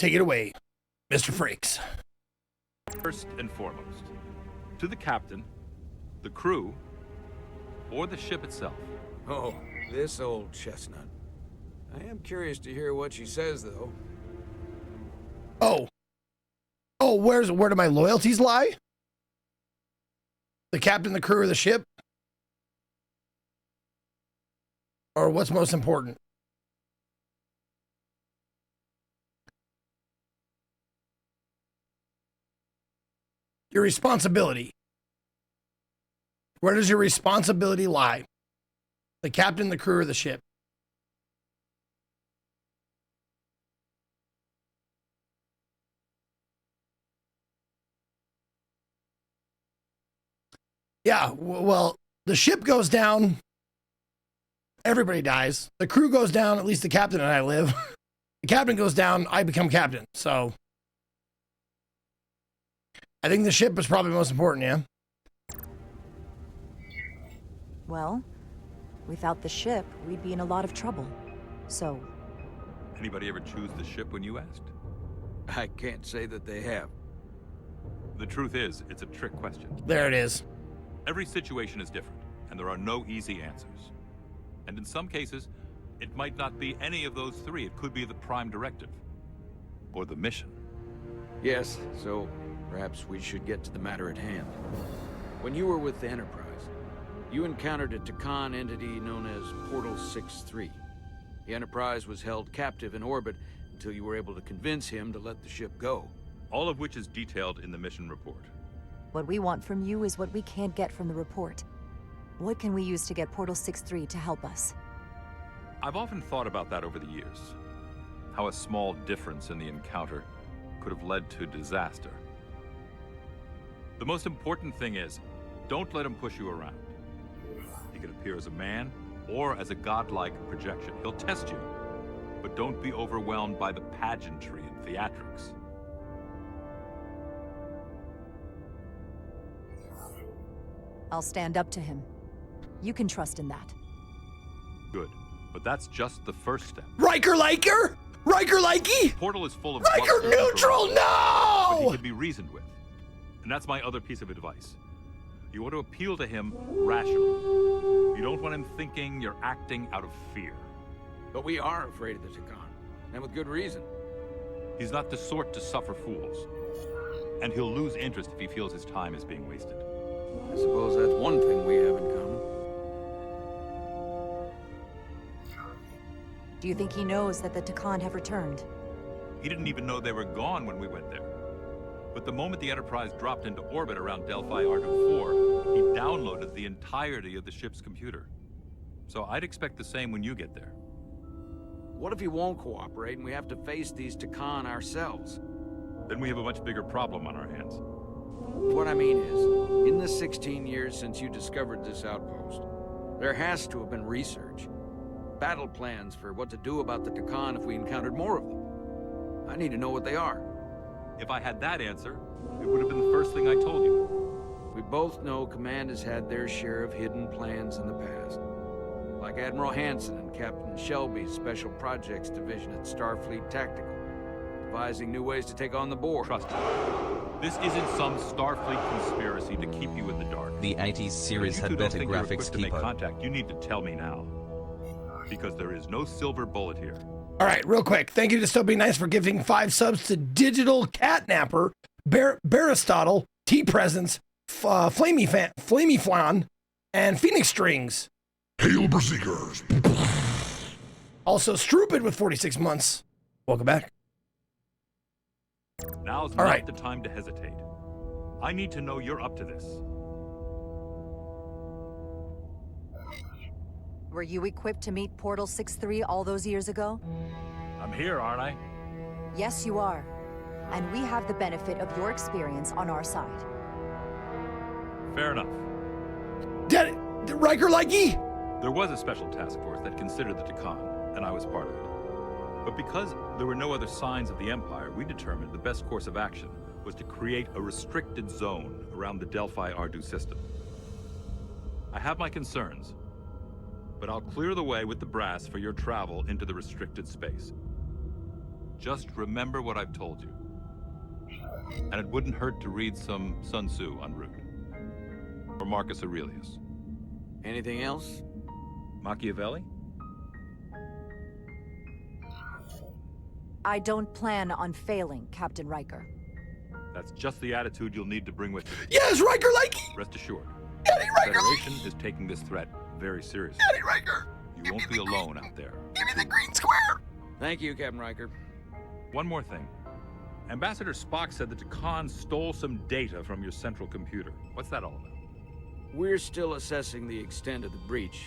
Take it away, Mr. Frakes. First and foremost, to the captain, the crew, or the ship itself. Oh, this old chestnut. I am curious to hear what she says, though. Oh, where do my loyalties lie? The captain, the crew, or the ship? Or what's most important? Your responsibility. Where does your responsibility lie? The captain, the crew, or the ship? Yeah, well, the ship goes down. Everybody dies. The crew goes down. At least the captain and I live. The captain goes down. I become captain. So I think the ship is probably most important, yeah? Well, without the ship, we'd be in a lot of trouble. So... Anybody ever choose the ship when you asked? I can't say that they have. The truth is, it's a trick question. There it is. Every situation is different, and there are no easy answers. And in some cases, it might not be any of those three. It could be the prime directive. Or the mission. Yes, so perhaps we should get to the matter at hand. When you were with the Enterprise, you encountered a Takan entity known as Portal 6-3. The Enterprise was held captive in orbit until you were able to convince him to let the ship go. All of which is detailed in the mission report. what we want from you is what we can't get from the report. What can we use to get Portal 6-3 to help us? I've often thought about that over the years. How a small difference in the encounter could have led to disaster. The most important thing is, don't let him push you around. He can appear as a man or as a godlike projection. He'll test you, but don't be overwhelmed by the pageantry and theatrics. I'll stand up to him. You can trust in that. Good, but that's just the first step. Riker Liker? Riker Likey? Portal is full of Riker bluster and neutral, corruption, but he no! can be reasoned with. And that's my other piece of advice. You want to appeal to him rationally. You don't want him thinking you're acting out of fear. But we are afraid of the Takan, and with good reason. He's not the sort to suffer fools. And he'll lose interest if he feels his time is being wasted. I suppose that's one thing we have in common. Do you think he knows that the Takan have returned? He didn't even know they were gone when we went there. But the moment the Enterprise dropped into orbit around Delphi Ardu 4, he downloaded the entirety of the ship's computer. So I'd expect the same when you get there. What if he won't cooperate and we have to face these Takan ourselves? Then we have a much bigger problem on our hands. What I mean is, in the 16 years since you discovered this outpost, there has to have been research. Battle plans for what to do about the Takan if we encountered more of them. I need to know what they are. If I had that answer, it would have been the first thing I told you. We both know Command has had their share of hidden plans in the past. Like Admiral Hansen and Captain Shelby's Special Projects Division at Starfleet Tactical, devising new ways to take on the Borg. Trust me. This isn't some Starfleet conspiracy to keep you in the dark. The 80s series If you had two don't better think you're graphics, equipped to make Keeper. contact, you need to tell me now. Because there is no silver bullet here. All right, real quick. Thank you to Still Be Nice for giving 5 subs to Digital Catnapper, Baristotle, T-Presence, Flamey Flan, and Phoenix Strings. Hail Berserkers! Also, Stupid with 46 months. Welcome back. Now's All not right. the time to hesitate. I need to know you're up to this. Were you equipped to meet Portal 6-3 all those years ago? I'm here, aren't I? Yes, you are. And we have the benefit of your experience on our side. Fair enough. Riker Likey? There was a special task force that considered the Takan, and I was part of it. But because there were no other signs of the Empire, we determined the best course of action was to create a restricted zone around the Delphi Ardu system. I have my concerns, but I'll clear the way with the brass for your travel into the restricted space. Just remember what I've told you. And it wouldn't hurt to read some Sun Tzu en route. Or Marcus Aurelius. Anything else? Machiavelli? I don't plan on failing, Captain Riker. That's just the attitude you'll need to bring with you. Yes, Riker likey! Rest assured, Daddy the Riker Federation likey! is taking this threat very seriously. Daddy Riker! You won't be alone out there. Give me the green square! Thank you, Captain Riker. One more thing. Ambassador Spock said that Khan stole some data from your central computer. What's that all about? We're still assessing the extent of the breach.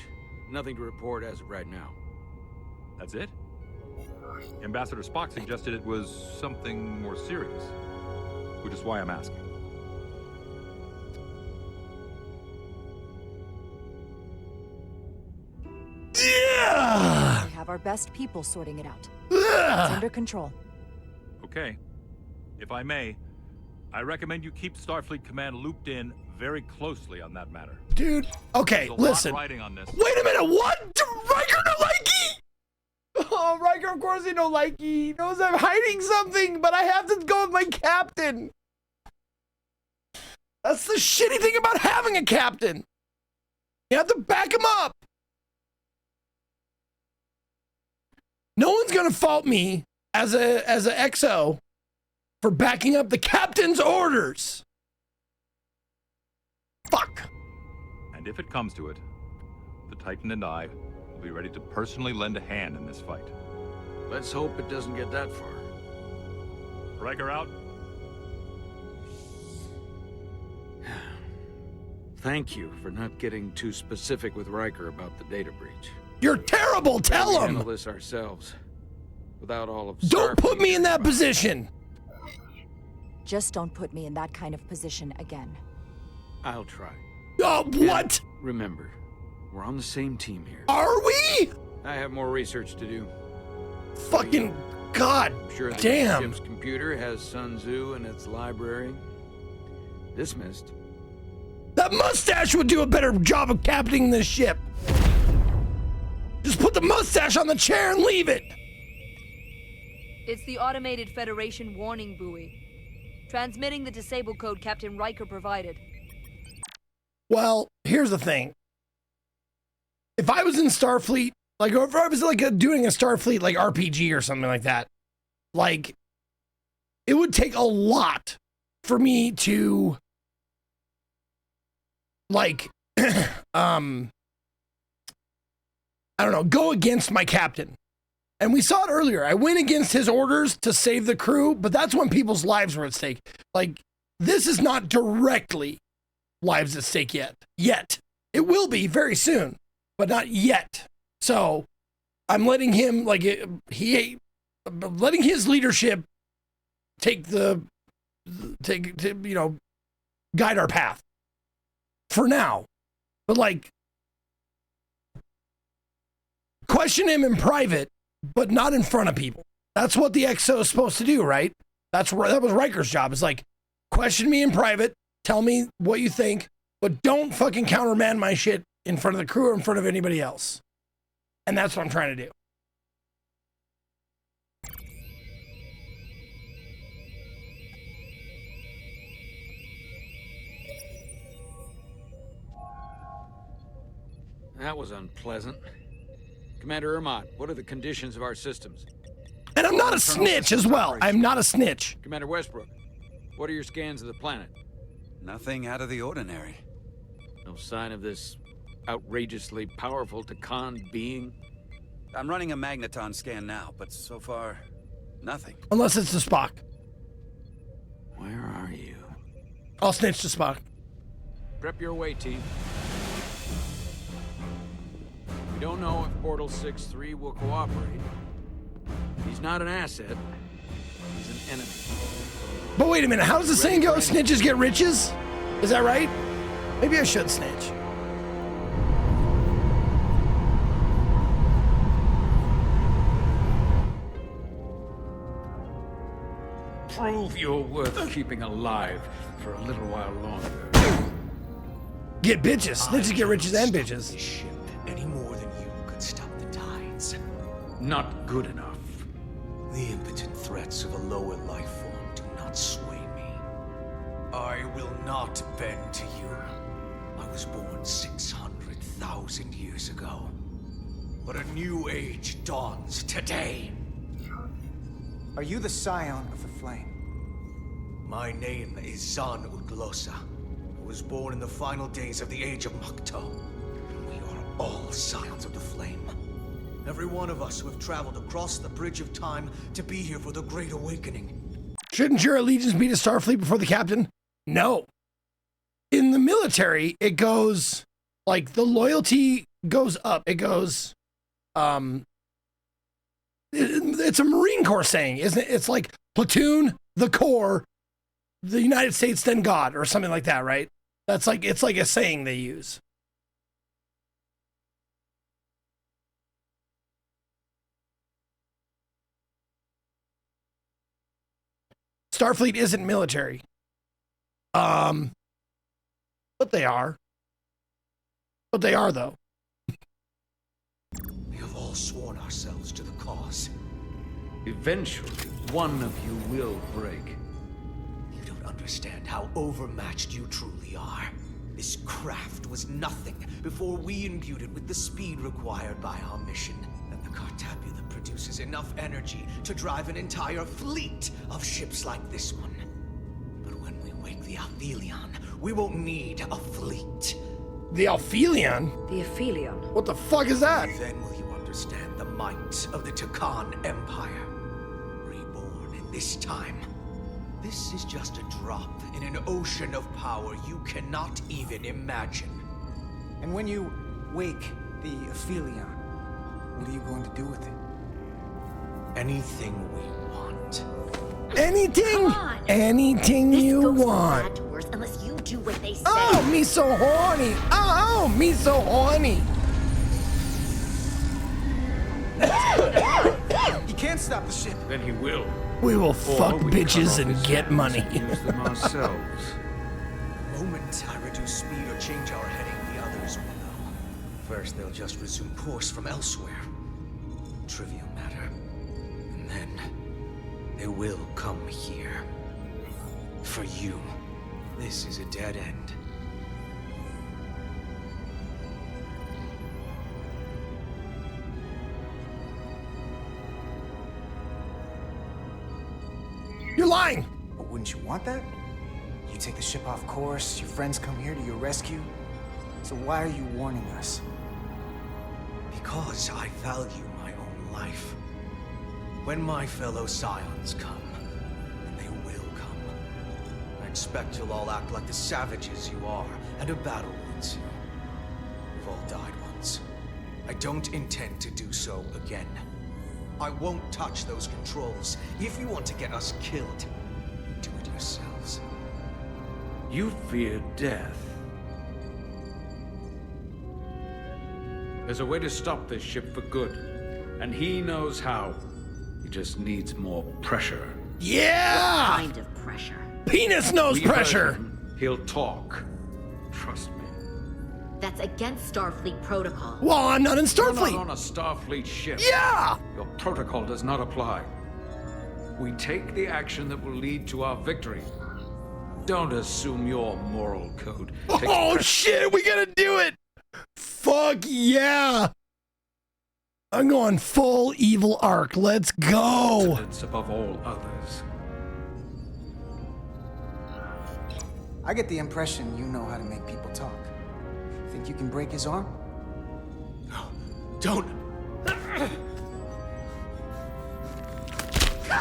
Nothing to report as of right now. That's it? Ambassador Spock suggested it was something more serious, which is why I'm asking. Yeah! We have our best people sorting it out. It's Ugh. under control. Okay. If I may, I recommend you keep Starfleet Command looped in very closely on that matter. Dude, okay, There's a listen. lot riding on this. Wait a minute, what? Riker no likey? Oh, Riker, of course he no likey. He knows I'm hiding something, but I have to go with my captain. That's the shitty thing about having a captain. You have to back him up. No one's gonna fault me as a XO for backing up the captain's orders. Fuck. And if it comes to it, the Titan and I will be ready to personally lend a hand in this fight. Let's hope it doesn't get that far. Riker out. Thank you for not getting too specific with Riker about the data breach. You're terrible. Tell We him. handle this ourselves, without all of Don't put Starfleet me in that involved. position. Just don't put me in that kind of position again. I'll try. Oh, what? Remember, we're on the same team here. Are we? I have more research to do. Fucking god I'm sure the damn. ship's computer has Sun Tzu in its library. Dismissed. That mustache would do a better job of captaining this ship. Just put the mustache on the chair and leave it. It's the automated Federation warning buoy. Transmitting the disable code Captain Riker provided. Well, here's the thing. If I was in Starfleet, like, or if I was like doing a Starfleet like RPG or something like that, like, it would take a lot for me to, like, I don't know, go against my captain. And we saw it earlier. I went against his orders to save the crew, but that's when people's lives were at stake. Like, this is not directly lives at stake yet. Yet. It will be very soon, but not yet. So I'm letting him, like, letting his leadership take you know, guide our path for now. But, like, question him in private, but not in front of people. That's what the XO is supposed to do, right? That was Riker's job. It's like, question me in private, tell me what you think, but don't fucking countermand my shit in front of the crew or in front of anybody else. And that's what I'm trying to do. That was unpleasant. Commander Ermont, what are the conditions of our systems? And I'm not a snitch as well. I'm not a snitch. Commander Westbrook, what are your scans of the planet? Nothing out of the ordinary. No sign of this outrageously powerful Takan being? I'm running a magneton scan now, but so far, nothing. Unless it's to Spock. Where are you? I'll snitch to Spock. Prep your way, team. We don't know if Portal 6-3 will cooperate. He's not an asset. He's an enemy. But wait a minute, how does the saying go? Snitches get riches? Is that right? Maybe I should snitch. Prove you're worth keeping alive for a little while longer. Get bitches. Snitches get riches and bitches. This ship any more than you could stop the tides. Not good enough. The impotent threats of a lower life form do not sway me. I will not bend to you. I was born 600,000 years ago. But a new age dawns today. Are you the scion of the flame? My name is Zan Uglosa. I was born in the final days of the Age of Makto. And we are all scions of the flame. Every one of us who have traveled across the bridge of time to be here for the Great Awakening. Shouldn't your allegiance be to Starfleet before the captain? No. In the military, it goes, like, the loyalty goes up. It goes, it's a Marine Corps saying, isn't it? It's like platoon, the Corps, the United States, then God, or something like that, right? That's like, it's like a saying they use. Starfleet isn't military. But they are. But they are, though. We have all sworn ourselves to the cause. Eventually, one of you will break. You don't understand how overmatched you truly are. This craft was nothing before we imbued it with the speed required by our mission. And the Cartapula produces enough energy to drive an entire fleet of ships like this one. But when we wake the Althelion, we won't need a fleet. The Althelion? The Aphelion. What the fuck is that? Then will you understand the might of the Takan Empire. Reborn in this time. This is just a drop in an ocean of power you cannot even imagine. And when you wake the Aphelion, what are you going to do with it? Anything we want. Anything? Come on. Anything This you goes from want. bad to worse unless you do what they say. Oh, me so horny. Oh, me so horny. He can't stop the ship. Then he will. We will Or fuck we bitches cut off and his get hands money. and use them ourselves. The moment I reduce speed or change our heading, the others will know. First, they'll just resume course from elsewhere. Trivial matter. And then, they will come here. For you, this is a dead end. You're lying. But wouldn't you want that? You take the ship off course, your friends come here to your rescue. So why are you warning us? Because I value my own life. When my fellow scions come, and they will come, I expect you'll all act like the savages you are, and a battle wounds you. We've all died once. I don't intend to do so again. I won't touch those controls. If you want to get us killed, do it yourselves. You fear death. There's a way to stop this ship for good, and he knows how. He just needs more pressure. Yeah! Kind of pressure. Penis nose We heard pressure. him. He'll talk. Trust me. That's against Starfleet protocol. Well, I'm not in You're not Starfleet. on a Starfleet ship. Yeah! Your protocol does not apply. We take the action that will lead to our victory. Don't assume your moral code takes Oh precedence. shit, we gotta do it! Fuck yeah! I'm going full evil arc. Let's go! above all others. I get the impression you know how to make people talk. Think you can break his arm? No, don't!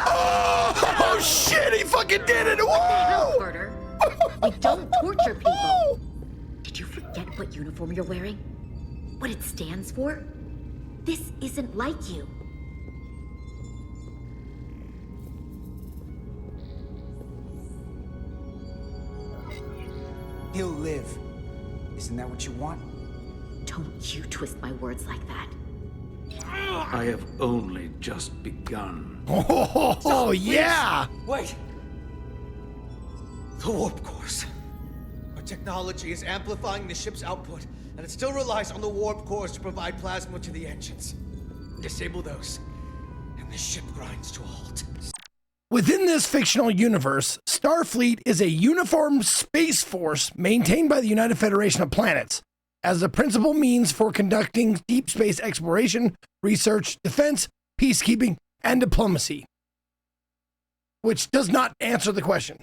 Oh shit, he fucking did it! What the hell, Whoa! Carter? We don't torture people. Did you forget what uniform you're wearing? What it stands for? This isn't like you. He'll live. Isn't that what you want? Don't you twist my words like that. I have only just begun. Oh yeah! Wait! The warp cores. Our technology is amplifying the ship's output, and it still relies on the warp cores to provide plasma to the engines. Disable those, and the ship grinds to a halt. Within this fictional universe, Starfleet is a uniformed space force maintained by the United Federation of Planets as the principal means for conducting deep space exploration, research, defense, peacekeeping, and diplomacy. Which does not answer the question.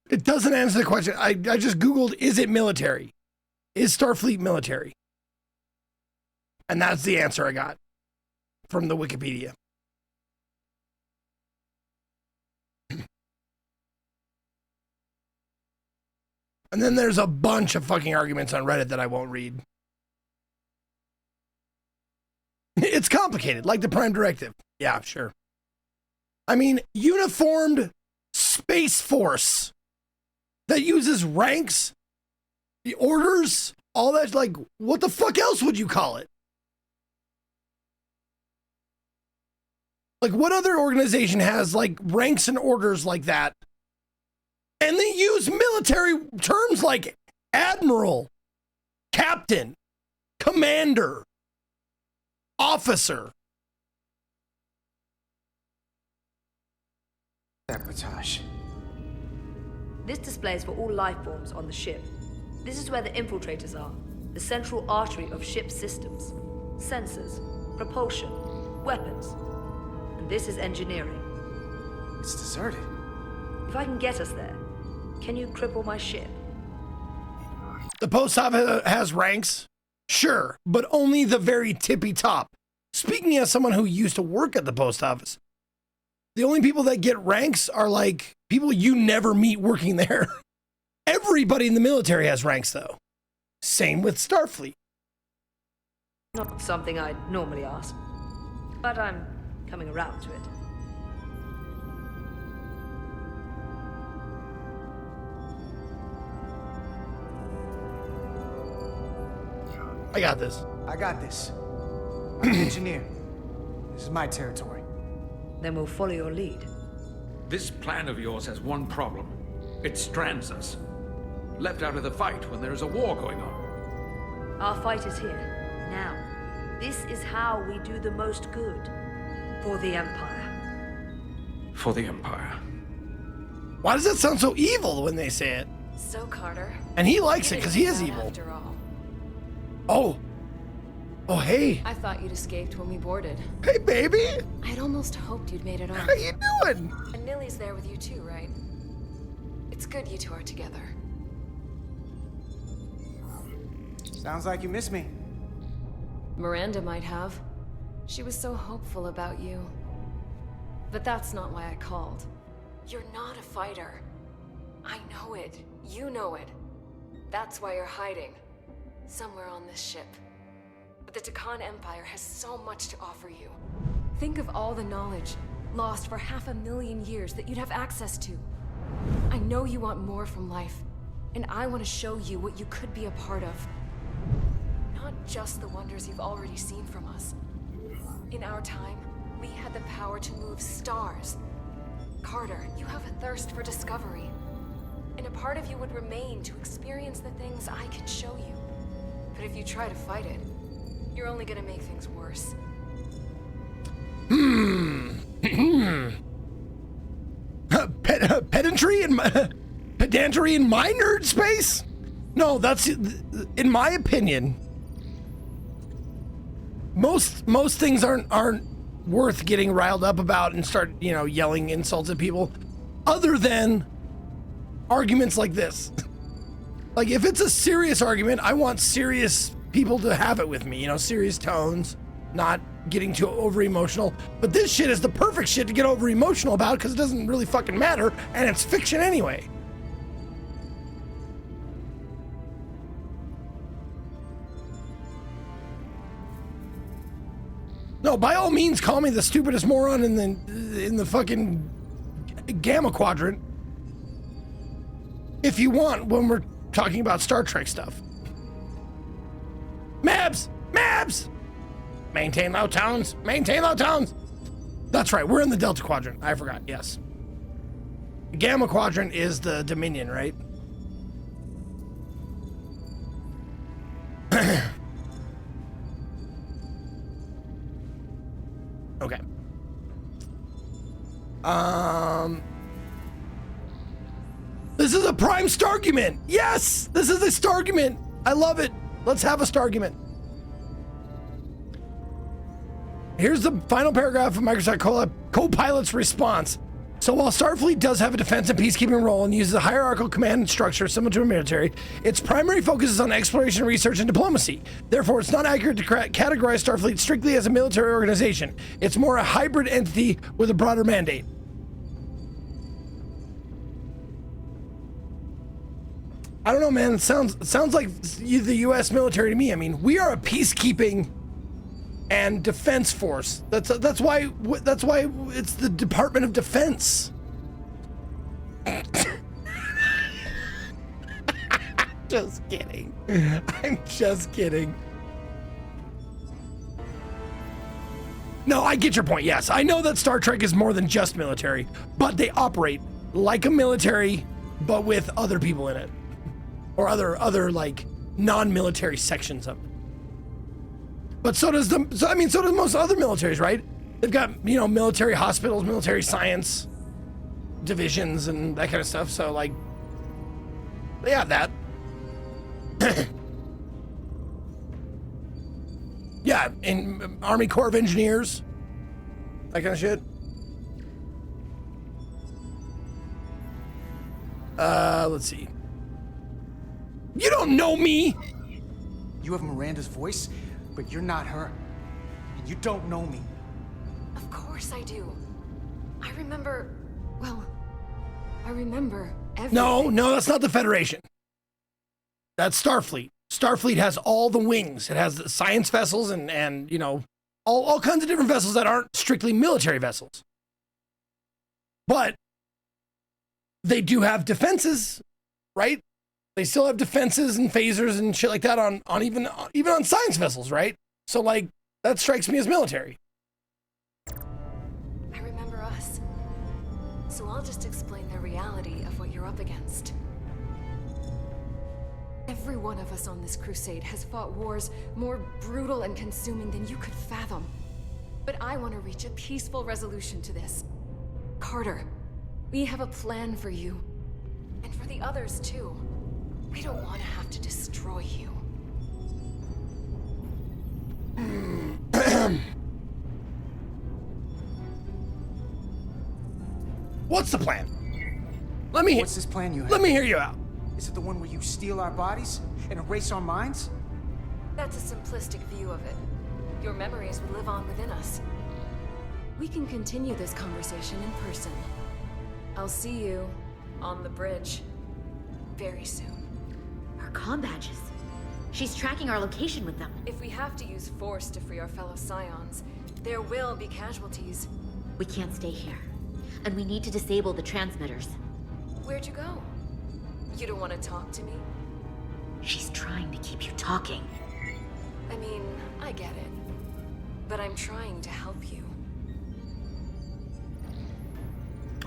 It doesn't answer the question. I just Googled, is it military? Is Starfleet military? And that's the answer I got from the Wikipedia. And then there's a bunch of fucking arguments on Reddit that I won't read. It's complicated, like the Prime Directive. Yeah, sure. I mean, uniformed space force that uses ranks, the orders, all that. Like, what the fuck else would you call it? Like, what other organization has like ranks and orders like that? And they use military terms like admiral, captain, commander, officer. Sabotage. This display is for all life forms on the ship. This is where the infiltrators are, the central artery of ship systems, sensors, propulsion, weapons. And this is engineering. It's deserted. If I can get us there, can you cripple my ship? The post office has ranks, sure, but only the very tippy top. Speaking as someone who used to work at the post office, the only people that get ranks are like people you never meet working there. Everybody in the military has ranks, though. Same with Starfleet. Not something I'd normally ask, but I'm coming around to it. I got this. I got this. I'm an engineer. This is my territory. Then we'll follow your lead. This plan of yours has one problem. It strands us. Left out of the fight when there is a war going on. Our fight is here, now. This is how we do the most good. For the Empire. For the Empire. Why does that sound so evil when they say it? So, Carter. And he likes it because he is evil. After all. Oh. Oh, hey. I thought you'd escaped when we boarded. Hey, baby. I'd almost hoped you'd made it off. How you doing? And Nilly's there with you too, right? It's good you two are together. Sounds like you miss me. Miranda might have. She was so hopeful about you. But that's not why I called. You're not a fighter. I know it. You know it. That's why you're hiding. Somewhere on this ship. But the Takan Empire has so much to offer you. Think of all the knowledge lost for 500,000 years that you'd have access to. I know you want more from life, and I want to show you what you could be a part of. Not just the wonders you've already seen from us. In our time, we had the power to move stars. Carter, you have a thirst for discovery. And a part of you would remain to experience the things I can show you. But if you try to fight it, you're only gonna make things worse. Pedantry in my nerd space? No, that's, in my opinion, most things aren't worth getting riled up about and start, yelling insults at people, other than arguments like this. Like, if it's a serious argument, I want serious people to have it with me, serious tones, not getting too over emotional. But this shit is the perfect shit to get over emotional about because it doesn't really fucking matter and it's fiction anyway. No, by all means, call me the stupidest moron in the fucking Gamma Quadrant if you want when we're talking about Star Trek stuff. Mabs! Mabs! Maintain low tones. Maintain low tones. That's right. We're in the Delta Quadrant. I forgot. Yes. The Gamma Quadrant is the Dominion, right? Okay. This is a prime stargument. Yes, this is a stargument. I love it. Let's have a stargument. Here's the final paragraph of Microsoft Copilot's response. So while Starfleet does have a defense and peacekeeping role and uses a hierarchical command structure similar to a military, its primary focus is on exploration, research, and diplomacy. Therefore, it's not accurate to categorize Starfleet strictly as a military organization. It's more a hybrid entity with a broader mandate. I don't know, man. It sounds like the U.S. military to me. I mean, we are a peacekeeping and defense force. That's why it's the Department of Defense. Just kidding. I'm just kidding. No, I get your point. Yes, I know that Star Trek is more than just military, but they operate like a military, but with other people in it, or other like non-military sections of it. But so does most other militaries, right? They've got, military hospitals, military science divisions, and that kind of stuff. So, like, they have that. Yeah, in Army Corps of Engineers, that kind of shit. Let's see. You don't know me! You have Miranda's voice, but you're not her. And you don't know me. Of course I do. I remember everything. No, that's not the Federation. That's Starfleet. Starfleet has all the wings. It has the science vessels and all kinds of different vessels that aren't strictly military vessels. But they do have defenses, right? They still have defenses and phasers and shit like that on even on science vessels, right? So, like, that strikes me as military. I remember us. So I'll just explain the reality of what you're up against. Every one of us on this crusade has fought wars more brutal and consuming than you could fathom. But I want to reach a peaceful resolution to this. Carter, we have a plan for you. And for the others, too. We don't want to have to destroy you. What's the plan? What's this plan you have? Let me hear you out. Is it the one where you steal our bodies and erase our minds? That's a simplistic view of it. Your memories will live on within us. We can continue this conversation in person. I'll see you on the bridge very soon. Our comm badges. She's tracking our location with them. If we have to use force to free our fellow Scions, there will be casualties. We can't stay here. And we need to disable the transmitters. Where'd you go? You don't want to talk to me? She's trying to keep you talking. I mean, I get it. But I'm trying to help you.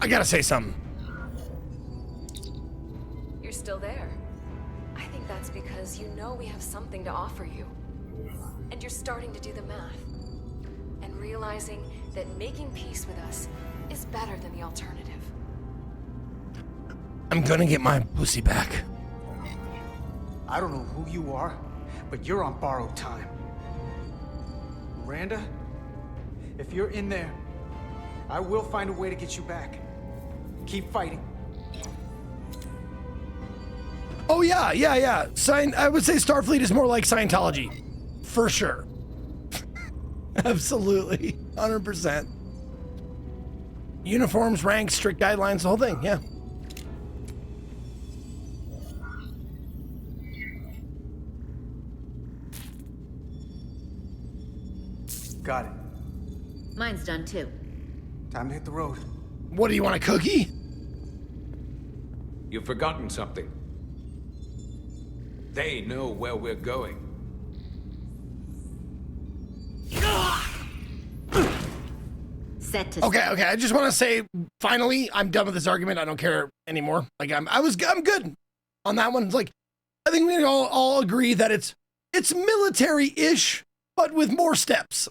I gotta say something. You're still there. I think that's because you know we have something to offer you. And you're starting to do the math. And realizing that making peace with us is better than the alternative. I'm gonna get my pussy back. I don't know who you are, but you're on borrowed time. Miranda, if you're in there, I will find a way to get you back. Keep fighting. Oh yeah. I would say Starfleet is more like Scientology, for sure. Absolutely, 100%. Uniforms, ranks, strict guidelines, the whole thing. Yeah. Got it. Mine's done too. Time to hit the road. What do you want, a cookie? You've forgotten something. They know where we're going. Set to Okay. I just want to say, finally, I'm done with this argument. I don't care anymore. Like I'm good on that one. It's like, I think we all agree that it's military-ish, but with more steps.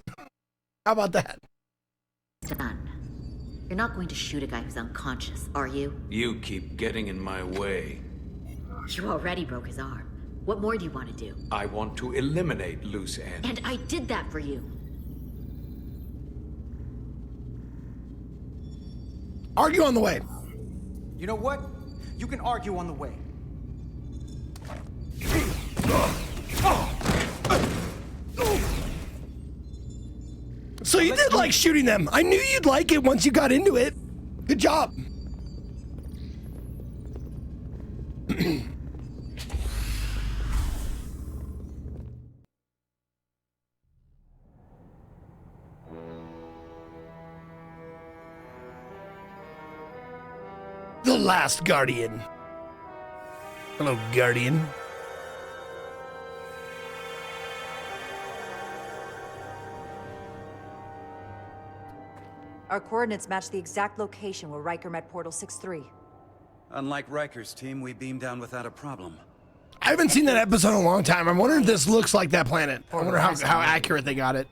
How about that? Done. You're not going to shoot a guy who's unconscious, are you? You keep getting in my way. You already broke his arm. What more do you want to do? I want to eliminate loose ends. And I did that for you. Argue on the way. You know what? You can argue on the way. So you did like shooting them. I knew you'd like it once you got into it. Good job. The last Guardian. Hello, Guardian. Our coordinates match the exact location where Riker met Portal 6-3. Unlike Riker's team, we beamed down without a problem. I haven't seen that episode in a long time. I'm wondering if this looks like that planet. I wonder how accurate they got it.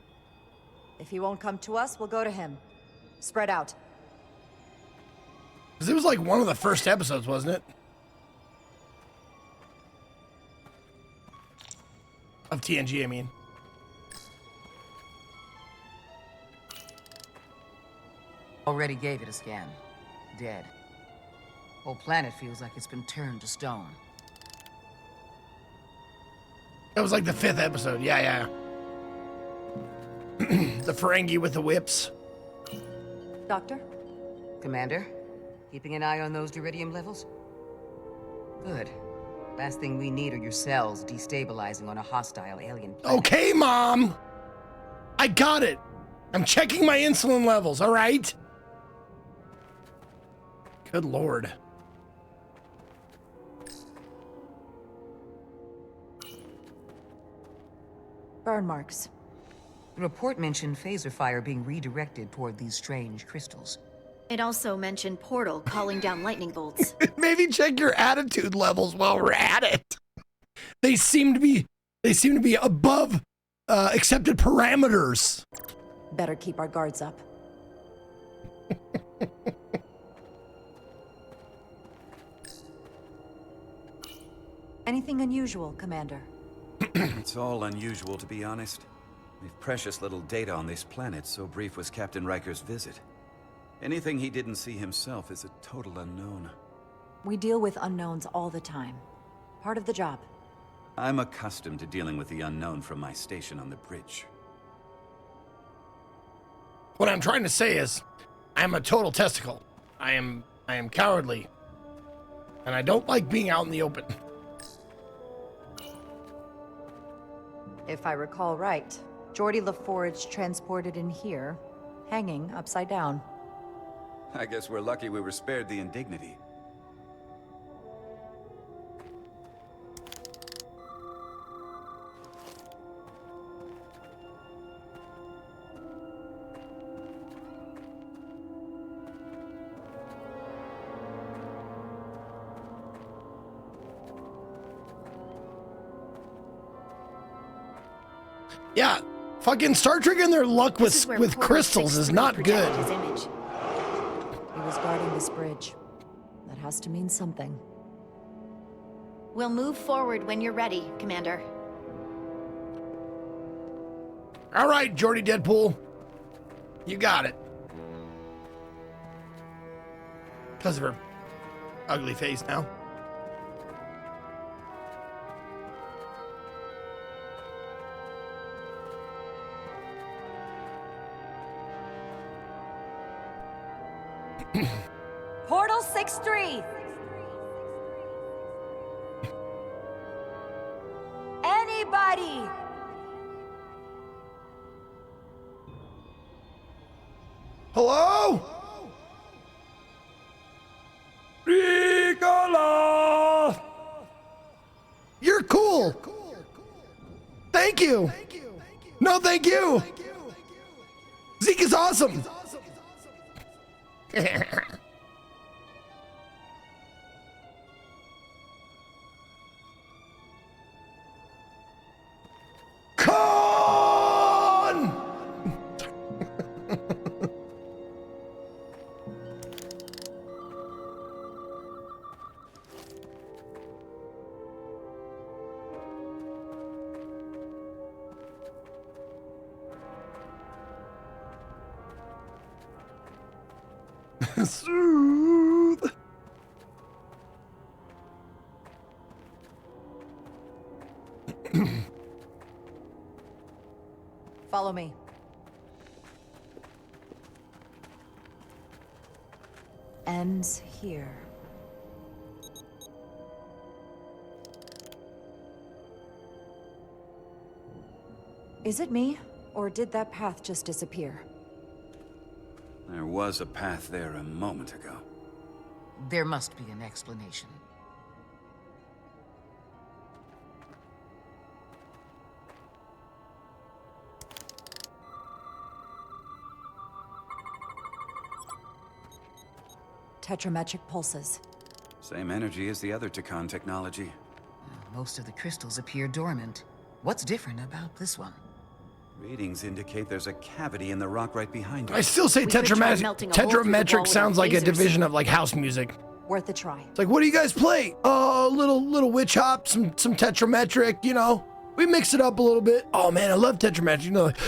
If he won't come to us, we'll go to him. Spread out. Because it was like one of the first episodes, wasn't it? Of TNG, I mean. Already gave it a scan. Dead. Whole planet feels like it's been turned to stone. That was like the 5th episode. Yeah. The Ferengi with the whips. Doctor? Commander? Keeping an eye on those Duridium levels? Good. Last thing we need are your cells destabilizing on a hostile alien planet. Okay, Mom! I got it! I'm checking my insulin levels, alright? Good Lord. Burn marks. The report mentioned phaser fire being redirected toward these strange crystals. It also mentioned Portal calling down lightning bolts. Maybe check your attitude levels while we're at it. They seem to be above accepted parameters. Better keep our guards up. Anything unusual, Commander? It's all unusual, to be honest. We've precious little data on this planet, so brief was Captain Riker's visit. Anything he didn't see himself is a total unknown. We deal with unknowns all the time. Part of the job. I'm accustomed to dealing with the unknown from my station on the bridge. What I'm trying to say is, I'm a total testicle. I am cowardly. And I don't like being out in the open. If I recall right, Geordi LaForge transported in here, hanging upside down. I guess we're lucky we were spared the indignity. Yeah, fucking Star Trek and their luck with crystals is not good. His image. He was guarding this bridge. That has to mean something. We'll move forward when you're ready, Commander. All right, Geordi Deadpool. You got it. Because of her ugly face now. Portal 6-3! Anybody! Hello? Ricola! You're cool. Thank you. No, thank you. Zeke is awesome. Con! Soothe. Follow me. Ends here. Is it me, or did that path just disappear? There was a path there a moment ago. There must be an explanation. Tetrametric pulses. Same energy as the other Takan technology. Most of the crystals appear dormant. What's different about this one? Readings indicate there's a cavity in the rock right behind it. I still say tetrametric sounds like a division of like house music. Worth a try. It's like, what do you guys play? Little witch hop, some tetrametric, you know. We mix it up a little bit. Oh man, I love tetrametric. You know, like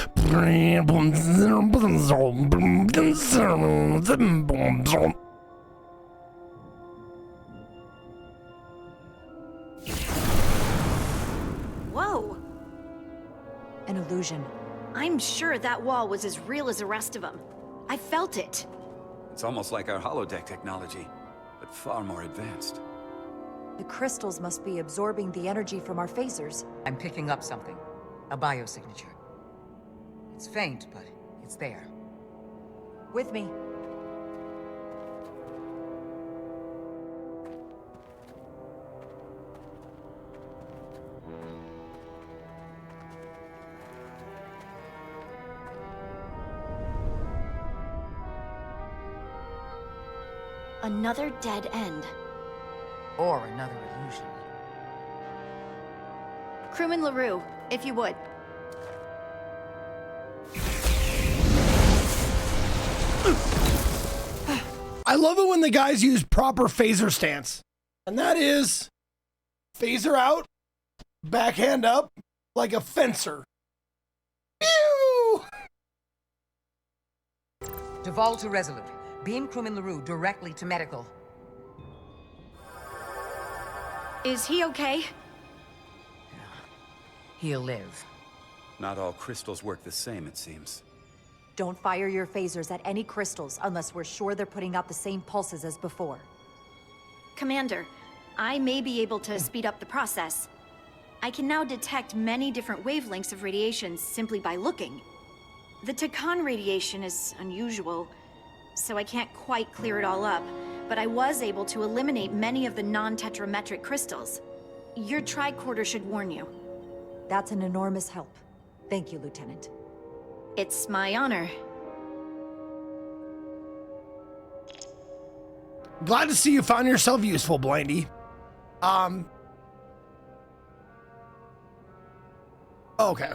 Whoa! An illusion. I'm sure that wall was as real as the rest of them. I felt it. It's almost like our holodeck technology, but far more advanced. The crystals must be absorbing the energy from our phasers. I'm picking up something. A biosignature. It's faint, but it's there. With me. Another dead end. Or another illusion. Crewman LaRue, if you would. I love it when the guys use proper phaser stance. And that is phaser out, backhand up, like a fencer. Pew! Duval to Resolute. Beam Crewman LaRue directly to medical. Is he okay? He'll live. Not all crystals work the same, it seems. Don't fire your phasers at any crystals unless we're sure they're putting out the same pulses as before. Commander, I may be able to speed up the process. I can now detect many different wavelengths of radiation simply by looking. The Takan radiation is unusual, so I can't quite clear it all up, but I was able to eliminate many of the non-tetrametric crystals. Your tricorder should warn you. That's an enormous help. Thank you, Lieutenant. It's my honor. Glad to see you found yourself useful, Blindy. Okay.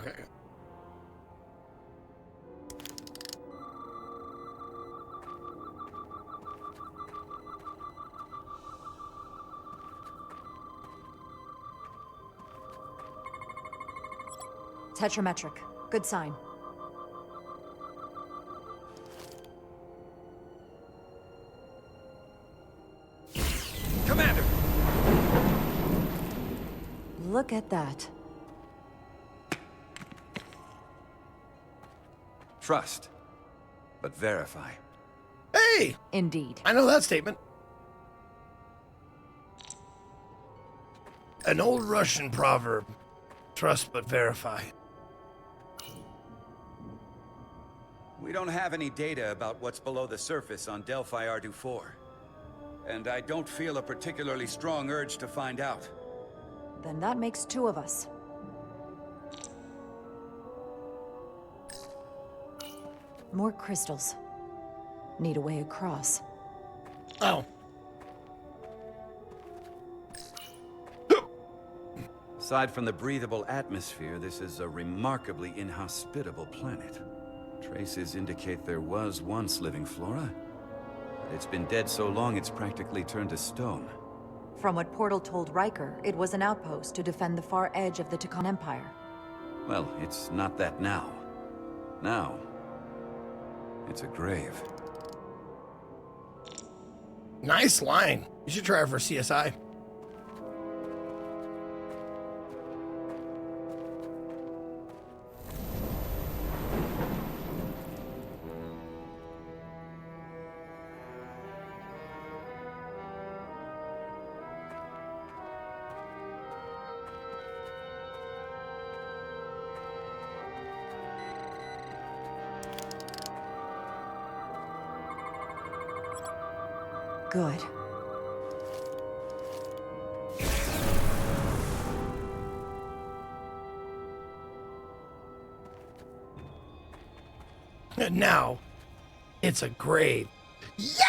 Tetrametric. Good sign. Commander! Look at that. Trust, but verify. Hey! Indeed. I know that statement. An old Russian proverb. Trust but verify. We don't have any data about what's below the surface on Delphi Ardu 4. And I don't feel a particularly strong urge to find out. Then that makes two of us. More crystals. Need a way across. Oh. Aside from the breathable atmosphere, this is a remarkably inhospitable planet. Traces indicate there was once living flora, but it's been dead so long it's practically turned to stone. From what Portal told Riker, it was an outpost to defend the far edge of the Takan Empire. Well, it's not that now. Now, it's a grave. Nice line. You should try it for CSI. Good. And now, it's a grave. Yeah!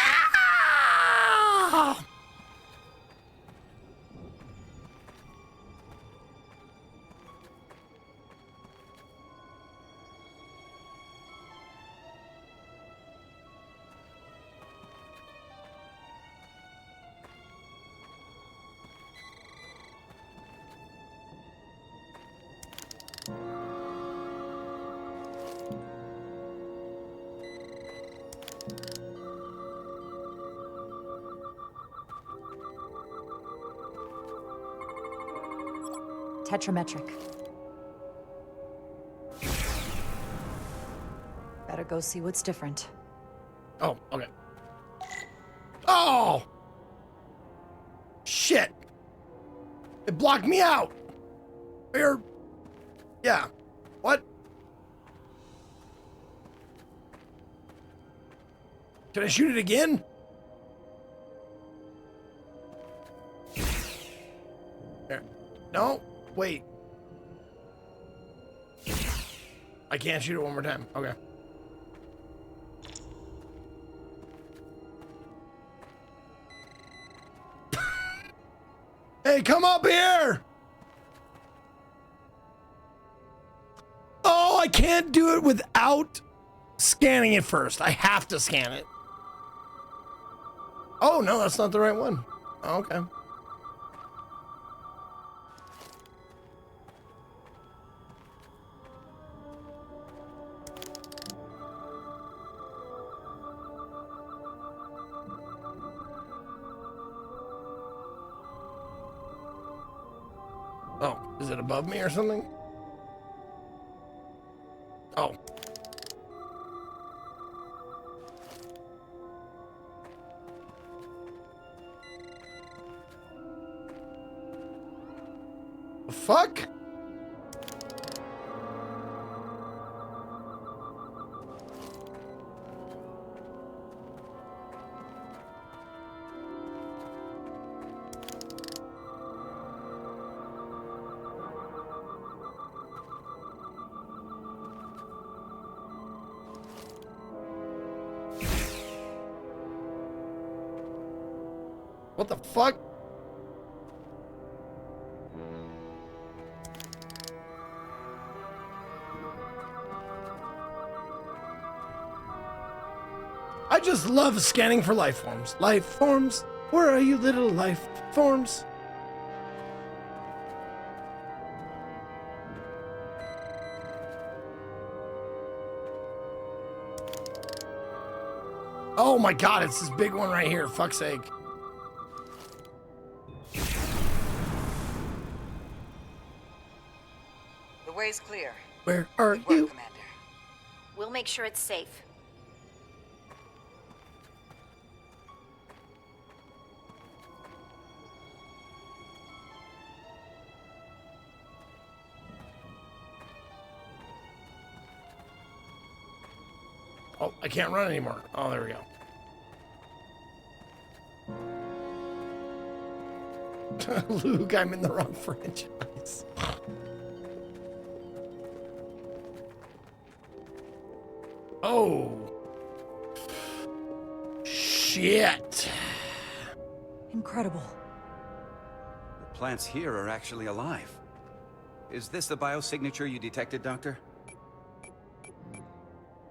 Tetrametric. Better go see what's different. Oh, okay. Oh! Shit! It blocked me out! Where? Yeah. What? Can I shoot it again? There. No? Wait. I can't shoot it one more time. Okay. Hey, come up here! Oh, I can't do it without scanning it first. I have to scan it. Oh, no, that's not the right one. Oh, okay. Oh, is it above me or something? Oh. The fuck? What the fuck? I just love scanning for life forms. Life forms? Where are you, little life forms? Oh my god, it's this big one right here. Fuck's sake. The way's clear. Where are Good work, you? Commander. We'll make sure it's safe. Oh, I can't run anymore. Oh, there we go. Luke, I'm in the wrong franchise. Oh. Shit. Incredible. The plants here are actually alive. Is this the biosignature you detected, Doctor?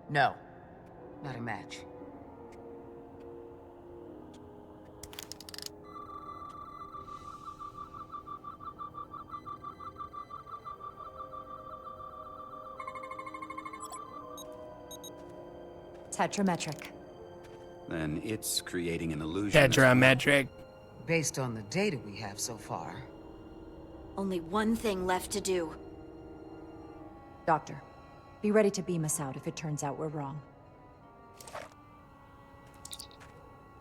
No. Not a match. Tetrametric. then it's creating an illusion. Tetrametric. Based on the data we have so far. Only one thing left to do. Doctor, be ready to beam us out if it turns out we're wrong.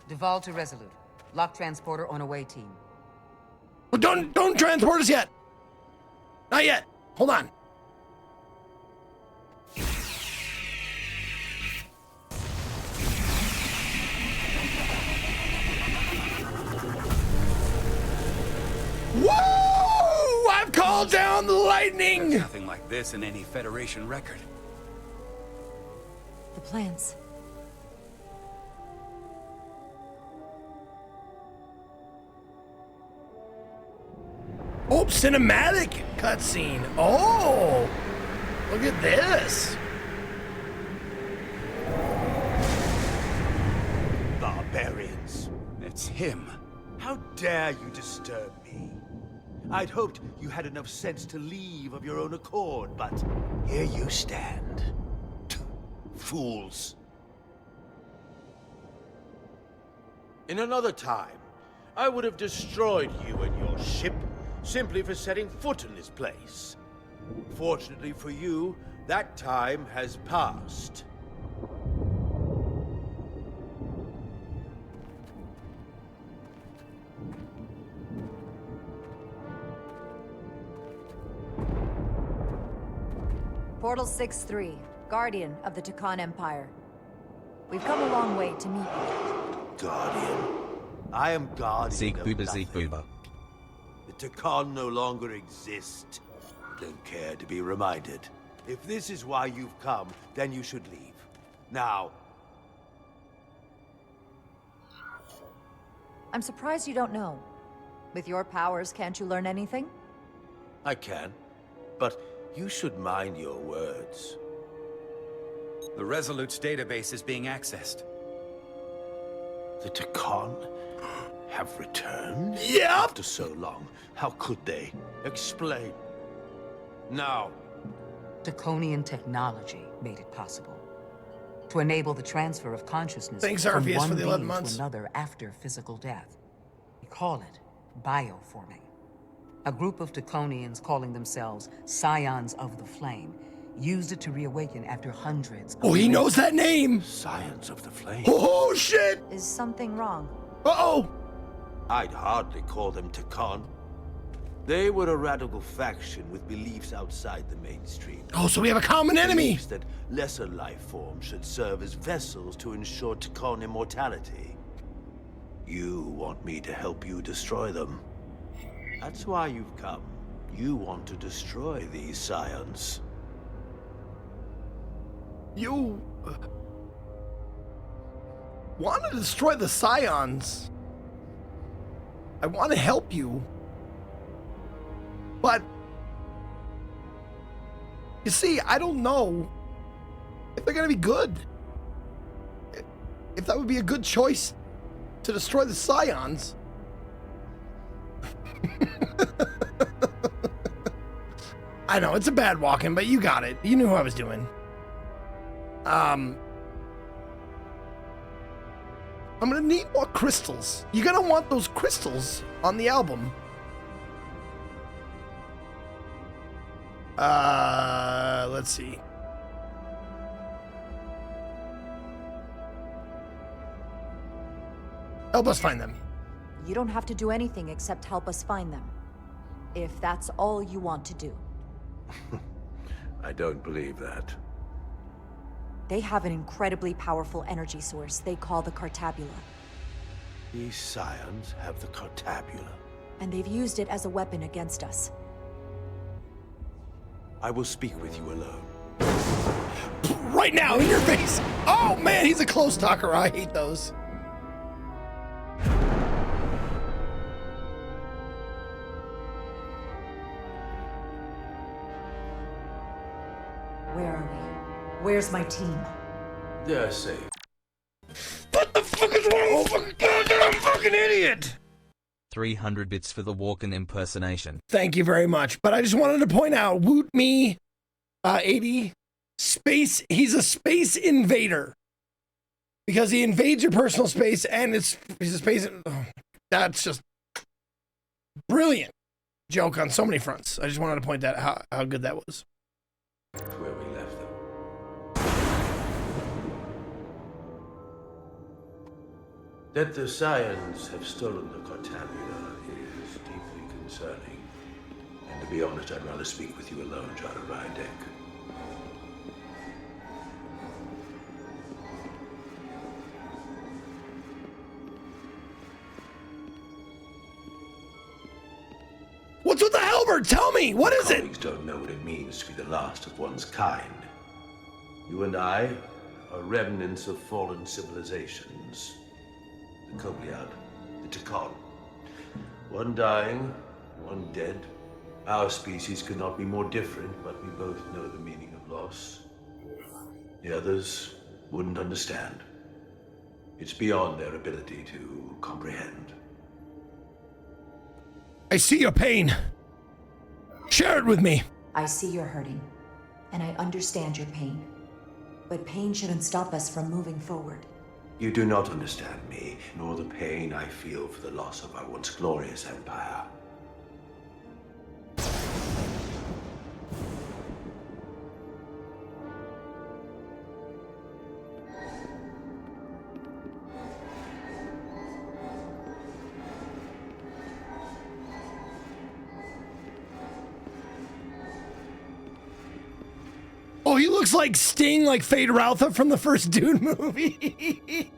Duval to Resolute. Lock transporter on away team. Well, don't transport us yet. Not yet. Hold on. Whoa! I've called down the lightning! There's nothing like this in any Federation record. The plans. Oh, cinematic cutscene. Oh, look at this. Barbarians. It's him. How dare you disturb me? I'd hoped you had enough sense to leave of your own accord, but here you stand. Fools. In another time, I would have destroyed you and your ship simply for setting foot in this place. Fortunately for you, that time has passed. Portal 6-3, Guardian of the Takan Empire. We've come a long way to meet you. Guardian. I am Guardian Zeke of Boober, nothing. Zeke Boober. The Takan no longer exist. Don't care to be reminded. If this is why you've come, then you should leave. Now. I'm surprised you don't know. With your powers, can't you learn anything? I can. But you should mind your words. The Resolute's database is being accessed. The Takan have returned? Yeah. After so long, how could they? Explain. Now. Draconian technology made it possible. To enable the transfer of consciousness Thanks, from Arpheus, one for the 11 being months. to another after physical death. We call it bioforming. A group of Draconians calling themselves Scions of the Flame used it to reawaken after hundreds of Oh, he years. knows that name. Scions of the Flame. Oh, shit. Is something wrong? Uh-oh. I'd hardly call them Takan. They were a radical faction with beliefs outside the mainstream. Oh, so we have a common enemy. Beliefs that lesser life forms should serve as vessels to ensure Takan immortality. You want me to help you destroy them. That's why you've come. You want to destroy these Scions. You want to destroy the Scions. I want to help you. But you see, I don't know if they're going to be good. If that would be a good choice to destroy the Scions. I know, it's a bad walking, but you got it. You knew who I was doing. I'm gonna need more crystals. You're gonna want those crystals on the album. Let's see. Help us find them. You don't have to do anything except help us find them. If that's all you want to do. I don't believe that. They have an incredibly powerful energy source they call the Cartabula. These Scions have the Cartabula. And they've used it as a weapon against us. I will speak with you alone. Right now, in your face! Oh man, he's a close talker. I hate those. Where are we? Where's my team? They're safe. What the fuck is wrong with fucking goddamn fucking idiot? 300 bits for the Walken impersonation. Thank you very much. But I just wanted to point out, Woot Me 80 space, he's a space invader. because he invades your personal space and it's his space. Oh, that's just brilliant joke on so many fronts. I just wanted to point that how good that was. Where we left them. That the Scions have stolen the Cortabula is deeply concerning. And to be honest, I'd rather speak with you alone, John, on my deck. What's with the halberd? Tell me, what is it? Colleagues don't know what it means to be the last of one's kind. You and I are remnants of fallen civilizations. The Kobliad, the Takon. One dying, one dead. Our species could not be more different, but we both know the meaning of loss. The others wouldn't understand. It's beyond their ability to comprehend. I see your pain. Share it with me. I see you're hurting, and I understand your pain. But pain shouldn't stop us from moving forward. You do not understand me, nor the pain I feel for the loss of our once glorious empire. Oh, he looks like Sting, like Fade Routha from the first Dune movie.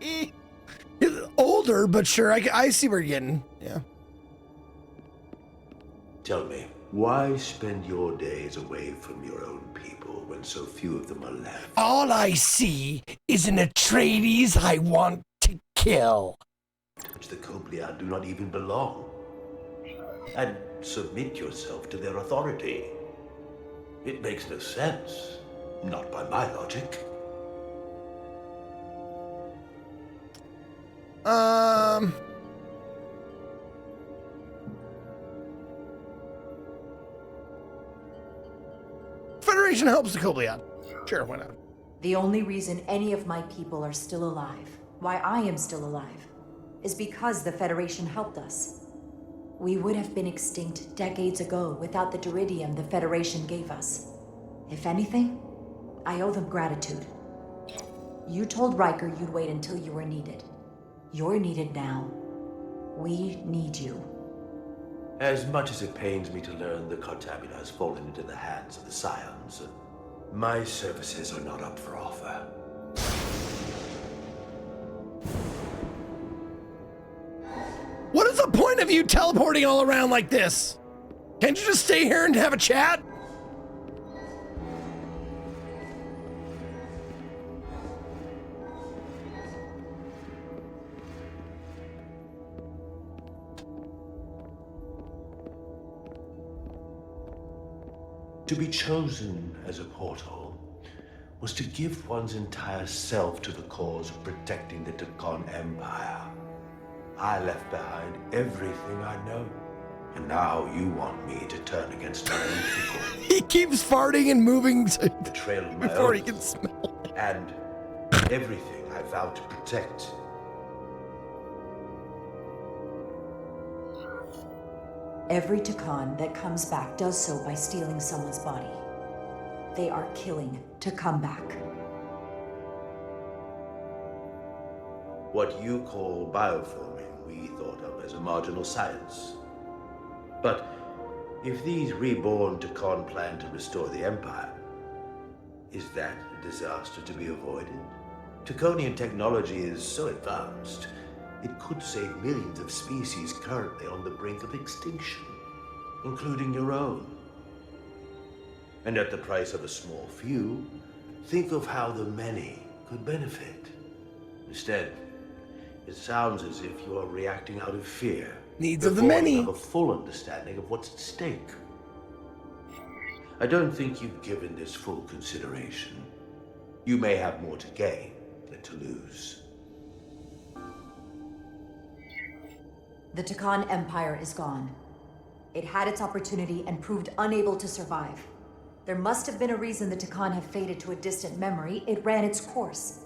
He's older, but sure, I see where you're getting. Yeah. Tell me, why spend your days away from your own people when so few of them are left? All I see is an Atreides I want to kill. Which the Kobliad do not even belong. And submit yourself to their authority. It makes no sense. Not by my logic. Federation helps the Kobliad. Sure, why not? The only reason any of my people are still alive, why I am still alive, is because the Federation helped us. We would have been extinct decades ago without the Duridium the Federation gave us. If anything, I owe them gratitude. You told Riker you'd wait until you were needed. You're needed now. We need you. As much as it pains me to learn the Cortabula has fallen into the hands of the Scions, my services are not up for offer. What is the point of you teleporting all around like this? Can't you just stay here and have a chat? To be chosen as a portal was to give one's entire self to the cause of protecting the Takon Empire. I left behind everything I know, and now you want me to turn against my own people. He keeps farting and moving The trail of my before own, he can smell it. and everything I vowed to protect. Every Takon that comes back does so by stealing someone's body. They are killing to come back. What you call bioforming, we thought of as a marginal science. But if these reborn Takon plan to restore the Empire, is that a disaster to be avoided? Takonian technology is so advanced, it could save millions of species currently on the brink of extinction, including your own. And at the price of a small few, think of how the many could benefit. Instead, it sounds as if you are reacting out of fear. Needs of the before you many. have a full understanding of what's at stake. I don't think you've given this full consideration. You may have more to gain than to lose. The Takon Empire is gone. It had its opportunity and proved unable to survive. There must have been a reason the Takon have faded to a distant memory. It ran its course.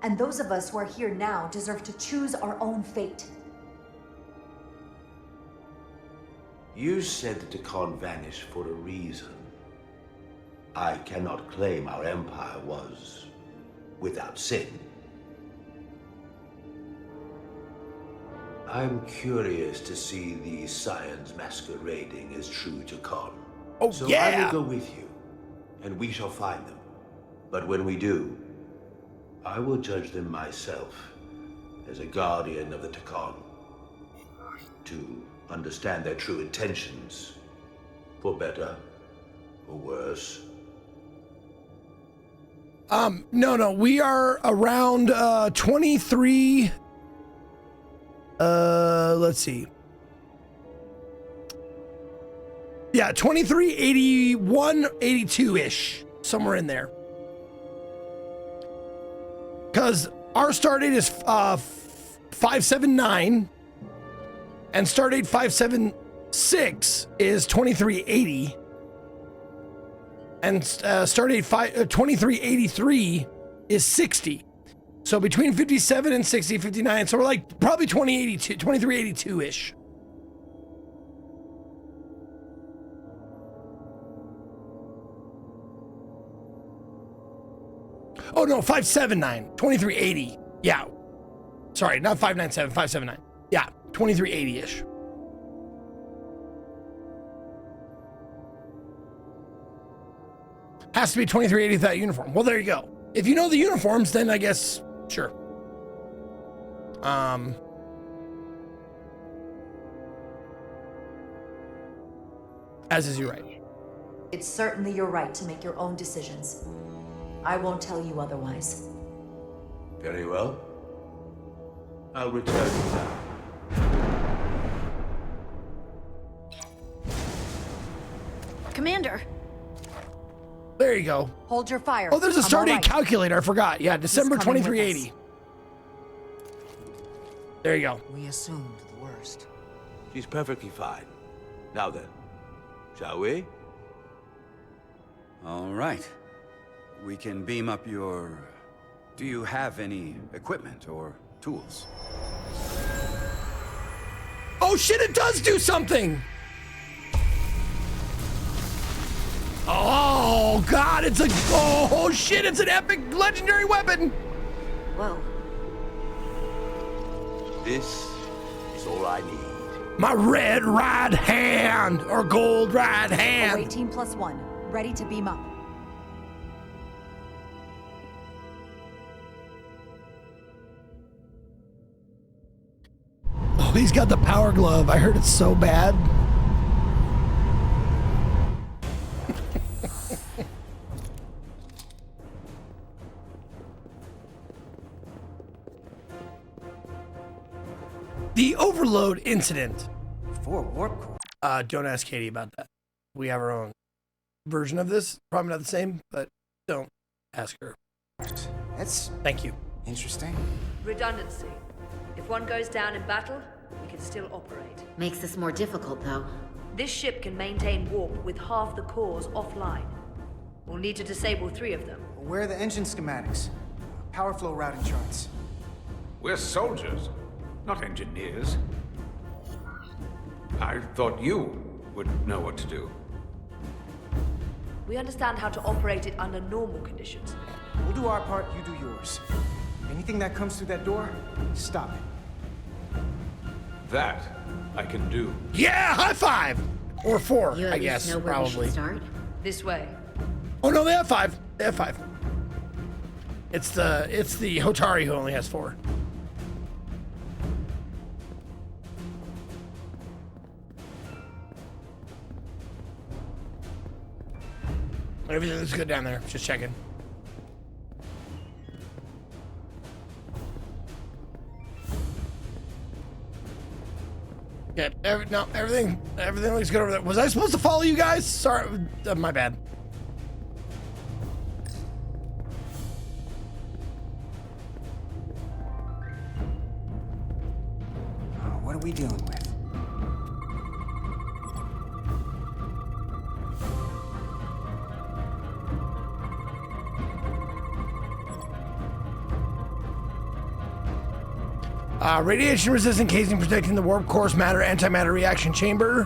And those of us who are here now deserve to choose our own fate. You said the Tkon vanished for a reason. I cannot claim our empire was without sin. I'm curious to see these scions masquerading as true Tkon. Oh, so yeah! I will go with you, and we shall find them. But when we do, I will judge them myself as a guardian of the Tkon, to understand their true intentions, for better or worse. No, we are around 23. Let's see. Yeah, 23, 81, 82-ish, somewhere in there. Because our stardate is 579, and stardate 576 is 2380, and stardate 2383 is 60. So between 57 and 60, 59, so we're like probably 2082, 2382-ish. Oh no, 579, 2380. Yeah. Sorry, not 597, 579. Yeah, 2380-ish. Has to be 2380 with that uniform. Well, there you go. If you know the uniforms, then I guess, sure. As is your right. It's certainly your right to make your own decisions. I won't tell you otherwise. Very well. I'll return now. Commander. There you go. Hold your fire. Oh, there's a I'm start date all right. calculator. I forgot. Yeah, December He's coming with 2380. There you go. We assumed the worst. She's perfectly fine. Now then, shall we? All right. We can beam up your... Do you have any equipment or tools? Oh shit, it does do something! Oh god, it's a... Oh shit, it's an epic legendary weapon! Whoa. This is all I need. My red right hand, or gold right hand. Away team +1, ready to beam up. Oh, he's got the power glove. I heard it's so bad. The overload incident. 4 warp core. Don't ask Katie about that. We have our own version of this. Probably not the same, but don't ask her. That's Thank you. interesting. Redundancy. If one goes down in battle, we can still operate. Makes this more difficult, though. This ship can maintain warp with half the cores offline. We'll need to disable 3 of them. Where are the engine schematics? Power flow routing charts. We're soldiers, not engineers. I thought you would know what to do. We understand how to operate it under normal conditions. We'll do our part, you do yours. Anything that comes through that door, stop it. That I can do. Yeah, high five! Or 4, You at I least guess, know where we probably. should start? This way. Oh no, they have 5. They have 5. It's the Hotari who only has 4. Everything's good down there. Just checking. Yeah, everything looks good over there. Was I supposed to follow you guys? Sorry, my bad. What are we dealing with? Radiation-resistant casing protecting the warp core's matter-antimatter reaction chamber.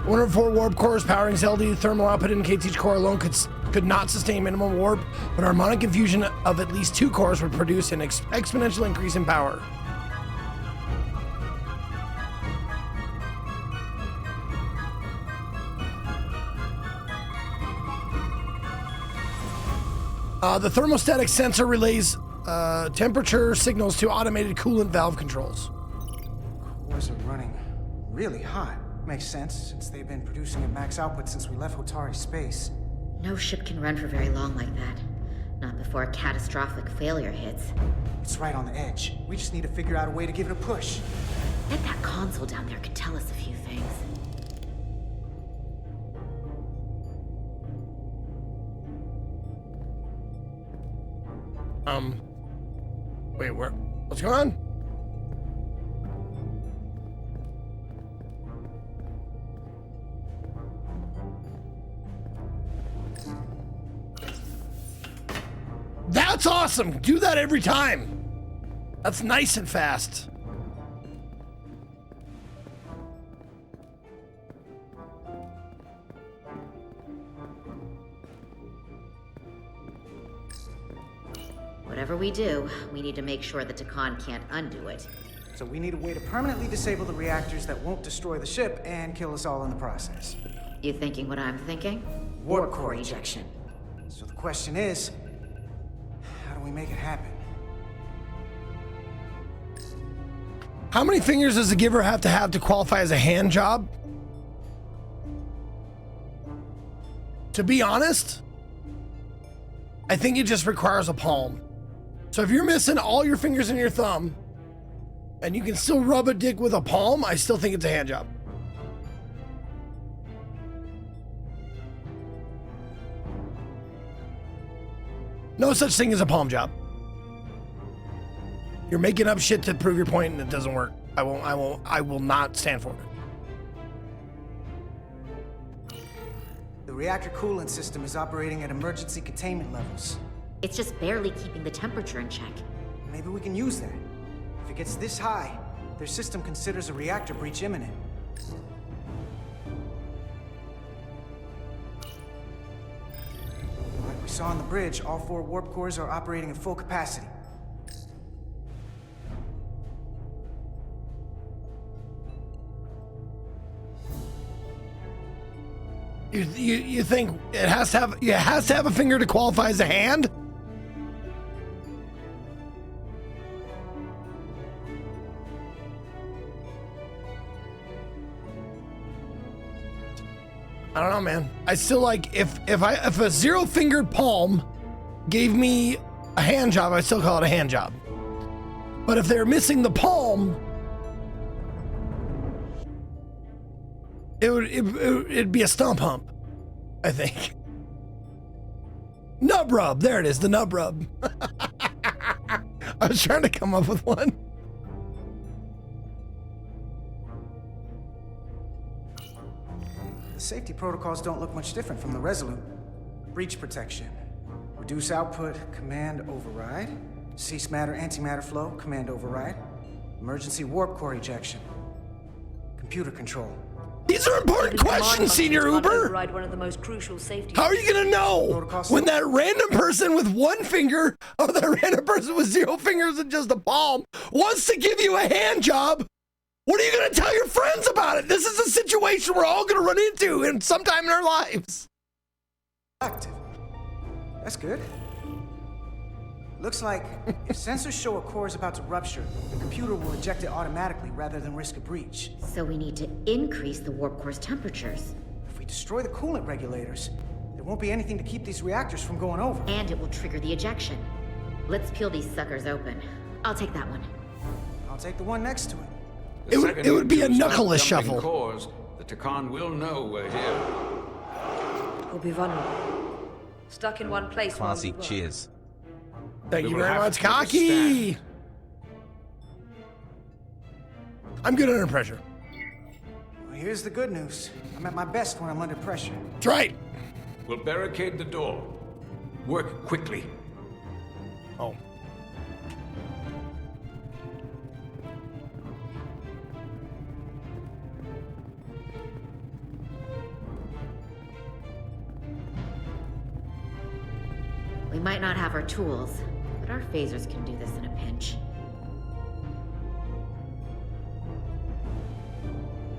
104 warp cores powering Zelda. Thermal output indicates each core alone could not sustain minimum warp, but harmonic infusion of at least 2 cores would produce an exponential increase in power. The thermostatic sensor relays temperature signals to automated coolant valve controls. Cores are running really hot. Makes sense, since they've been producing at max output since we left Hotari space. No ship can run for very long like that. Not before a catastrophic failure hits. It's right on the edge. We just need to figure out a way to give it a push. Bet that console down there could tell us a few things. Wait, where? What's going on? That's awesome! Do that every time! That's nice and fast. Whatever we do, we need to make sure that Takan can't undo it. So we need a way to permanently disable the reactors that won't destroy the ship and kill us all in the process. You thinking what I'm thinking? Warp core ejection. So the question is, how do we make it happen? How many fingers does the giver have to qualify as a hand job? To be honest, I think it just requires a palm. So if you're missing all your fingers and your thumb, and you can still rub a dick with a palm, I still think it's a hand job. No such thing as a palm job. You're making up shit to prove your point and it doesn't work. I will not stand for it. The reactor coolant system is operating at emergency containment levels. It's just barely keeping the temperature in check. Maybe we can use that. If it gets this high, their system considers a reactor breach imminent. Like we saw on the bridge, all 4 warp cores are operating at full capacity. You think it has to have a finger to qualify as a hand? I don't know, man. I still like if a 0-fingered palm gave me a hand job, I still call it a hand job. But if they're missing the palm, it'd be a stomp hump, I think. Nub rub. There it is, the nub rub. I was trying to come up with one. The safety protocols don't look much different from the Resolute. Breach protection. Reduce output, command override. Cease matter, antimatter flow, command override. Emergency warp core ejection. Computer control. These are important questions, Senior Uber. One of the most crucial safety. How are you gonna know when that random person with 1 finger or that random person with 0 fingers and just a palm wants to give you a hand job? What are you gonna tell your friends about it? This is a situation we're all gonna run into in sometime in our lives. Active. That's good. Looks like if sensors show a core is about to rupture, the computer will eject it automatically rather than risk a breach. So we need to increase the warp core's temperatures. If we destroy the coolant regulators, there won't be anything to keep these reactors from going over. And it will trigger the ejection. Let's peel these suckers open. I'll take that one. I'll take the one next to it. It would be a knuckleless shuffle. Cores, the Takan will know we're here. We'll be vulnerable. Stuck in one place. Classy, cheers. Thank you very much, Cocky. I'm good under pressure. Well, here's the good news. I'm at my best when I'm under pressure. That's right. We'll barricade the door. Work quickly. Oh. We might not have our tools, but our phasers can do this in a pinch.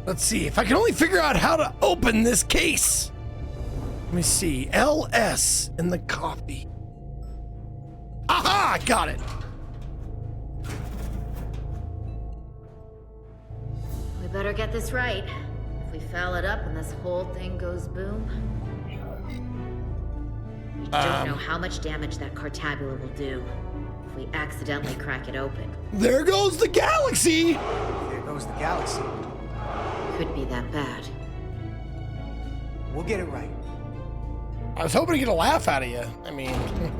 Let's see if I can only figure out how to open this case. Let me see. LS in the coffee. Aha! Got it. We better get this right. If we foul it up and this whole thing goes boom, we don't know how much damage that cartabula will do if we accidentally crack it open. There goes the galaxy! There goes the galaxy. Could be that bad. We'll get it right. I was hoping to get a laugh out of you. I mean,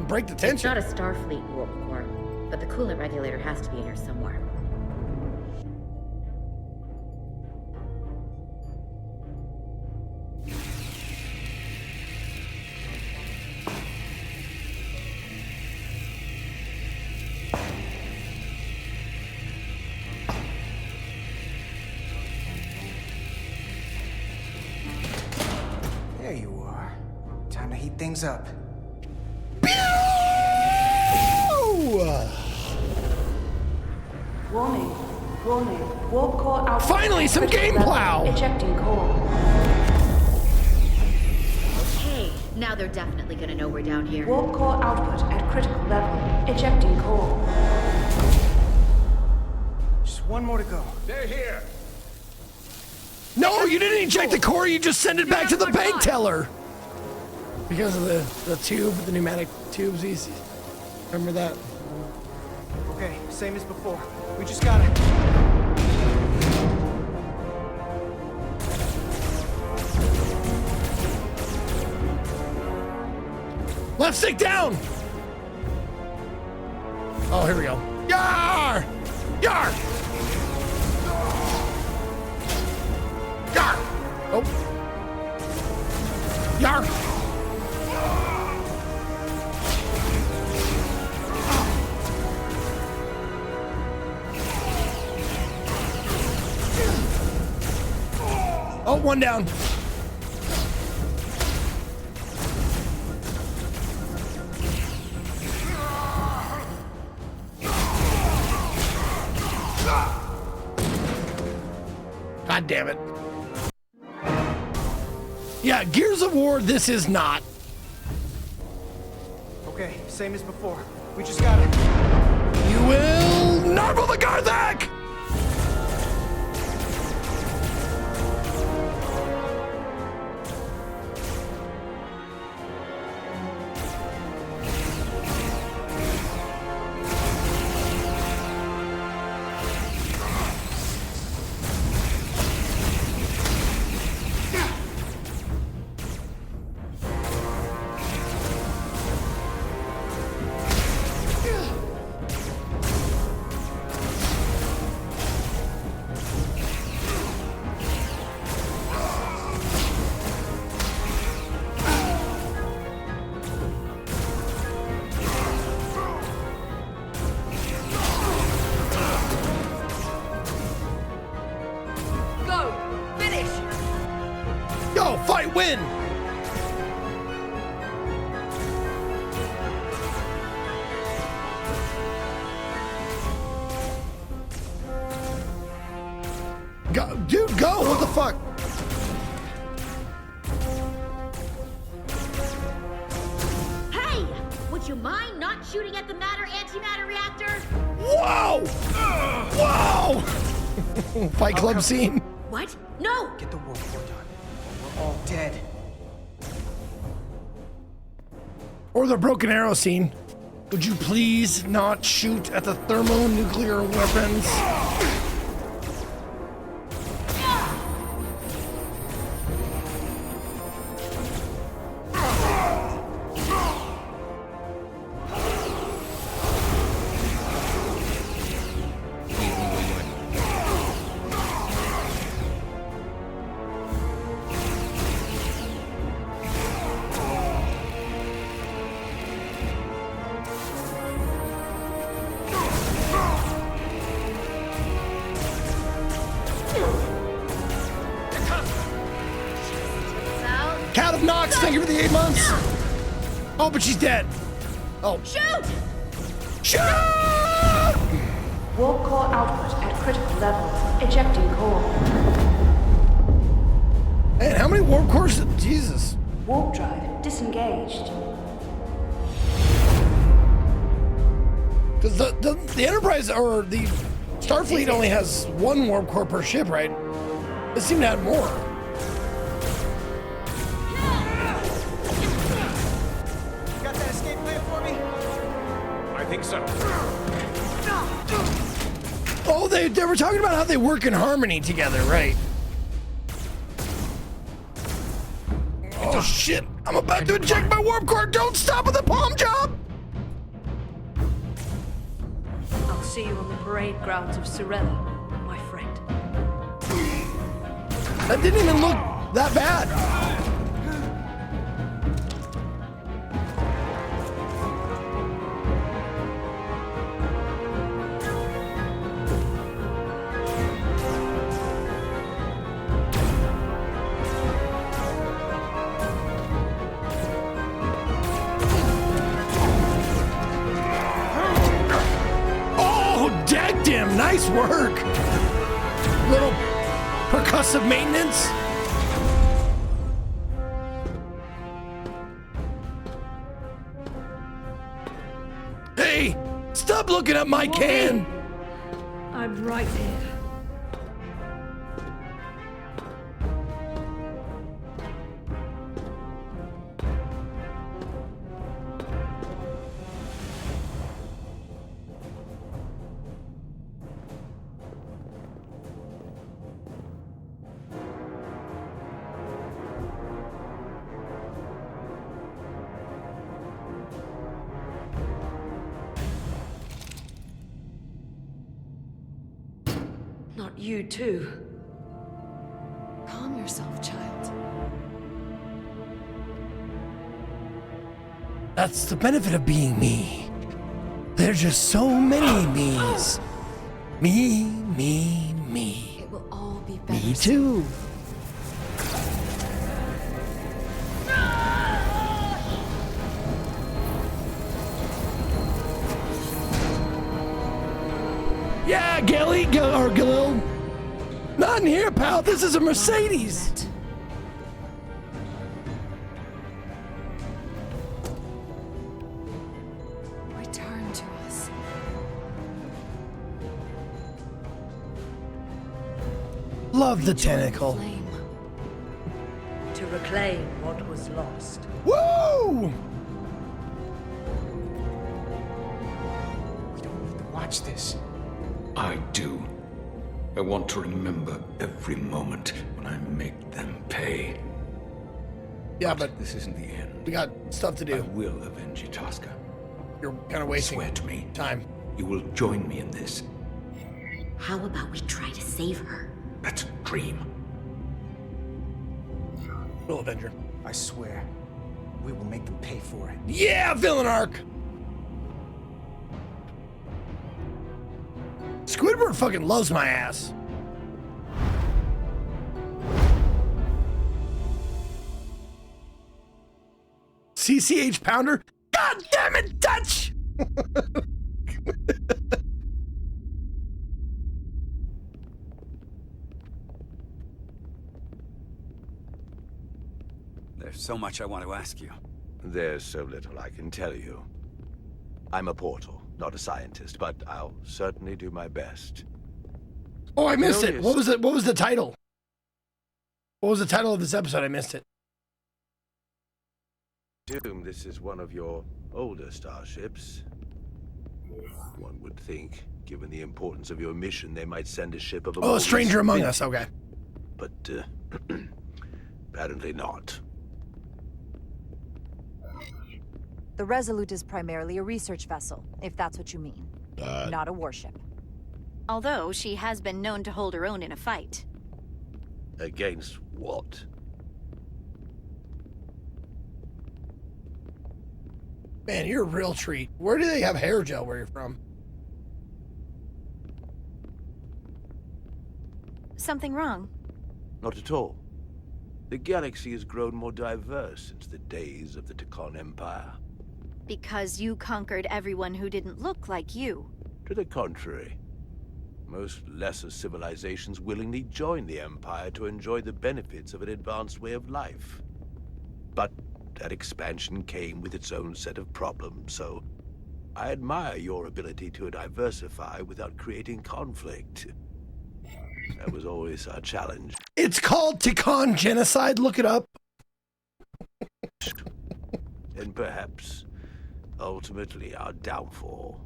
break the It's tension. not a Starfleet warp core, but the coolant regulator has to be in here somewhere. There you are. Time to heat things up. Warning. Warning. Warp core output. Finally, some game plow! Ejecting core. Okay, now they're definitely gonna know we're down here. Warp core output at critical level. Ejecting core. Just one more to go. They're here. No, you didn't eject the core, you just send it back to the bank teller. Because of the tube, the pneumatic tubes. Remember that? Okay, same as before. We just gotta... Left stick down! Oh, here we go. Yar! Yar! Yar! Oh. Yar! Oh, one down. God damn it. Yeah, Gears of War, this is not. Okay, same as before. We just gotta... You will narble the Garthak! Win! Go, dude, go! What the fuck? Hey! Would you mind not shooting at the matter-antimatter reactor? Whoa! Whoa! Fight Club scene. What? No! Get the warp core done. We're all dead. Or the broken arrow scene. Would you please not shoot at the thermonuclear weapons? you for the 8 months. Oh, but she's dead. Oh. Shoot! Shoot! Warp core output at critical level. Ejecting core. Man, how many warp cores? Jesus. Warp drive disengaged. Because the Enterprise or the Starfleet only has 1 warp core per ship, right? They seem to have more. Got that escape plan for me? I think so. Oh, they were talking about how they work in harmony together, right? Oh shit! I'm about to eject my warp core. Don't stop with the palm job. I'll see you on the parade grounds of Sorella, my friend. That didn't even look that bad. Nice work. Little percussive maintenance. Hey, stop looking at my can. I'm right here. Not you too. Calm yourself, child. That's the benefit of being me. There's just so many me's. Me, me, me. It will all be better. Me too. Yeah, Galil. Not in here, pal. This is a Mercedes. Return to us. Love the tentacle. To reclaim what was lost. Woo! We don't need to watch this. I do. I want to remember every moment when I make them pay. Yeah, but this isn't the end. We got stuff to do. I will avenge Itasca. You're kind of wasting Swear to me. Time. You will join me in this. How about we try to save her? That's a dream. Will Avenger. I swear, we will make them pay for it. Yeah, villain arc. Squidward fucking loves my ass. CCH Pounder? God damn it, Dutch! There's so much I want to ask you. There's so little I can tell you. I'm a portal, not a scientist, but I'll certainly do my best. Oh, I missed it. What was it? What was the title? What was the title of this episode? I missed it. Assume this is one of your older starships. One would think, given the importance of your mission, they might send a ship of a Oh, a stranger among us. Okay. But apparently not. The Resolute is primarily a research vessel, if that's what you mean. Not a warship. Although she has been known to hold her own in a fight. Against what? Man, you're a real treat. Where do they have hair gel where you're from? Something wrong? Not at all. The galaxy has grown more diverse since the days of the Tekon Empire. Because you conquered everyone who didn't look like you. To the contrary. Most lesser civilizations willingly join the Empire to enjoy the benefits of an advanced way of life. But that expansion came with its own set of problems, so I admire your ability to diversify without creating conflict. That was always our challenge. It's called Tekon genocide. Look it up. And perhaps, ultimately, our downfall.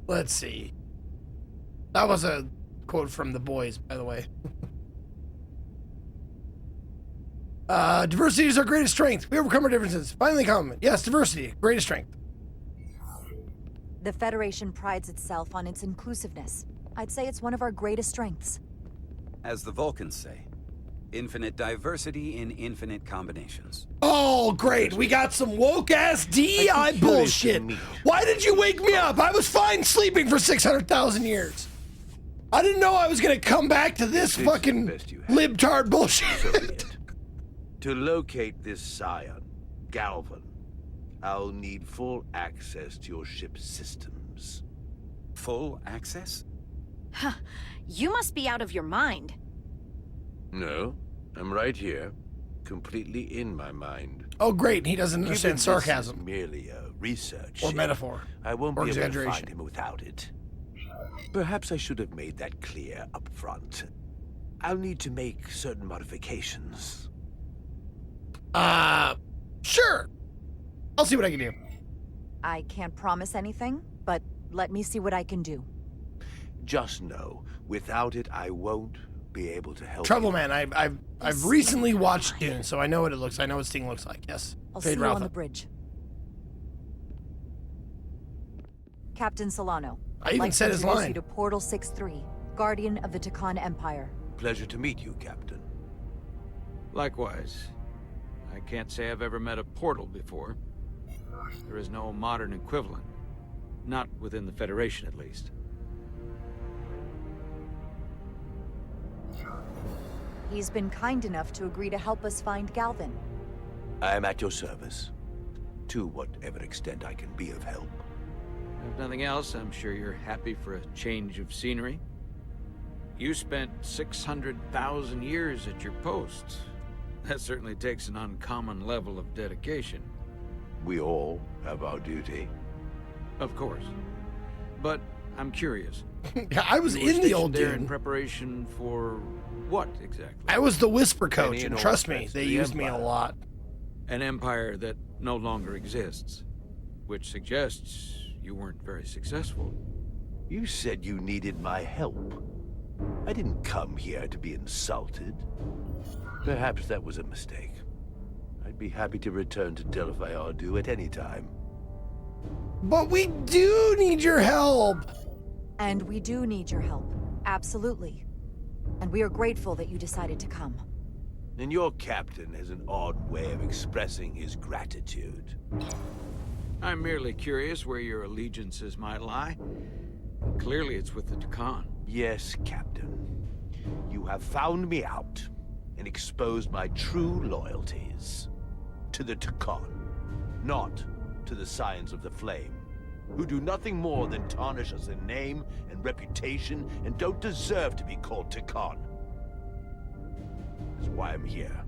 Let's see. That was a quote from The Boys, by the way. Diversity is our greatest strength. We overcome our differences. Finally common. Yes, diversity, greatest strength. The Federation prides itself on its inclusiveness. I'd say it's one of our greatest strengths. As the Vulcans say, infinite diversity in infinite combinations. Oh, great. We got some woke-ass DEI bullshit. Why did you wake me up? I was fine sleeping for 600,000 years. I didn't know I was going to come back to this fucking libtard bullshit. To locate this scion, Galvan, I'll need full access to your ship's systems. Full access? Huh. You must be out of your mind. No, I'm right here, completely in my mind. Oh, great. He doesn't understand Given this sarcasm. is merely a research Or ship, metaphor. I won't Or be able to exaggeration. find him without it. Perhaps I should have made that clear up front. I'll need to make certain modifications. Sure. I'll see what I can do. I can't promise anything, but let me see what I can do. Just know, without it, I won't be able to help Trouble you. Man, I've recently watched Dune, so I know what it looks. I know what Sting looks like. Yes. I'll Fade see you on Ralph. the bridge. Captain Solano. I even said his line. You to Portal 6-3, Guardian of the Tekon Empire. Pleasure to meet you, Captain. Likewise. I can't say I've ever met a portal before. There is no modern equivalent. Not within the Federation, at least. He's been kind enough to agree to help us find Galvan. I am at your service. To whatever extent I can be of help. If nothing else, I'm sure you're happy for a change of scenery. You spent 600,000 years at your post. That certainly takes an uncommon level of dedication. We all have our duty. Of course. But I'm curious. I was You were in the old stationed there in Dune. preparation for what exactly? I was the Whisper Coach, Any and and trust all me, thanks they to the used me a Empire. lot. An empire that no longer exists. Which suggests you weren't very successful. You said you needed my help. I didn't come here to be insulted. Perhaps that was a mistake. I'd be happy to return to Delphi Ardu at any time. But we do need your help. And we do need your help. Absolutely. And we are grateful that you decided to come. And your captain has an odd way of expressing his gratitude. I'm merely curious where your allegiances might lie. Clearly it's with the Tekon. Yes, Captain. You have found me out and exposed my true loyalties. To the Tekon, not to the Scions of the Flame, who do nothing more than tarnish us in name and reputation and don't deserve to be called Tekon. That's why I'm here.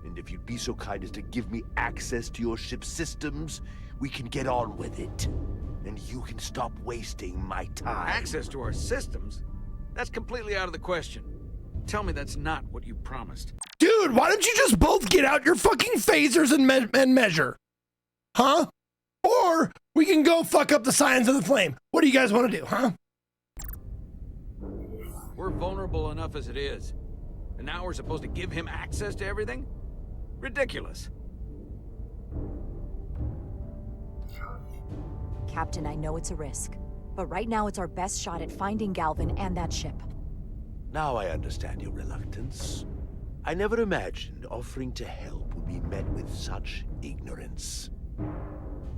And if you'd be so kind as to give me access to your ship's systems, we can get on with it. And you can stop wasting my time. Access to our systems? That's completely out of the question. Tell me that's not what you promised. Dude, why don't you just both get out your fucking phasers and measure? Huh? Or we can go fuck up the Scions of the Flame. What do you guys want to do, huh? We're vulnerable enough as it is. And now we're supposed to give him access to everything? Ridiculous. Captain, I know it's a risk. But right now it's our best shot at finding Galvan and that ship. Now I understand your reluctance. I never imagined offering to help would be met with such ignorance.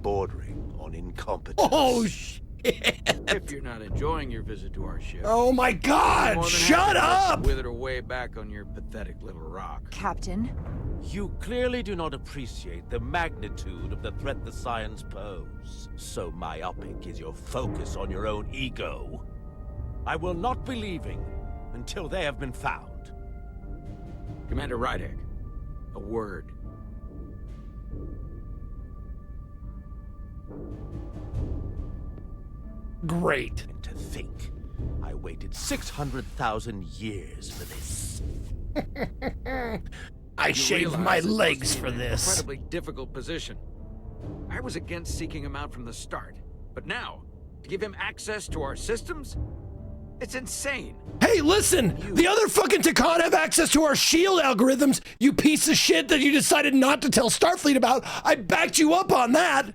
Bordering on incompetence. Oh, If you're not enjoying your visit to our ship. Oh my God! more than Shut happy to let you up! Wither away back on your pathetic little rock. Captain? You clearly do not appreciate the magnitude of the threat the Scions pose. So myopic is your focus on your own ego. I will not be leaving until they have been found. Commander Rydek, a word. Great. And to think, I waited 600,000 years for this. I shaved my realize this legs must be for an this. Incredibly difficult position. I was against seeking him out from the start, but now, to give him access to our systems? It's insane. Hey, listen! The other fucking Takan have access to our shield algorithms, you piece of shit that you decided not to tell Starfleet about. I backed you up on that.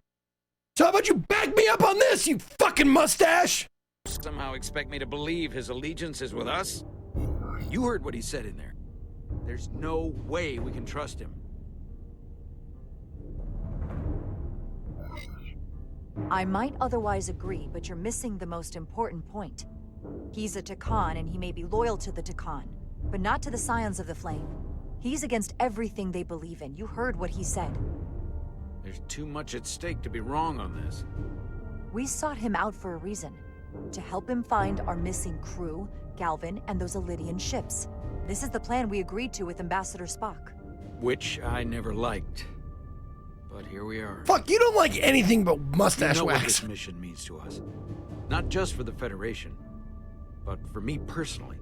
So how about you back me up on this, you fucking mustache? Somehow expect me to believe his allegiance is with us? You heard what he said in there. There's no way we can trust him. I might otherwise agree, but you're missing the most important point. He's a Takan, and he may be loyal to the Takan, but not to the Scions of the Flame. He's against everything they believe in. You heard what he said. There's too much at stake to be wrong on this. We sought him out for a reason. To help him find our missing crew, Galvin, and those Elydian ships. This is the plan we agreed to with Ambassador Spock. Which I never liked. But here we are. Fuck, you don't like anything but mustache You know what wax. this mission means to us. Not just for the Federation, but for me personally.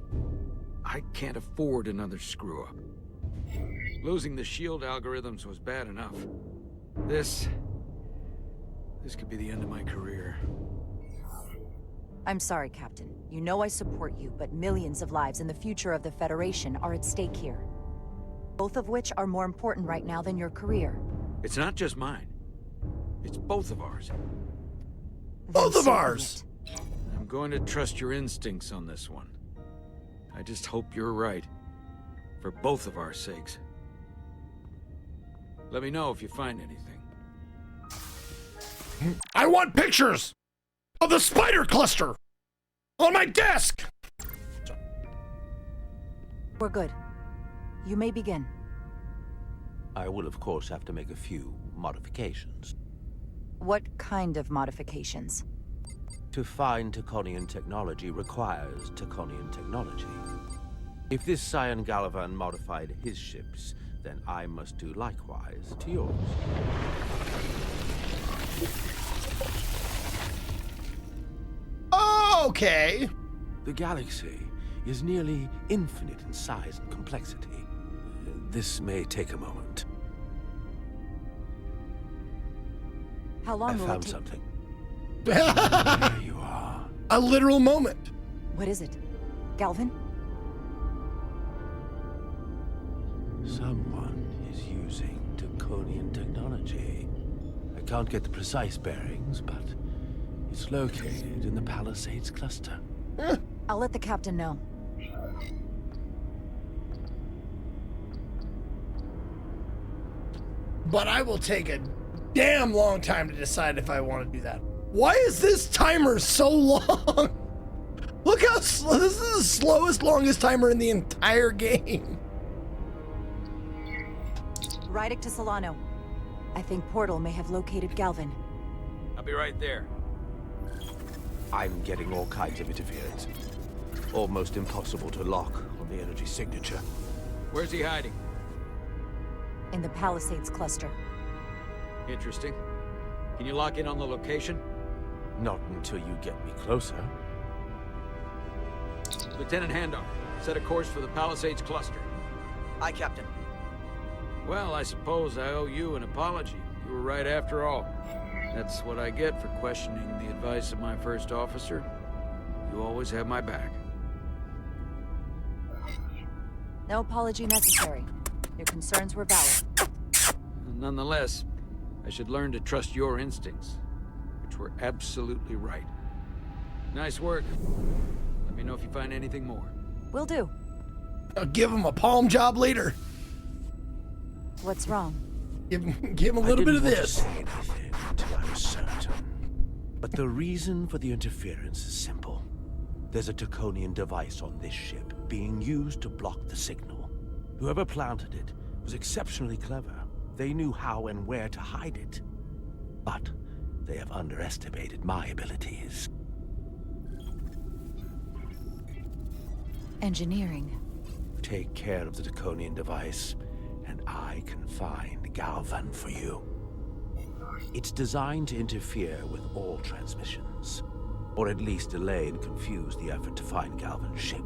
I can't afford another screw-up. Losing the shield algorithms was bad enough. This could be the end of my career. I'm sorry, Captain. You know I support you, but millions of lives and the future of the Federation are at stake here. Both of which are more important right now than your career. It's not just mine. It's both of ours. Both of ours! I'm going to trust your instincts on this one. I just hope you're right. For both of our sakes. Let me know if you find anything. I want pictures of the spider cluster on my desk! We're good. You may begin. I will, of course, have to make a few modifications. What kind of modifications? To find Taconian technology requires Taconian technology. If this Scion Gallivan modified his ships, then I must do likewise to yours. Okay. The galaxy is nearly infinite in size and complexity. This may take a moment. How long I will it found take? something. There you are. A literal moment. What is it? Galvin? Someone is using Taconian technology. I can't get the precise bearings, but it's located in the Palisades cluster. I'll let the captain know. But I will take a damn long time to decide if I want to do that. Why is this timer so long? Look how slow, this is the slowest, longest timer in the entire game. Rydek to Solano. I think Portal may have located Galvin. I'll be right there. I'm getting all kinds of interference. Almost impossible to lock on the energy signature. Where's he hiding? In the Palisades cluster. Interesting. Can you lock in on the location? Not until you get me closer. Lieutenant Handar, set a course for the Palisades cluster. Aye, Captain. Well, I suppose I owe you an apology. You were right after all. That's what I get for questioning the advice of my first officer. You always have my back. No apology necessary. Your concerns were valid. Nonetheless, I should learn to trust your instincts, which were absolutely right. Nice work. Let me know if you find anything more. Will do. I'll give him a palm job later. What's wrong? Give him a little bit of this. Until I was certain. But the reason for the interference is simple. There's a Taconian device on this ship being used to block the signal. Whoever planted it was exceptionally clever. They knew how and where to hide it. But they have underestimated my abilities. Engineering. Take care of the Taconian device, and I can find Galvan for you. It's designed to interfere with all transmissions, or at least delay and confuse the effort to find Galvan's ship.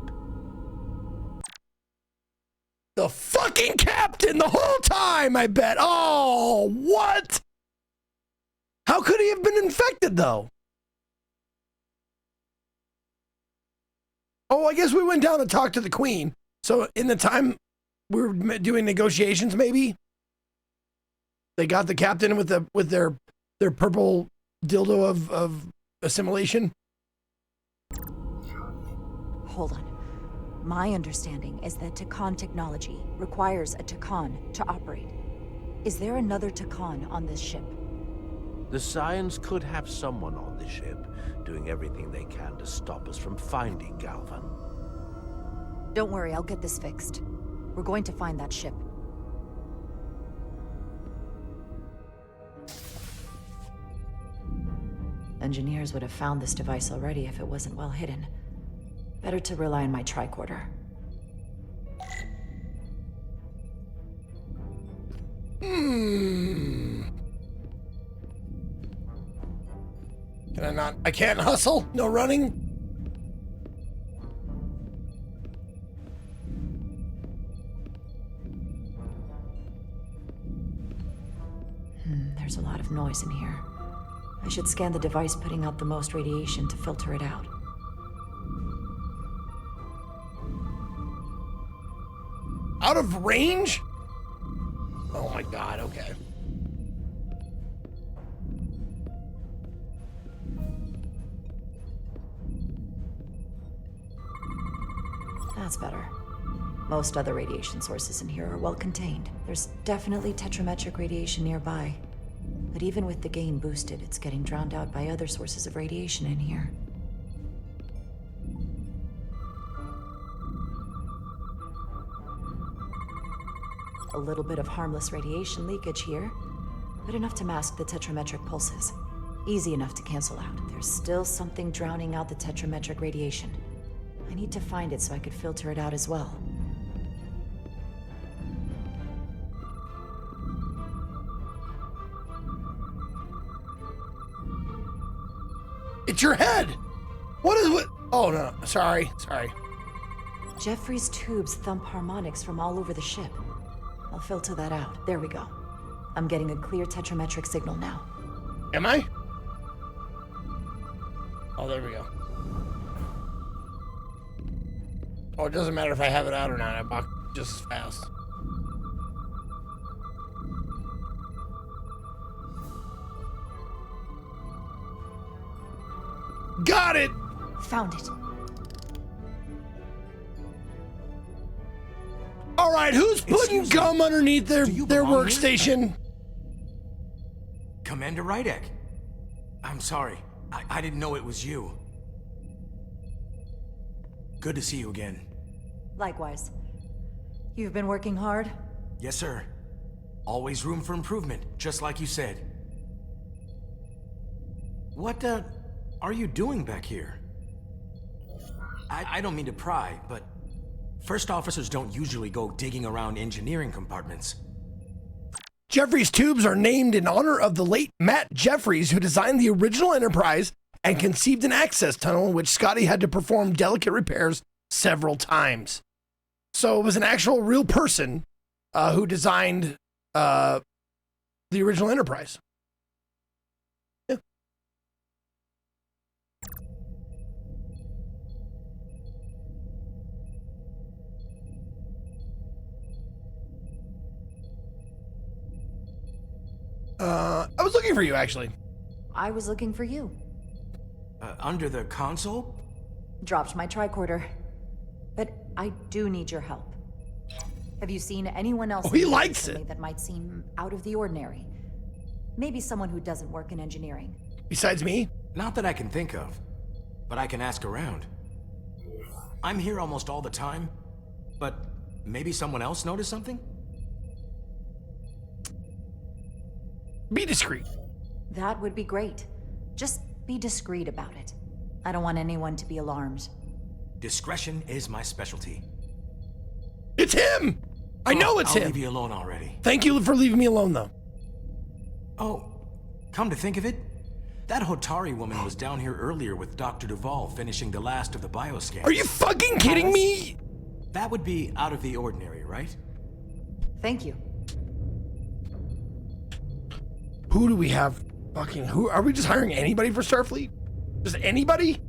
The fucking captain the whole time, I bet. Oh, what? How could he have been infected, though? Oh, I guess we went down to talk to the queen. So in the time we were doing negotiations, maybe they got the captain with their purple dildo of assimilation. Hold on. My understanding is that Takan technology requires a Takan to operate. Is there another Takan on this ship? The Scions could have someone on the ship, doing everything they can to stop us from finding Galvan. Don't worry, I'll get this fixed. We're going to find that ship. Engineers would have found this device already if it wasn't well hidden. Better to rely on my tricorder. Can I not? I can't hustle? No running? There's a lot of noise in here. I should scan the device putting out the most radiation to filter it out. Out of range? Oh my god, okay. That's better. Most other radiation sources in here are well contained. There's definitely tetrametric radiation nearby. But even with the gain boosted, it's getting drowned out by other sources of radiation in here. A little bit of harmless radiation leakage here, but enough to mask the tetrametric pulses. Easy enough to cancel out. There's still something drowning out the tetrametric radiation. I need to find it so I could filter it out as well. It's your head! What is what? Oh no, sorry. Jeffrey's tubes thump harmonics from all over the ship. I'll filter that out. There we go. I'm getting a clear tetrametric signal now. Am I? Oh, there we go. Oh, it doesn't matter if I have it out or not. I walk just as fast. Got it! Found it. All right, who's putting gum underneath their workstation? Commander Rydek. I'm sorry. I didn't know it was you. Good to see you again. Likewise. You've been working hard? Yes, sir. Always room for improvement, just like you said. What, are you doing back here? I don't mean to pry, but first officers don't usually go digging around engineering compartments. Jeffries tubes are named in honor of the late Matt Jeffries, who designed the original Enterprise and conceived an access tunnel in which Scotty had to perform delicate repairs several times. So it was an actual real person who designed the original Enterprise. Yeah. I was looking for you, actually. I was looking for you. Under the console? Dropped my tricorder. But I do need your help. Have you seen anyone else he likes it. that might seem out of the ordinary? Maybe someone who doesn't work in engineering. Besides me? Not that I can think of, but I can ask around. I'm here almost all the time, but maybe someone else noticed something? Be discreet. That would be great. Just be discreet about it. I don't want anyone to be alarmed. Discretion is my specialty. It's him! I know it's I'll him! leave you alone already. Thank you for leaving me alone, though. Oh, come to think of it, that Hotari woman was down here earlier with Dr. Duvall finishing the last of the bioscans. Are you fucking kidding me? That would be out of the ordinary, right? Thank you. Who do we have? Fucking who? Are we just hiring anybody for Starfleet? Just anybody?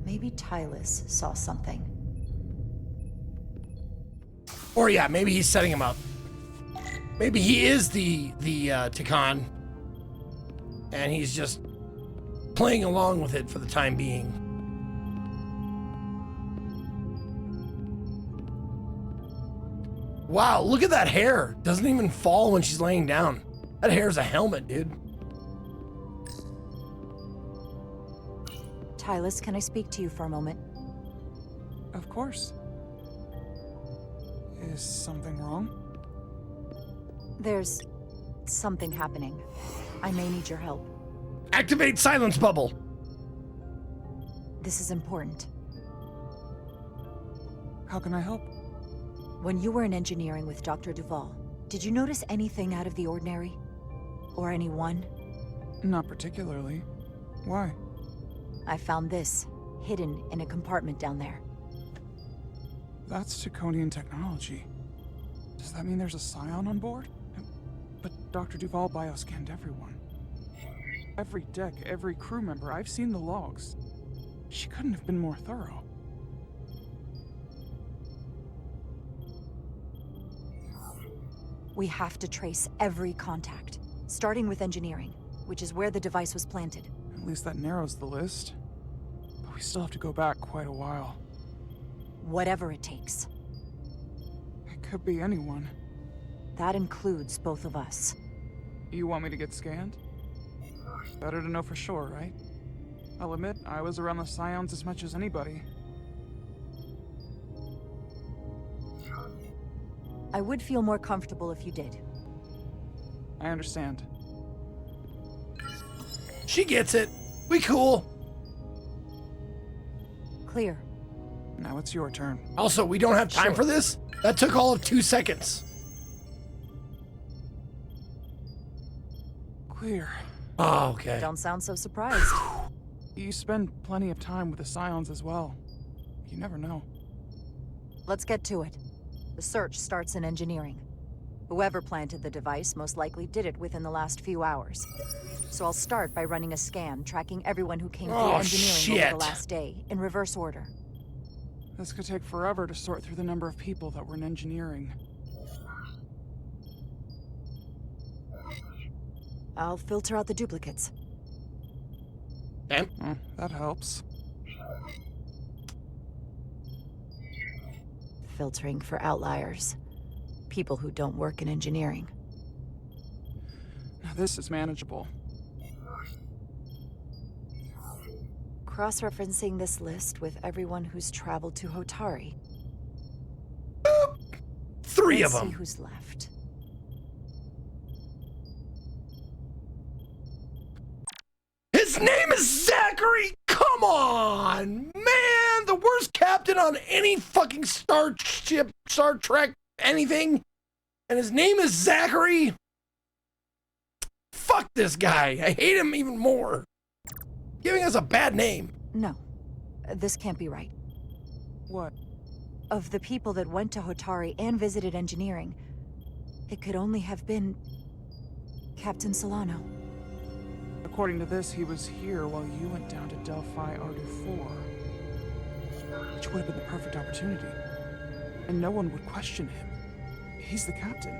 Maybe Tylus saw something. Or yeah, maybe he's setting him up. Maybe he is the Tikan, and he's just playing along with it for the time being. Wow, look at that hair. Doesn't even fall when she's laying down. That hair is a helmet, dude. Tylus, can I speak to you for a moment? Of course. Is something wrong? There's something happening. I may need your help. Activate silence bubble. This is important. How can I help? When you were in engineering with Dr. Duvall, did you notice anything out of the ordinary? Or anyone? Not particularly. Why? I found this, hidden in a compartment down there. That's Taconian technology. Does that mean there's a Scion on board? But Dr. Duvall bioscanned everyone. Every deck, every crew member, I've seen the logs. She couldn't have been more thorough. We have to trace every contact, starting with engineering, which is where the device was planted. At least that narrows the list. But we still have to go back quite a while. Whatever it takes. It could be anyone. That includes both of us. You want me to get scanned? Better to know for sure, right? I'll admit, I was around the Scions as much as anybody. I would feel more comfortable if you did. I understand. She gets it. We cool. Clear. Now it's your turn. Also, we don't have time for this? That took all of 2 seconds. Clear. Oh, okay. Don't sound so surprised. You spend plenty of time with the Scions as well. You never know. Let's get to it. The search starts in engineering. Whoever planted the device most likely did it within the last few hours. So I'll start by running a scan, tracking everyone who came through engineering over the last day, in reverse order. This could take forever to sort through the number of people that were in engineering. I'll filter out the duplicates. That helps. Filtering for outliers. People who don't work in engineering. Now this is manageable. Cross-referencing this list with everyone who's traveled to Hotari. Boop. 3 of Let's them. see who's left. His name is Zachary! Come on! Man, the worst captain on any fucking starship, Star Trek, anything. And his name is Zachary? Fuck this guy. I hate him even more. Giving us a bad name. No. This can't be right. What? Of the people that went to Hotari and visited engineering, it could only have been Captain Solano. According to this, he was here while you went down to Delphi Ardu 4. Which would have been the perfect opportunity. And no one would question him. He's the captain.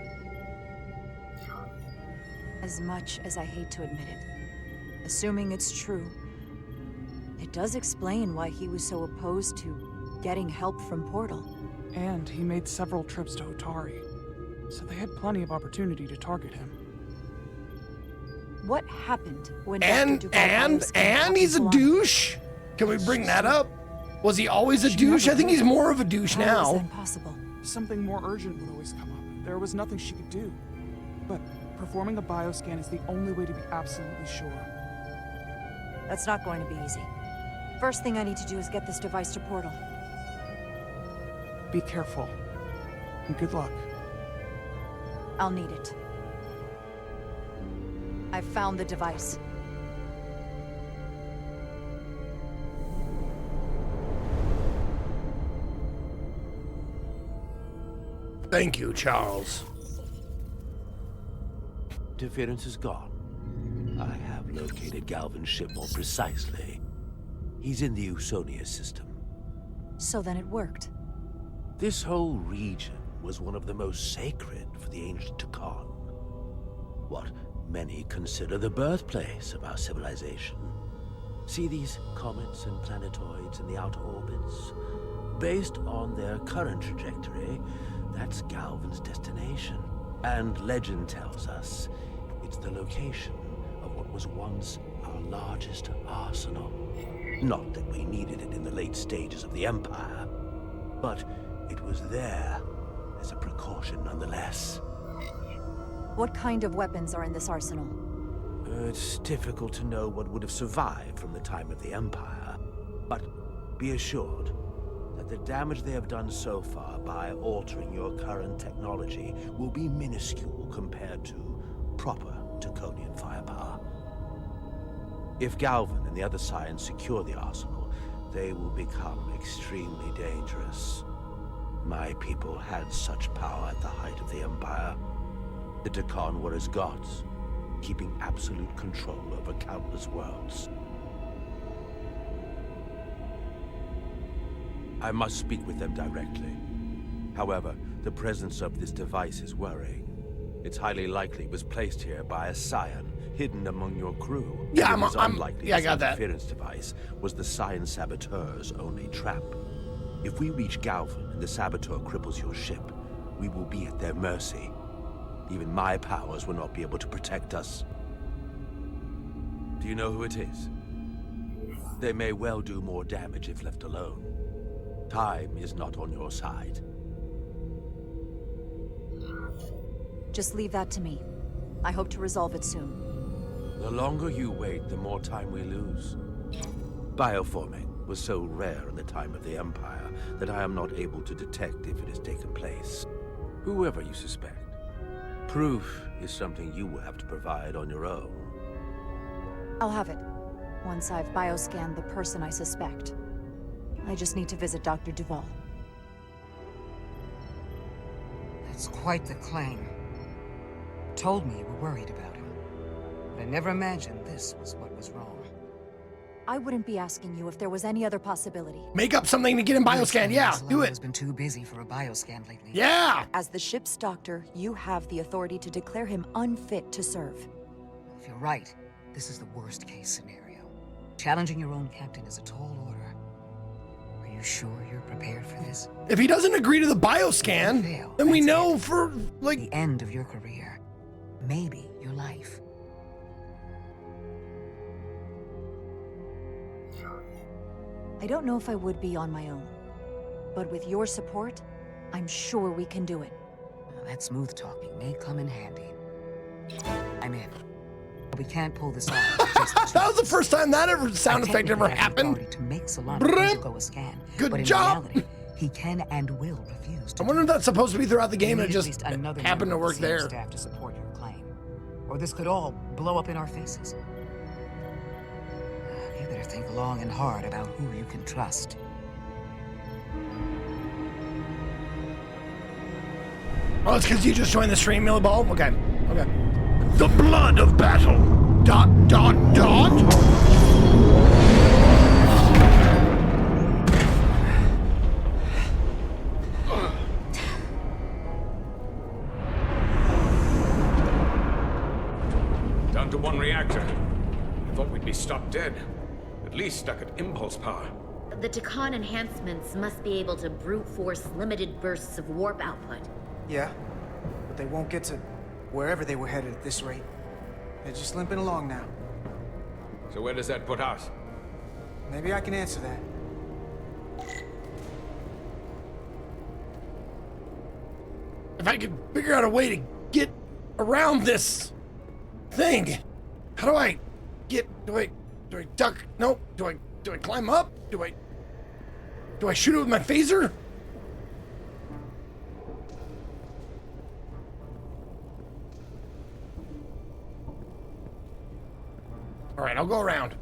As much as I hate to admit it, assuming it's true, it does explain why he was so opposed to getting help from Portal. And he made several trips to Otari, so they had plenty of opportunity to target him. What happened when And he's a douche? Can we bring that up? Was he always a douche? I think he's more of a douche now. How is that possible? Something more urgent would always come up. There was nothing she could do. But performing a bioscan is the only way to be absolutely sure. That's not going to be easy. First thing I need to do is get this device to Portal. Be careful. And good luck. I'll need it. I've found the device. Thank you, Charles. Interference is gone. I have located Galvin's ship more precisely. He's in the Usonia system. So then it worked. This whole region was one of the most sacred for the ancient Takan. What many consider the birthplace of our civilization. See these comets and planetoids in the outer orbits? Based on their current trajectory, that's Galvin's destination. And legend tells us it's the location of what was once our largest arsenal. Not that we needed it in the late stages of the Empire, but it was there as a precaution nonetheless. What kind of weapons are in this arsenal? It's difficult to know what would have survived from the time of the Empire, but be assured that the damage they have done so far by altering your current technology will be minuscule compared to proper Taconian firepower. If Galvin and the other Scions secure the arsenal, they will become extremely dangerous. My people had such power at the height of the Empire. The Takan were as gods, keeping absolute control over countless worlds. I must speak with them directly. However, the presence of this device is worrying. It's highly likely it was placed here by a Scion, hidden among your crew. Yeah, it is unlikely yeah, I this got that. interference device was the Scion saboteur's only trap. If we reach Galvin and the saboteur cripples your ship, we will be at their mercy. Even my powers will not be able to protect us. Do you know who it is? They may well do more damage if left alone. Time is not on your side. Just leave that to me. I hope to resolve it soon. The longer you wait, the more time we lose. Bioforming was so rare in the time of the Empire that I am not able to detect if it has taken place. Whoever you suspect, proof is something you will have to provide on your own. I'll have it. Once I've bioscanned the person I suspect. I just need to visit Dr. Duval. That's quite the claim. Told me you were worried about him. But I never imagined this was what was wrong. I wouldn't be asking you if there was any other possibility. Make up something to get him bioscan. Yeah, do it. Has been too busy for a bioscan lately. Yeah. As the ship's doctor, you have the authority to declare him unfit to serve. If you're right, this is the worst case scenario. Challenging your own captain is a tall order. Are you sure you're prepared for this? If he doesn't agree to the bioscan, then we know for, like... the end of your career. Maybe your life. I don't know if I would be on my own. But with your support, I'm sure we can do it. Well, that smooth talking may come in handy. I'm in. We can't pull this off. That was the first time that sound effect ever happened. To make Solana undergo a scan. Good but in job. Reality, he can and will refuse to. I wonder if that's supposed to be throughout the game and it You need just at least another happened to member of work the senior there. Staff to support your claim, or this could all blow up in our faces. You better think long and hard about who you can trust. Oh, it's because you just joined the stream, Millie Ball? Okay. Okay. The blood of battle. ... Down to one reactor. I thought we'd be stopped dead. At least stuck at impulse power. The Takan enhancements must be able to brute force limited bursts of warp output. Yeah, but they won't get to wherever they were headed at this rate. They're just limping along now. So where does that put us? Maybe I can answer that. If I could figure out a way to get around this thing, how do I get? Do I duck? No. Do I climb up? Do I shoot it with my phaser? All right, I'll go around.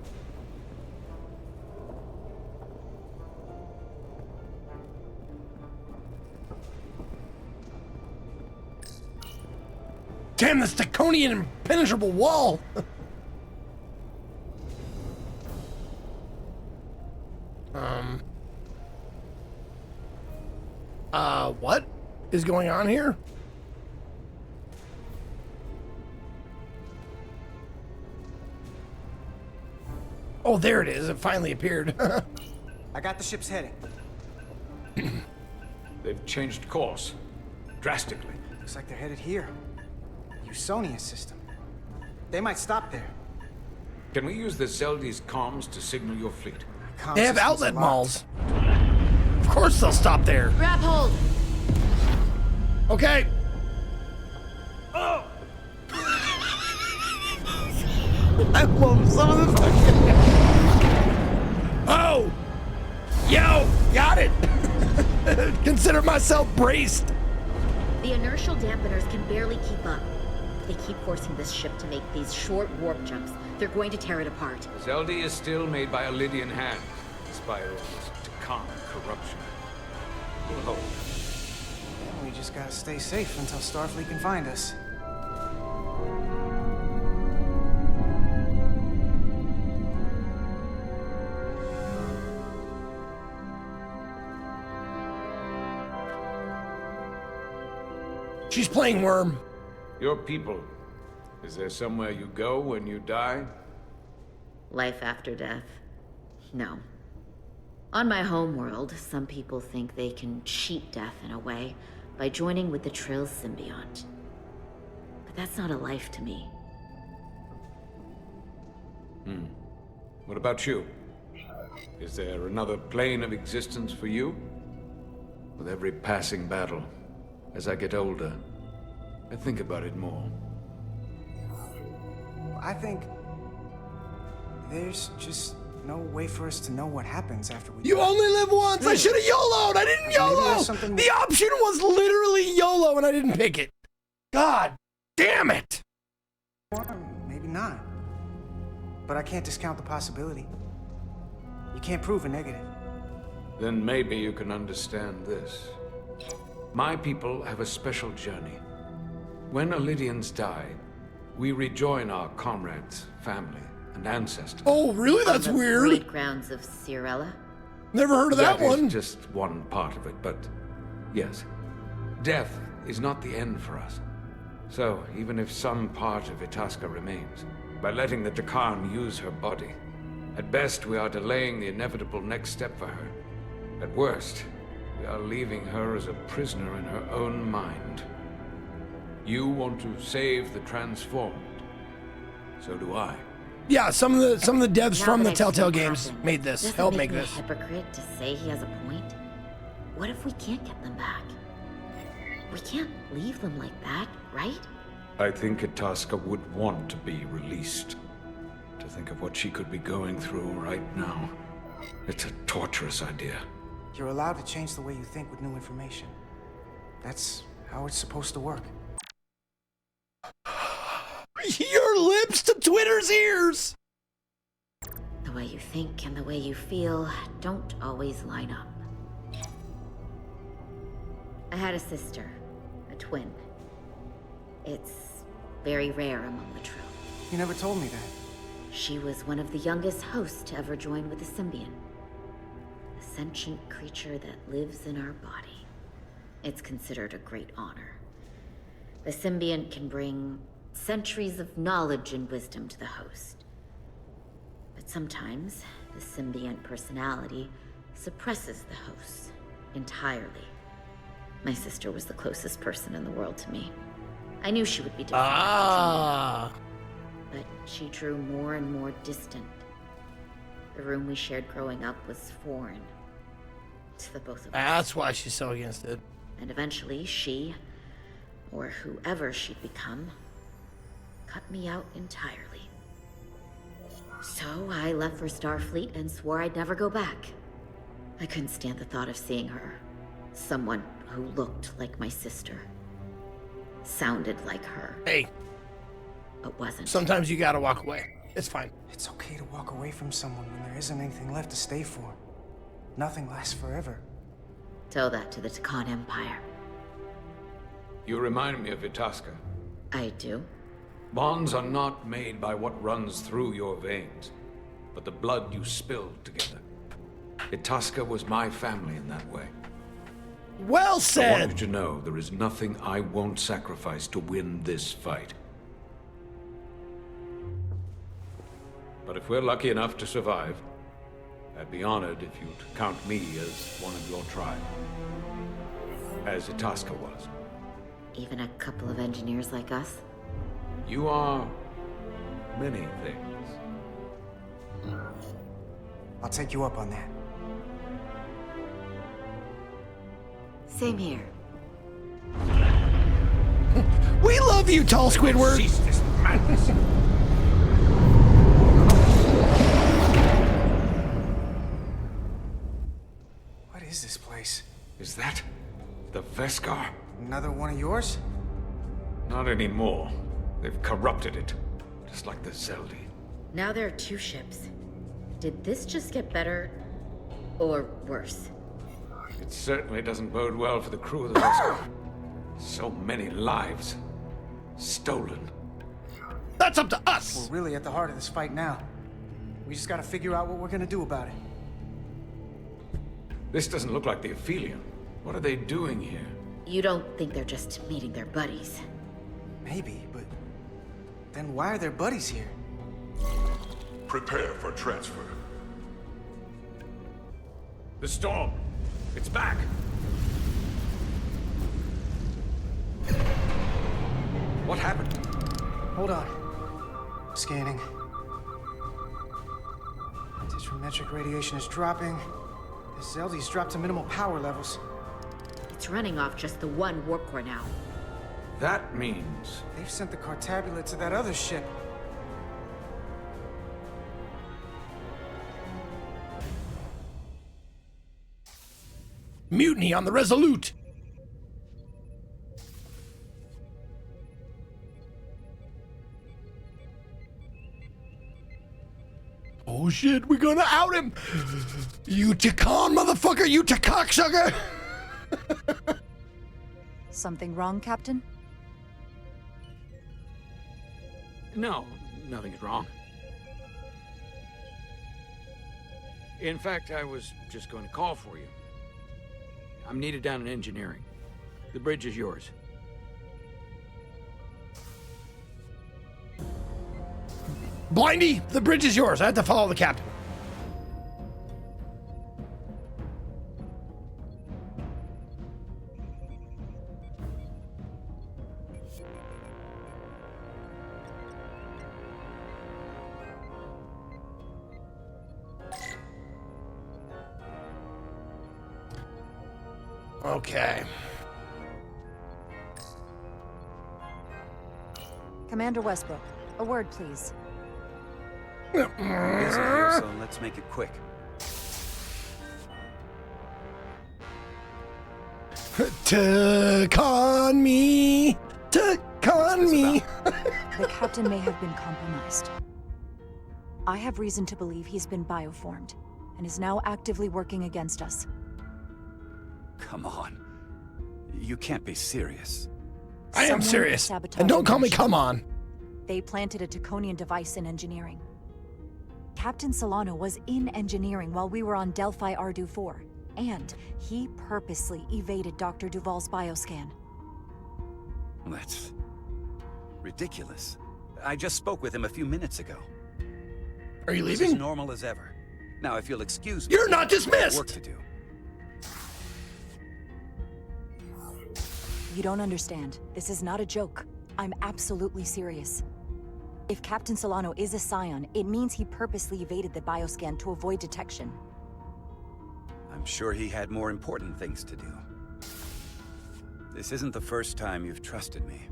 Damn, this Draconian impenetrable wall! What is going on here? Oh, there it is. It finally appeared. I got the ship's heading. They've changed course. Drastically. Looks like they're headed here. Usonia system. They might stop there. Can we use the Zeldi's comms to signal your fleet? They have outlet malls. Of course they'll stop there. Grab hold! Okay. Oh! I love some of the fucking... Oh! Yo! Got it! Consider myself braced. The inertial dampeners can barely keep up. They keep forcing this ship to make these short warp jumps. They're going to tear it apart. Zeldi is still made by a Lydian hand, despite all this Takan corruption. We'll hold. We just gotta stay safe until Starfleet can find us. She's playing Worm. Your people. Is there somewhere you go when you die? Life after death? No. On my homeworld, some people think they can cheat death in a way by joining with the Trill symbiont. But that's not a life to me. What about you? Is there another plane of existence for you? With every passing battle, as I get older, I think about it more. I think there's just no way for us to know what happens after we You die. only live once. I should have YOLO'd. I didn't Maybe YOLO. there's something- The option was literally YOLO, and I didn't pick it. God damn it. Maybe not. But I can't discount the possibility. You can't prove a negative. Then maybe you can understand this. My people have a special journey. When Lydians die, we rejoin our comrades, family, and ancestors. Oh, really? That's On the weird. void grounds of Cirella? Never heard of that one. Is just one part of it, but yes. Death is not the end for us. So, even if some part of Itasca remains, by letting the Takan use her body, at best we are delaying the inevitable next step for her. At worst, we are leaving her as a prisoner in her own mind. You want to save the transformed. So do I. Yeah, some of the devs Now from that the I've Telltale seen games happen, made this. doesn't Helped make me this. a hypocrite to say he has a point? What if we can't get them back? We can't leave them like that, right? I think Itasca would want to be released. To think of what she could be going through right now. It's a torturous idea. You're allowed to change the way you think with new information. That's how it's supposed to work. Your lips to Twitter's ears. The way you think and the way you feel don't always line up. I had a sister, a twin. It's very rare among the Trill. You never told me that. She was one of the youngest hosts to ever join with the symbiont. A sentient creature that lives in our body. It's considered a great honor. The symbiont can bring centuries of knowledge and wisdom to the host. But sometimes, the symbiont personality suppresses the hosts entirely. My sister was the closest person in the world to me. I knew she would be different. But she drew more and more distant. The room we shared growing up was foreign to the both of us. That's why she's so against it. And eventually she, or whoever she'd become, cut me out entirely. So I left for Starfleet and swore I'd never go back. I couldn't stand the thought of seeing her. Someone who looked like my sister. Sounded like her. Hey. But wasn't. Sometimes you gotta walk away. It's fine. It's okay to walk away from someone when there isn't anything left to stay for. Nothing lasts forever. Tell that to the Takan Empire. You remind me of Itasca. I do? Bonds are not made by what runs through your veins, but the blood you spilled together. Itasca was my family in that way. Well said! I want you to know there is nothing I won't sacrifice to win this fight. But if we're lucky enough to survive, I'd be honored if you'd count me as one of your tribe. As Itasca was. Even a couple of engineers like us? You are many things. I'll take you up on that. Same here. We love you, Tall Squidward! Cease this madness! What is this place? Is that the Veskar? Another one of yours? Not anymore. They've corrupted it, just like the Zeldi. Now there are 2 ships. Did this just get better, or worse? It certainly doesn't bode well for the crew of the Veskar. So many lives stolen. That's up to us! We're really at the heart of this fight now. We just gotta figure out what we're gonna do about it. This doesn't look like the Aphelion. What are they doing here? You don't think they're just meeting their buddies? Maybe, but then why are their buddies here? Prepare for transfer. The storm! It's back! What happened? Hold on. Scanning. Metric radiation is dropping. The Zeldi's dropped to minimal power levels. It's running off just the one warp core now. That means... They've sent the Cartabula to that other ship. Mutiny on the Resolute! Oh shit, we're gonna out him! You Takan, motherfucker! You cocksucker! Something wrong, Captain? No, nothing's wrong. In fact, I was just going to call for you. I'm needed down in engineering. The bridge is yours. Blindy, the bridge is yours. I have to follow the captain. Okay. Commander Westbrook, a word, please. Busy here, so let's make it quick. Takan me! Takan me! The captain may have been compromised. I have reason to believe he's been bioformed, and is now actively working against us. Come on. You can't be serious. I am serious. And don't call me come on. They planted a Taconian device in engineering. Captain Solano was in engineering while we were on Delphi Ardu 4, and he purposely evaded Dr. Duval's bioscan. That's ridiculous. I just spoke with him a few minutes ago. Are you He's leaving? as normal as ever. Now, if you'll excuse me... You're not dismissed! Work to do. You don't understand. This is not a joke. I'm absolutely serious. If Captain Solano is a Scion, it means he purposely evaded the bioscan to avoid detection. I'm sure he had more important things to do. This isn't the first time you've trusted me.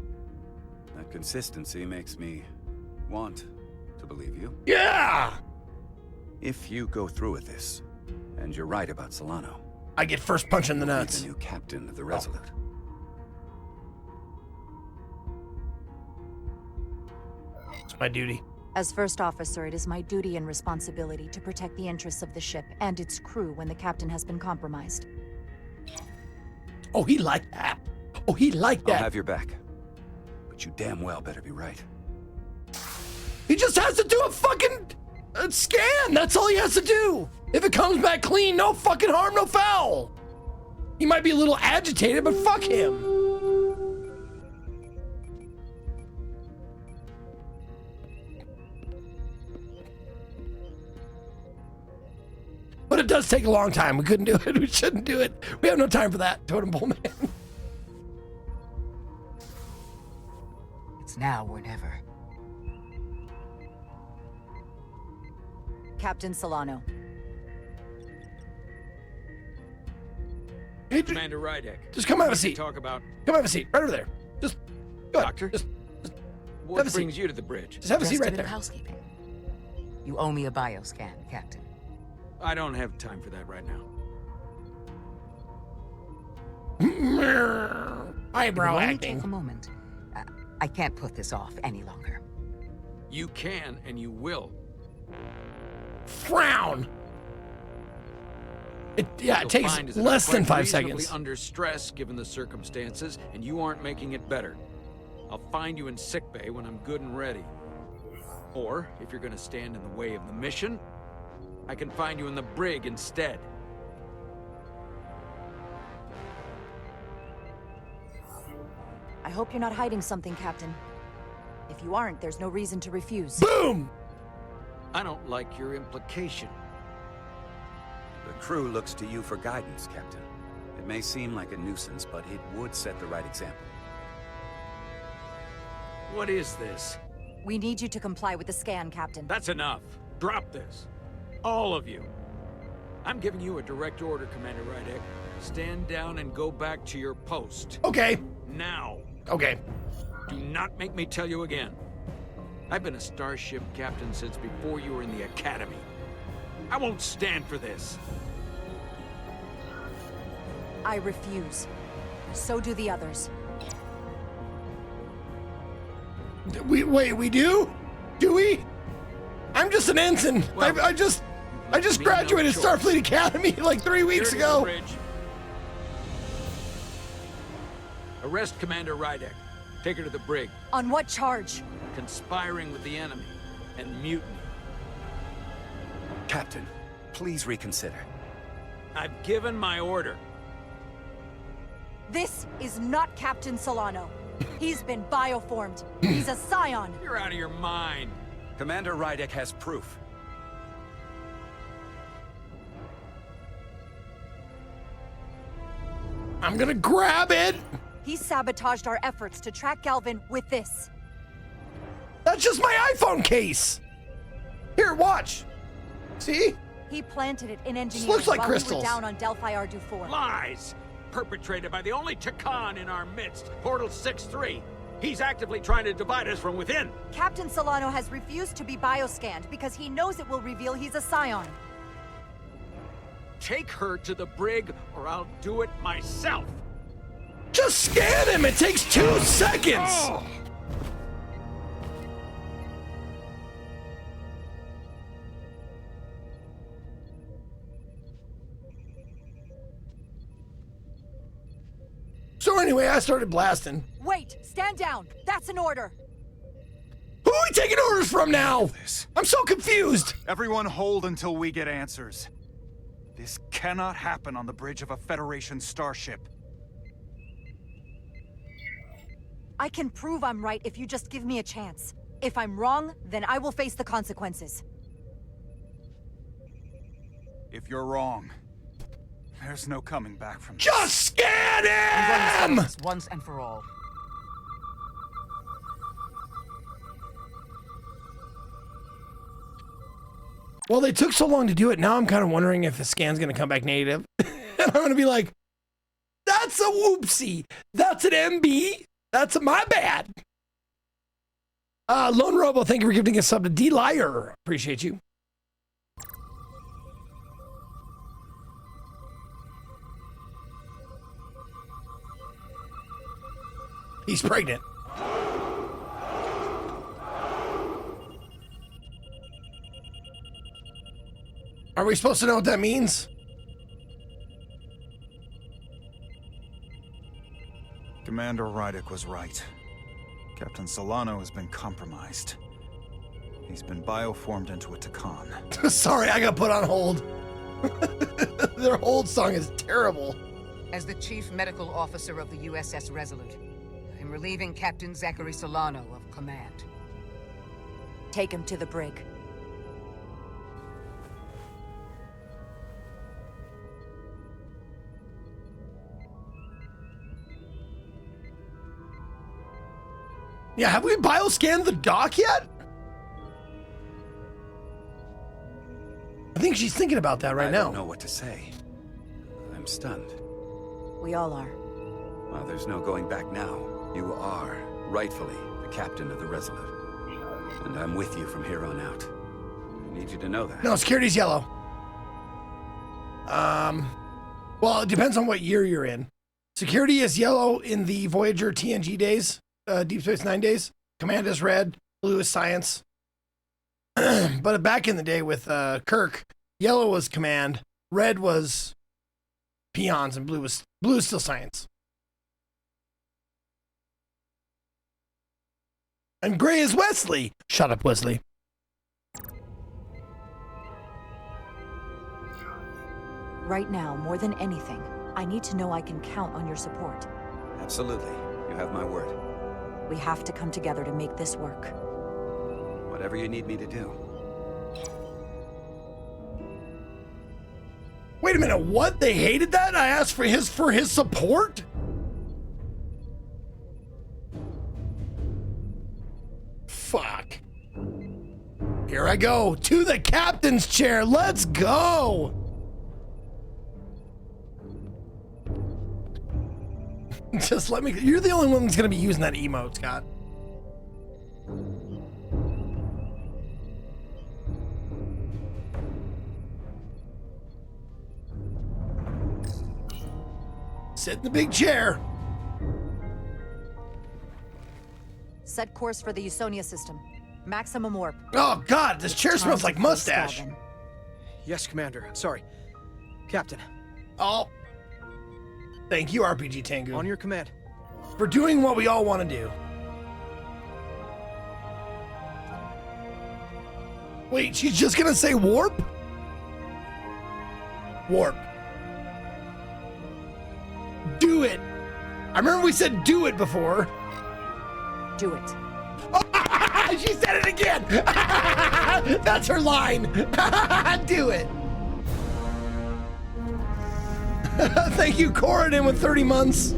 That consistency makes me want to believe you. Yeah! If you go through with this, and you're right about Solano, I get first punch in the you'll be nuts. the new captain of the Resolute. It's my duty. As first officer, it is my duty and responsibility to protect the interests of the ship and its crew when the captain has been compromised. Oh, he liked that. Oh, he liked that. I'll have your back. But you damn well better be right. He just has to do a fucking scan. That's all he has to do. If it comes back clean, no fucking harm, no foul. He might be a little agitated, but fuck him. But it does take a long time. We couldn't do it. We shouldn't do it. We have no time for that, Totem Pole Man. It's now or never. Captain Solano. Hey, Commander Rydek. Just come have a we seat. Talk about Come have a seat. Right over there. Just go ahead. Doctor. Just What have a seat. brings you to the bridge? Just have a seat Just a right bit there. of housekeeping. You owe me a bioscan, Captain. I don't have time for that right now. Eyebrow It'll only acting. take a moment. I can't put this off any longer. You can and you will. Frown. It You'll takes find is that less I'm than quite 5 reasonably seconds. under stress given the circumstances, and you aren't making it better. I'll find you in sickbay when I'm good and ready. Or, if you're gonna stand in the way of the mission, I can find you in the brig instead. I hope you're not hiding something, Captain. If you aren't, there's no reason to refuse. Boom! I don't like your implication. The crew looks to you for guidance, Captain. It may seem like a nuisance, but it would set the right example. What is this? We need you to comply with the scan, Captain. That's enough. Drop this. All of you. I'm giving you a direct order, Commander Rydek. Stand down and go back to your post. Okay. Now. Okay. Do not make me tell you again. I've been a starship captain since before you were in the academy. I won't stand for this. I refuse. So do the others. Wait, we do? Do we? I'm just an ensign. Well, I just graduated choice. Starfleet Academy like 3 weeks Here it is, ago. Bridge. Arrest Commander Rydek. Take her to the brig. On what charge? Conspiring with the enemy and mutiny. Captain, please reconsider. I've given my order. This is not Captain Solano. He's been bioformed. He's a Scion. You're out of your mind. Commander Rydek has proof. I'm gonna grab it. He sabotaged our efforts to track Galvin with this. That's just my iPhone case. Here, watch. See? He planted it in engineering looks like while crystals. we were down on Delphi Ardu-4. Lies! Perpetrated by the only Takan in our midst, Portal 6-3. He's actively trying to divide us from within. Captain Solano has refused to be bioscanned because he knows it will reveal he's a Scion. Take her to the brig, or I'll do it myself. Just scan him. It takes 2 seconds. Oh. So anyway, I started blasting. Wait, stand down. That's an order. Who are we taking orders from now? I'm so confused. Everyone hold until we get answers. This cannot happen on the bridge of a Federation starship. I can prove I'm right if you just give me a chance. If I'm wrong, then I will face the consequences. If you're wrong, there's no coming back from this. Just scan him! This once and for all. Well, they took so long to do it. Now I'm kind of wondering if the scan's going to come back negative. And I'm going to be like, that's a whoopsie. That's an MB. That's my bad. Lone Robo, thank you for giving us sub to D-Liar. Appreciate you. He's pregnant. Are we supposed to know what that means? Commander Rydick was right. Captain Solano has been compromised. He's been bioformed into a Takan. Sorry, I got put on hold. Their hold song is terrible. As the Chief Medical Officer of the USS Resolute, I'm relieving Captain Zachary Solano of command. Take him to the brig. Yeah, have we bioscanned the dock yet? I think she's thinking about that right now. I don't know what to say. I'm stunned. We all are. Well, there's no going back now. You are, rightfully, the captain of the Resolute. And I'm with you from here on out. I need you to know that. No, security's yellow. Well, it depends on what year you're in. Security is yellow in the Voyager TNG days. Deep Space Nine days. Command is red, blue is science. But back in the day with Kirk, yellow was command, red was peons, and blue is still science. And gray is Wesley. Shut up, Wesley. Right now, more than anything, I need to know I can count on your support. Absolutely. You have my word. We have to come together to make this work. Whatever you need me to do. Wait a minute, what? They hated that? I asked for his support? Fuck. Here I go, to the captain's chair. Let's go. Just let me, you're the only one that's gonna be using that emote, Scott. Sit in the big chair. Set course for the Usonia system. Maximum warp. Oh God, this chair smells like mustache. Yes, Commander. Sorry. Captain. Oh. Thank you, RPG Tengu. On your command. For doing what we all want to do. Wait, she's just gonna say warp? Warp. Do it. I remember we said do it before. Do it. She said it again. That's her line. Do it. Thank you, Corridon, with 30 months.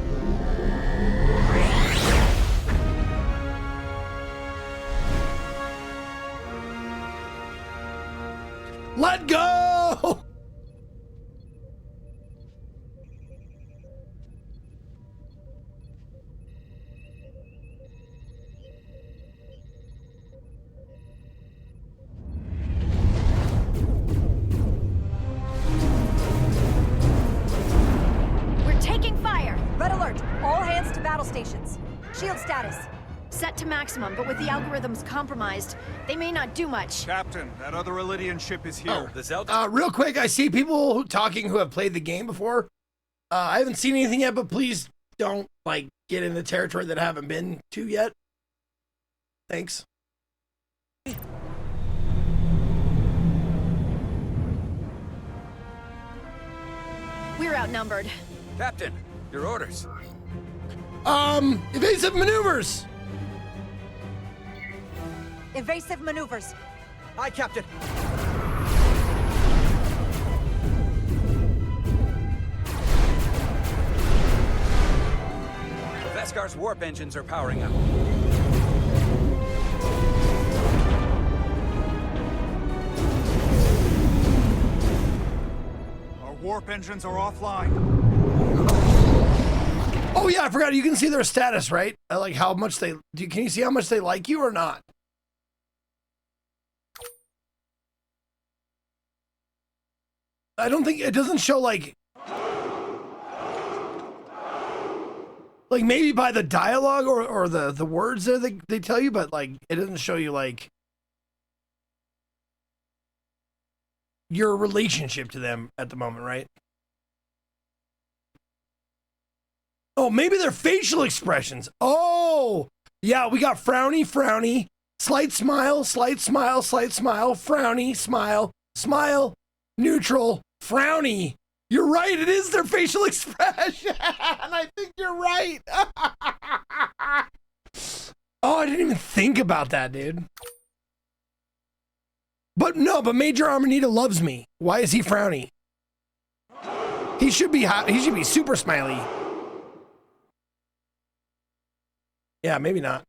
Let go! Red alert! All hands to battle stations. Shield status. Set to maximum, but with the algorithms compromised, they may not do much. Captain, that other Elydian ship is here. Oh, the Zelda? Real quick, I see people talking who have played the game before. I haven't seen anything yet, but please don't, get in the territory that I haven't been to yet. Thanks. We're outnumbered. Captain, your orders. Evasive maneuvers. Evasive maneuvers. Aye, Captain. Veskar's warp engines are powering up. Our warp engines are offline. Oh yeah, I forgot. You can see their status, right? Like how much they. Can you see how much they like you or not? I don't think it doesn't show like maybe by the dialogue or the words there they tell you, but like it doesn't show you like your relationship to them at the moment, right? Oh, maybe their facial expressions. Oh, yeah, we got frowny, frowny, slight smile, slight smile, slight smile, frowny, smile, smile, neutral, frowny. You're right, it is their facial expression. And I think you're right. Oh, I didn't even think about that, dude. But Major Armanita loves me. Why is he frowny? He should be super smiley. Yeah, maybe not.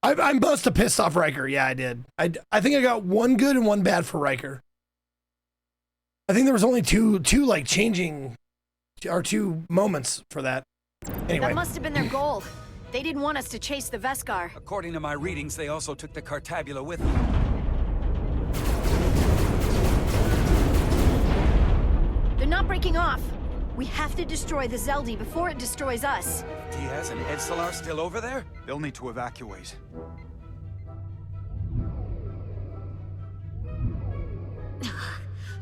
I must have pissed off Riker. Yeah, I did. I think I got one good and one bad for Riker. I think there was only two like changing, or two moments for that. Anyway. That must have been their goal. They didn't want us to chase the Veskar. According to my readings, they also took the Cartabula with them. They're not breaking off. We have to destroy the Zeldi before it destroys us. Diaz and Edsalar still over there? They'll need to evacuate.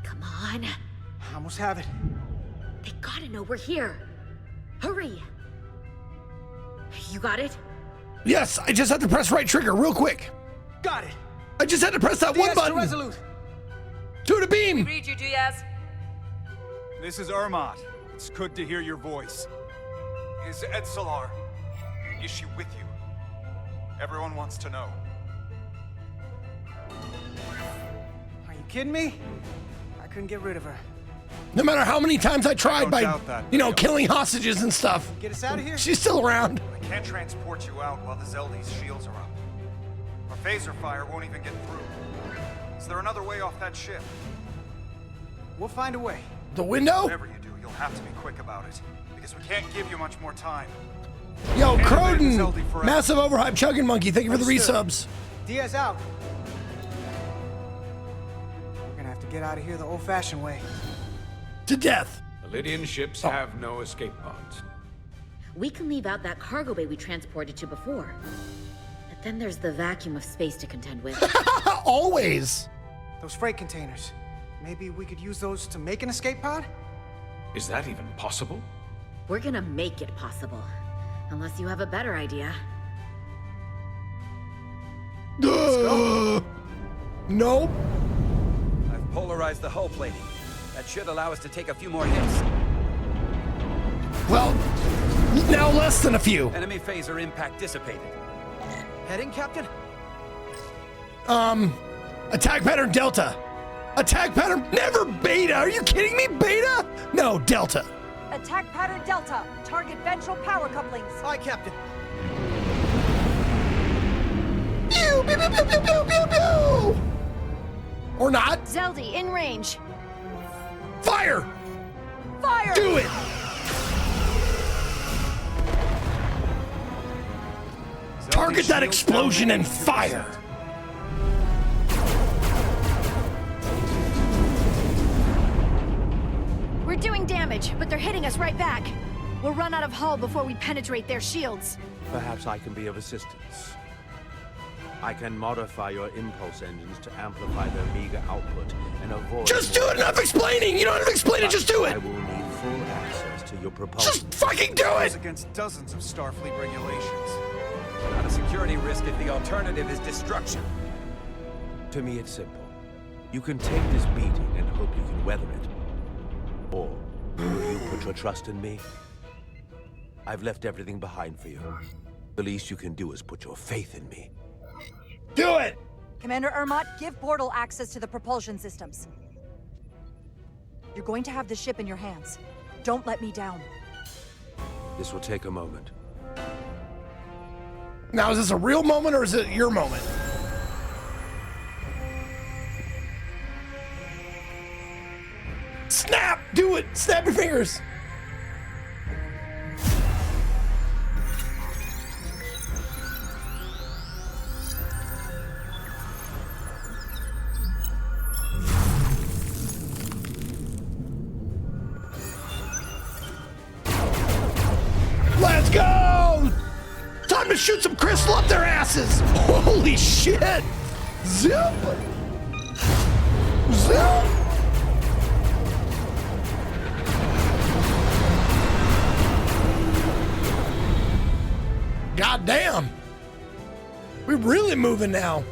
Come on. I almost have it. They gotta know we're here. Hurry. You got it? Yes, I just had to press right trigger real quick. Got it. I just had to press that one button. Resolute. To the beam. We read you, Diaz. This is Ermot. It's good to hear your voice. Is Edsalar? Is she with you? Everyone wants to know. Are you kidding me? I couldn't get rid of her. No matter how many times I tried by, killing hostages and stuff. Get us out of here? She's still around. I can't transport you out while the Zeldi's shields are up. Our phaser fire won't even get through. Is there another way off that ship? We'll find a way. The window? Whatever you do, you'll have to be quick about it. Because we can't give you much more time. Yo, Croden! Massive overhype chugging monkey. Thank you for the resubs. Diaz out. We're gonna have to get out of here the old-fashioned way. To death. Lydian ships have no escape pods. We can leave out that cargo bay we transported to before. But then there's the vacuum of space to contend with. Always. Those freight containers. Maybe we could use those to make an escape pod? Is that even possible? We're gonna make it possible. Unless you have a better idea. Let's go. Nope. I've polarized the hull plating. That should allow us to take a few more hits. Well, now less than a few. Enemy phaser impact dissipated. Heading, Captain? Attack pattern Delta. Attack pattern, never Beta. Are you kidding me? Beta? No, Delta. Attack pattern Delta. Target ventral power couplings. Aye, Captain. Pew, pew, pew, pew, pew, pew, pew, pew. Or not. Zeldi, in range. Fire! Fire! Do it! Target that explosion and fire! We're doing damage, but they're hitting us right back. We'll run out of hull before we penetrate their shields. Perhaps I can be of assistance. I can modify your impulse engines to amplify their meager output and avoid... Just do it! Enough explaining! You don't have to explain it, just do it! I will need full access to your propulsion. Just fucking do it! Against dozens of Starfleet regulations. Not a security risk if the alternative is destruction. To me, it's simple. You can take this beating and hope you can weather it. Or will you put your trust in me? I've left everything behind for you. The least you can do is put your faith in me. Do it! Commander Ermot, give portal access to the propulsion systems. You're going to have the ship in your hands. Don't let me down. This will take a moment. Now, is this a real moment or is it your moment? Snap! Do it! Snap your fingers! Let's go! Time to shoot some crystal up their asses! Holy shit! Zip! Zip! God damn! We're really moving now.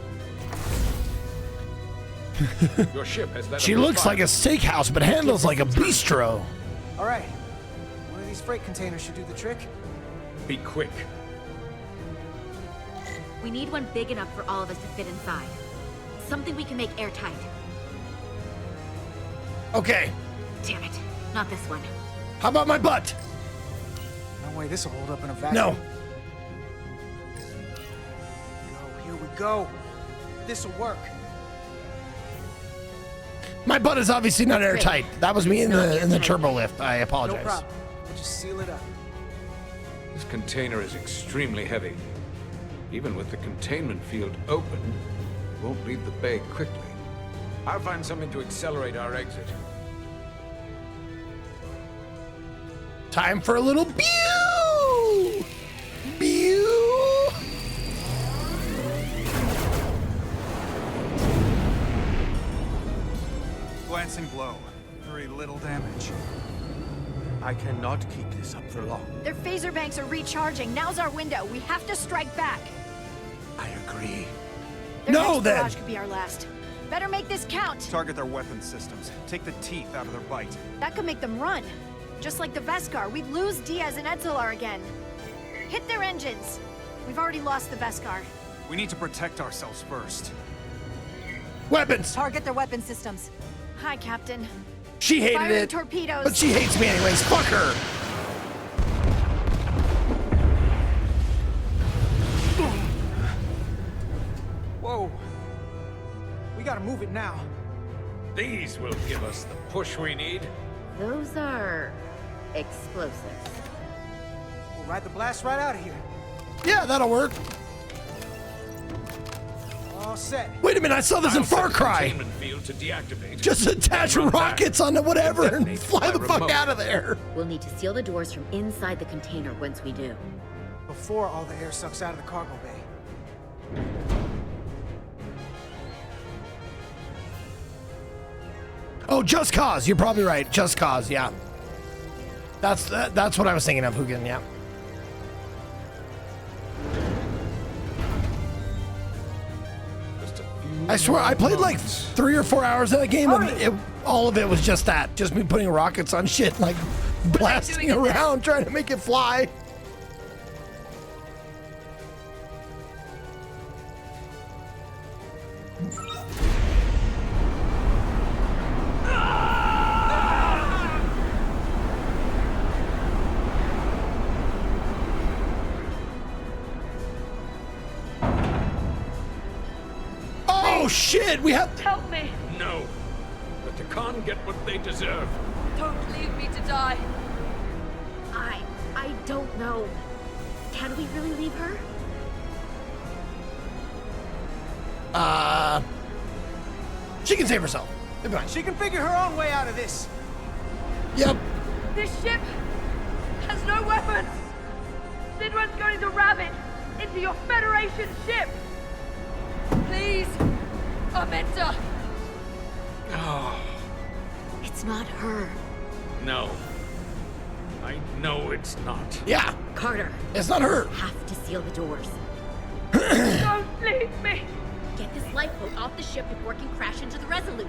Your ship has let She looks like a steakhouse, but handles like a bistro. All right. One of these freight containers should do the trick. Be quick. We need one big enough for all of us to fit inside. Something we can make airtight. Okay. Damn it. Not this one. How about my butt? No way this will hold up in a vacuum. No. Oh, here we go. This'll work. My butt is obviously not airtight. That was me in the turbo lift. I apologize. No problem. We'll just seal it up. This container is extremely heavy. Even with the containment field open, it won't leave the bay quickly. I'll find something to accelerate our exit. Time for a little pew! Pew! Glancing blow. Very little damage. I cannot keep this up for long. Their phaser banks are recharging. Now's our window. We have to strike back. I agree. Their No, next then. barrage could be our last. Better make this count. Target their weapon systems. Take the teeth out of their bite. That could make them run. Just like the Veskar, we'd lose Diaz and Etzelar again. Hit their engines. We've already lost the Veskar. We need to protect ourselves first. Weapons! Target their weapon systems. Hi, Captain. She hated Firing it, torpedoes. but she hates me anyways. Fuck her! Whoa. We gotta move it now. These will give us the push we need. Those are explosives. We'll ride the blast right out of here. Yeah, that'll work. All set. Wait a minute, I saw this in Far Cry. Containment field to deactivate. Just attach Run back. rockets onto whatever and Detonate fly the by fuck remote. out of there. We'll need to seal the doors from inside the container once we do. Before all the air sucks out of the cargo bay. Oh, Just Cause. You're probably right. Just Cause, yeah. That's what I was thinking of, Hugin, yeah. I swear, I played like 3 or 4 hours of that game, and all of it was just that. Just me putting rockets on shit, like blasting around, trying to make it fly. Oh shit, we have... Help me! No. Let the Khan get what they deserve. Don't leave me to die. I don't know. Can we really leave her? She can save herself. It'll be fine. She can figure her own way out of this. Yep. This ship has no weapons. Sidran's going to ram it into your Federation ship. Please, Arminta. Oh, It's not her. no. I know it's not. Yeah. Carter. It's not her. We have to seal the doors. Don't leave me. Get this lifeboat off the ship before it can crash into the Resolute.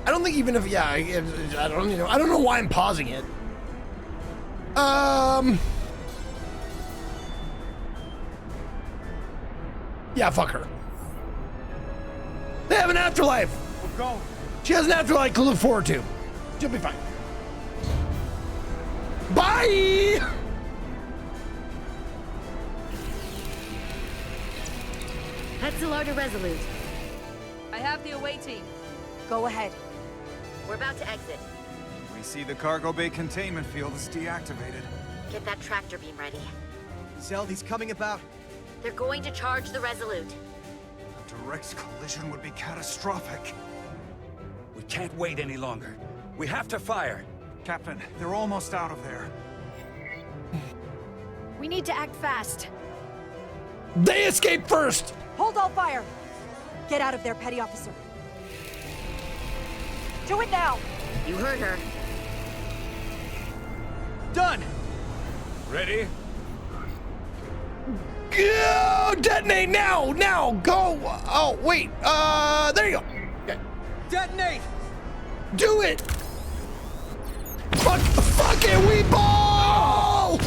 I don't think even if, yeah, I don't know why I'm pausing it. Yeah, fuck her. They have an afterlife. go. She has an afterlife to look forward to. She'll be fine. Bye! Hetzelar to Resolute. I have the away team. Go ahead. We're about to exit. We see the cargo bay containment field is deactivated. Get that tractor beam ready. Zeldy's coming about. They're going to charge the Resolute. A direct collision would be catastrophic. We can't wait any longer. We have to fire. Captain, they're almost out of there. We need to act fast. They escape first! Hold all fire! Get out of there, Petty Officer. Do it now! You heard her. Done! Ready? Go! Detonate now! Now! Go! Oh, wait. There you go. Okay. Detonate! Do it! Fuck it, we ball!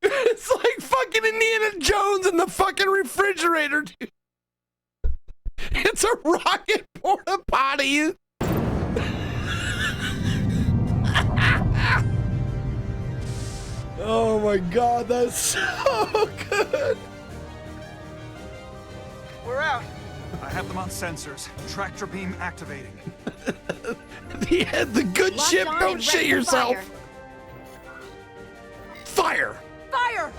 It's like fucking Indiana Jones in the fucking refrigerator, dude. It's a rocket porta potty. Oh my god, that's so good. We're out. I have them on sensors. Tractor beam activating. The good Locked ship, on don't and shit ready for yourself. Fire! Fire!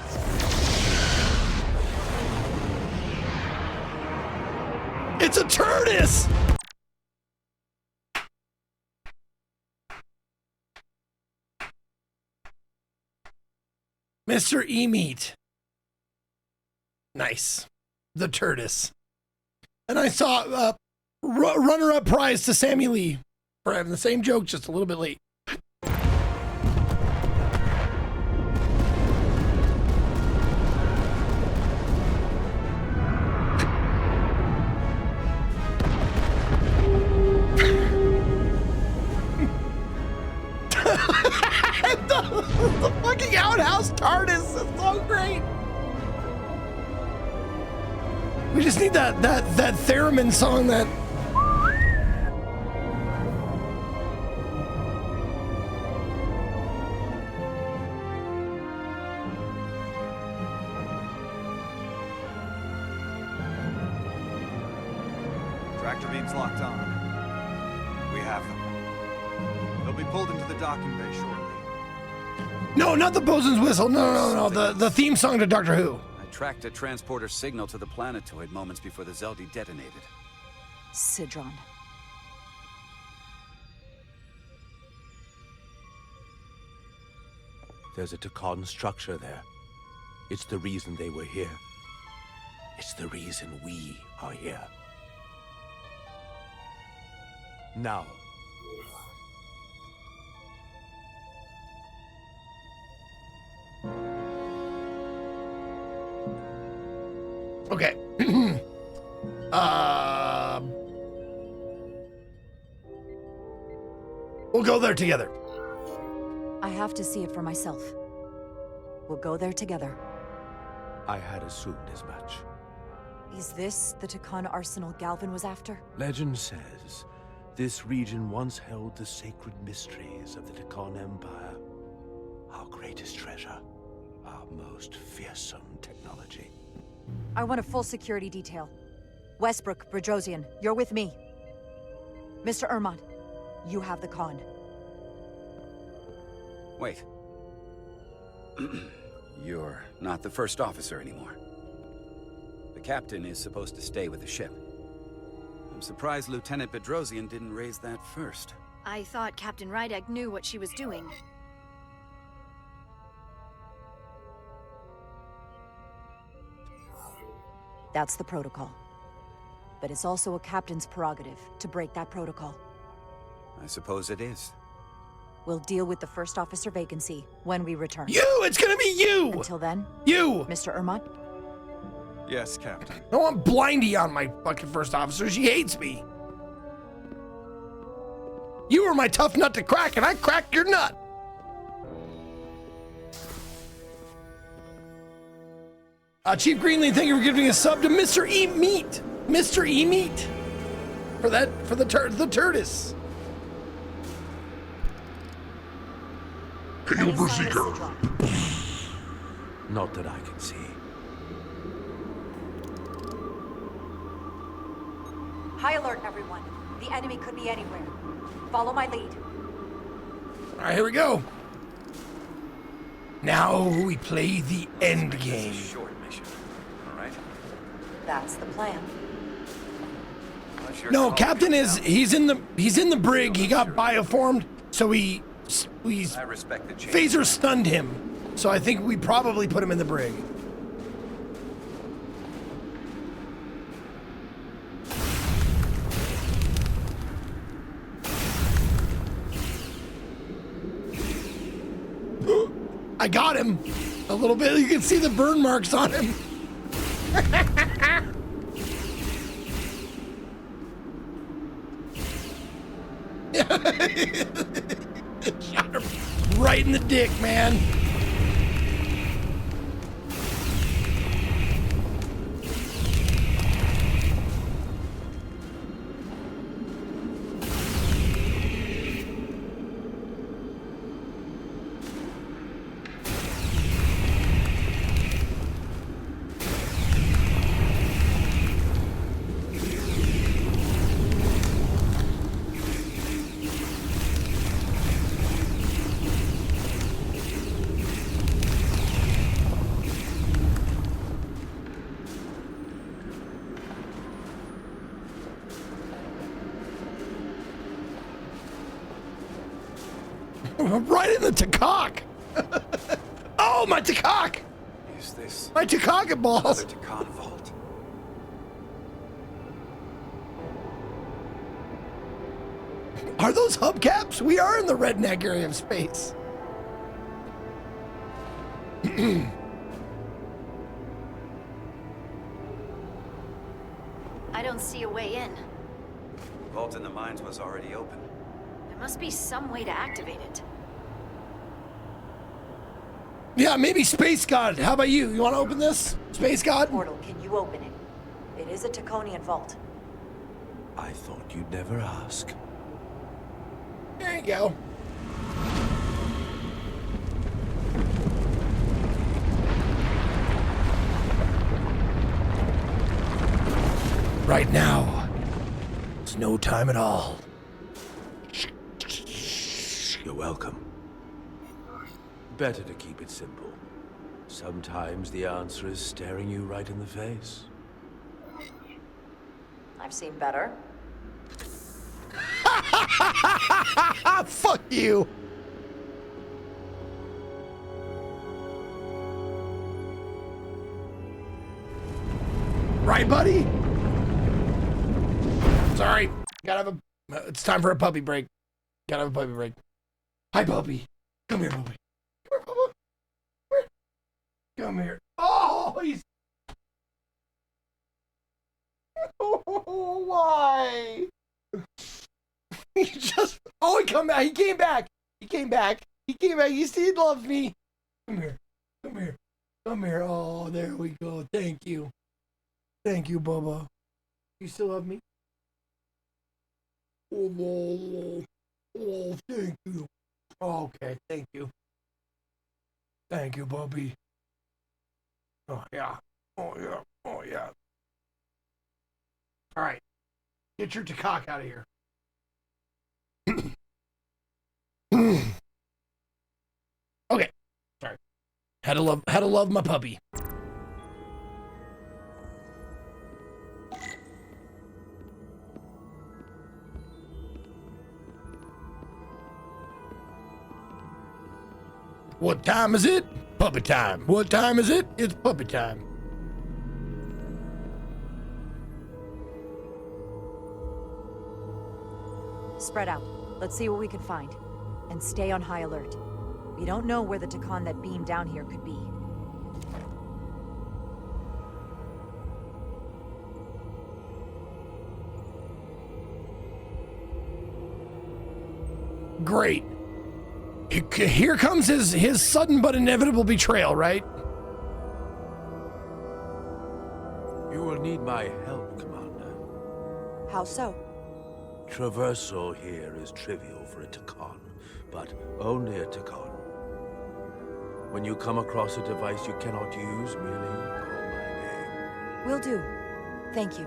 It's a tortoise! Mr. E-Meat. Nice. The tortoise. And I saw runner-up prize to Sammy Lee for having the same joke, just a little bit late. the fucking outhouse TARDIS is so great. We just need that theremin song that. Tractor beam's locked on. We have them. They'll be pulled into the docking bay shortly. No, not the bosun's whistle. No. The theme song to Doctor Who. I tracked a transporter signal to the planetoid moments before the Zeldy detonated. Sidron. There's a Takan structure there. It's the reason they were here. It's the reason we are here. Now. Okay. We'll go there together. I have to see it for myself. We'll go there together. I had assumed as much. Is this the Takan arsenal Galvin was after? Legend says this region once held the sacred mysteries of the Takan Empire. Our greatest treasure. Our most fearsome technology. I want a full security detail. Westbrook, Bridrosian, you're with me. Mr. Ermont, you have the con. Wait. You're not the first officer anymore. The captain is supposed to stay with the ship. I'm surprised Lieutenant Bedrosian didn't raise that first. I thought Captain Rydek knew what she was doing. That's the protocol. But it's also a captain's prerogative to break that protocol. I suppose it is. We'll deal with the first officer vacancy when we return. You! It's gonna be you! Until then, you! Mr. Ermont? Yes, Captain. I want Blindy on my fucking first officer. She hates me. You were my tough nut to crack, and I cracked your nut. Chief Greenlee, thank you for giving a sub to Mr. E Meat. Mr. E Meat. For the Turtis. Hail Berserker. Not that I can see. High alert, everyone. The enemy could be anywhere. Follow my lead. All right, here we go. Now we play the end game. Short mission, all right? That's the plan. No, Captain he's in the brig. He got bioformed, so he's I respect the change. phaser stunned him. So I think we probably put him in the brig. I got him a little bit. You can see the burn marks on him. Shot him right in the dick, man. Right in the Takak. Oh, my Takak. Is this my Takaka balls? another Takan vault? Are those hubcaps? We are in the redneck area of space. I don't see a way in. Vault in the mines was already open. There must be some way to activate it. Yeah, maybe Space God. How about you? You want to open this? Space God? Portal, can you open it? It is a Taconian vault. I thought you'd never ask. There you go. Right now, it's no time at all. You're welcome. Better to keep it simple. Sometimes the answer is staring you right in the face. I've seen better. Fuck you. Right, buddy? Sorry. Gotta have a... It's time for a puppy break. Gotta have a puppy break. Hi, puppy. Come here, puppy. Come here, puppy. Come here. Oh, he's... Oh, why? He just... Oh, he come back. He came back. He came back. He came back. You see, he loves me. Come here. Come here. Come here. Oh, there we go. Thank you. Thank you, Bubba. You still love me? Oh, thank you. Okay, thank you. Thank you, Bubby. Oh, yeah. Oh, yeah. Oh, yeah. All right. Get your Takak out of here. Okay. Sorry. Had to love my puppy. What time is it? Puppy time. What time is it? It's puppy time. Spread out. Let's see what we can find. And stay on high alert. We don't know where the Takan that beamed down here could be. Great. Here comes his sudden but inevitable betrayal, right? You will need my help, Commander. How so? Traversal here is trivial for a Takan, but only a Takan. When you come across a device you cannot use, merely call my name. Will do. Thank you.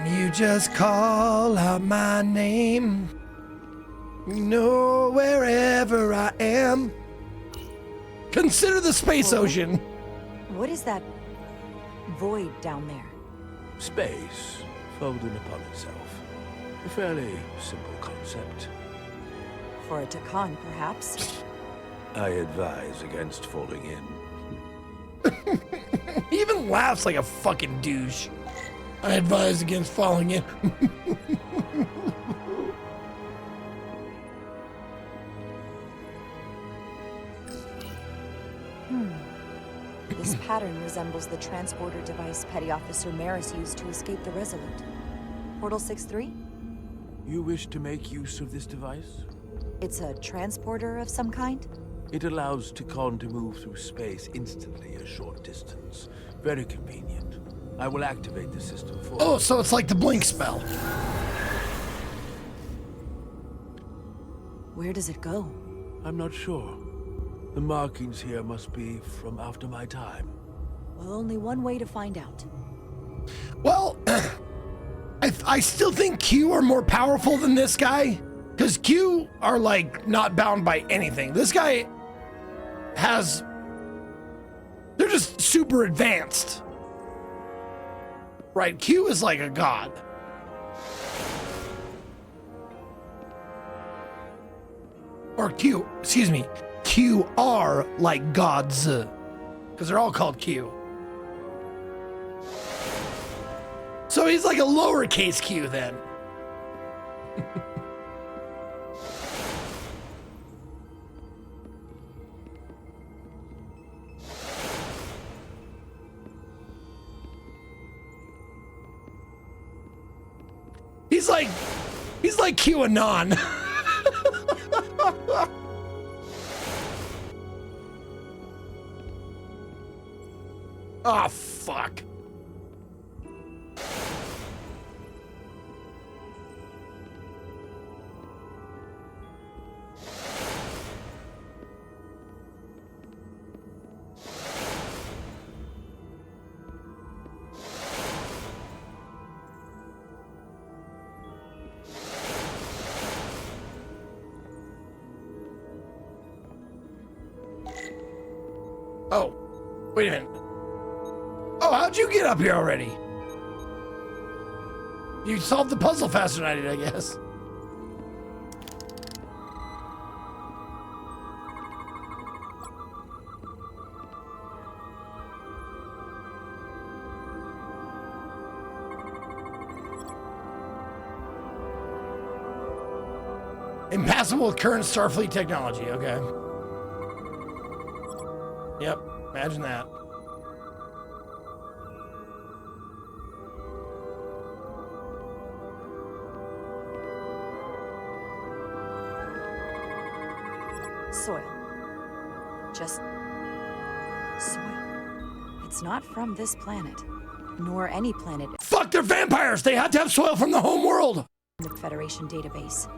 You just call out my name. You know wherever I am. Consider the space ocean. What is that void down there? Space, folding upon itself. A fairly simple concept. For a Takan, perhaps? I advise against falling in. He even laughs like a fucking douche. I advise against falling in. This pattern resembles the transporter device Petty Officer Maris used to escape the Resolute. Portal 6-3? You wish to make use of this device? It's a transporter of some kind? It allows Takan to move through space instantly a short distance. Very convenient. I will activate the system for Oh, so it's like the blink spell. Where does it go? I'm not sure. The markings here must be from after my time. Well, only one way to find out. Well, I still think Q are more powerful than this guy. Because Q are like not bound by anything. This guy has... They're just super advanced. Right, Q is like a god. Or Q, excuse me. Q are like gods. Because they're all called Q. So he's like a lowercase Q then. He's like QAnon. Oh, fuck. Oh, wait a minute. Oh, how'd you get up here already? You solved the puzzle faster than I did, I guess. Impassable with current Starfleet technology, okay. Yep, imagine that. Soil. Just soil. It's not from this planet, nor any planet. Fuck, they're vampires! They had to have soil from the home world! In the Federation database.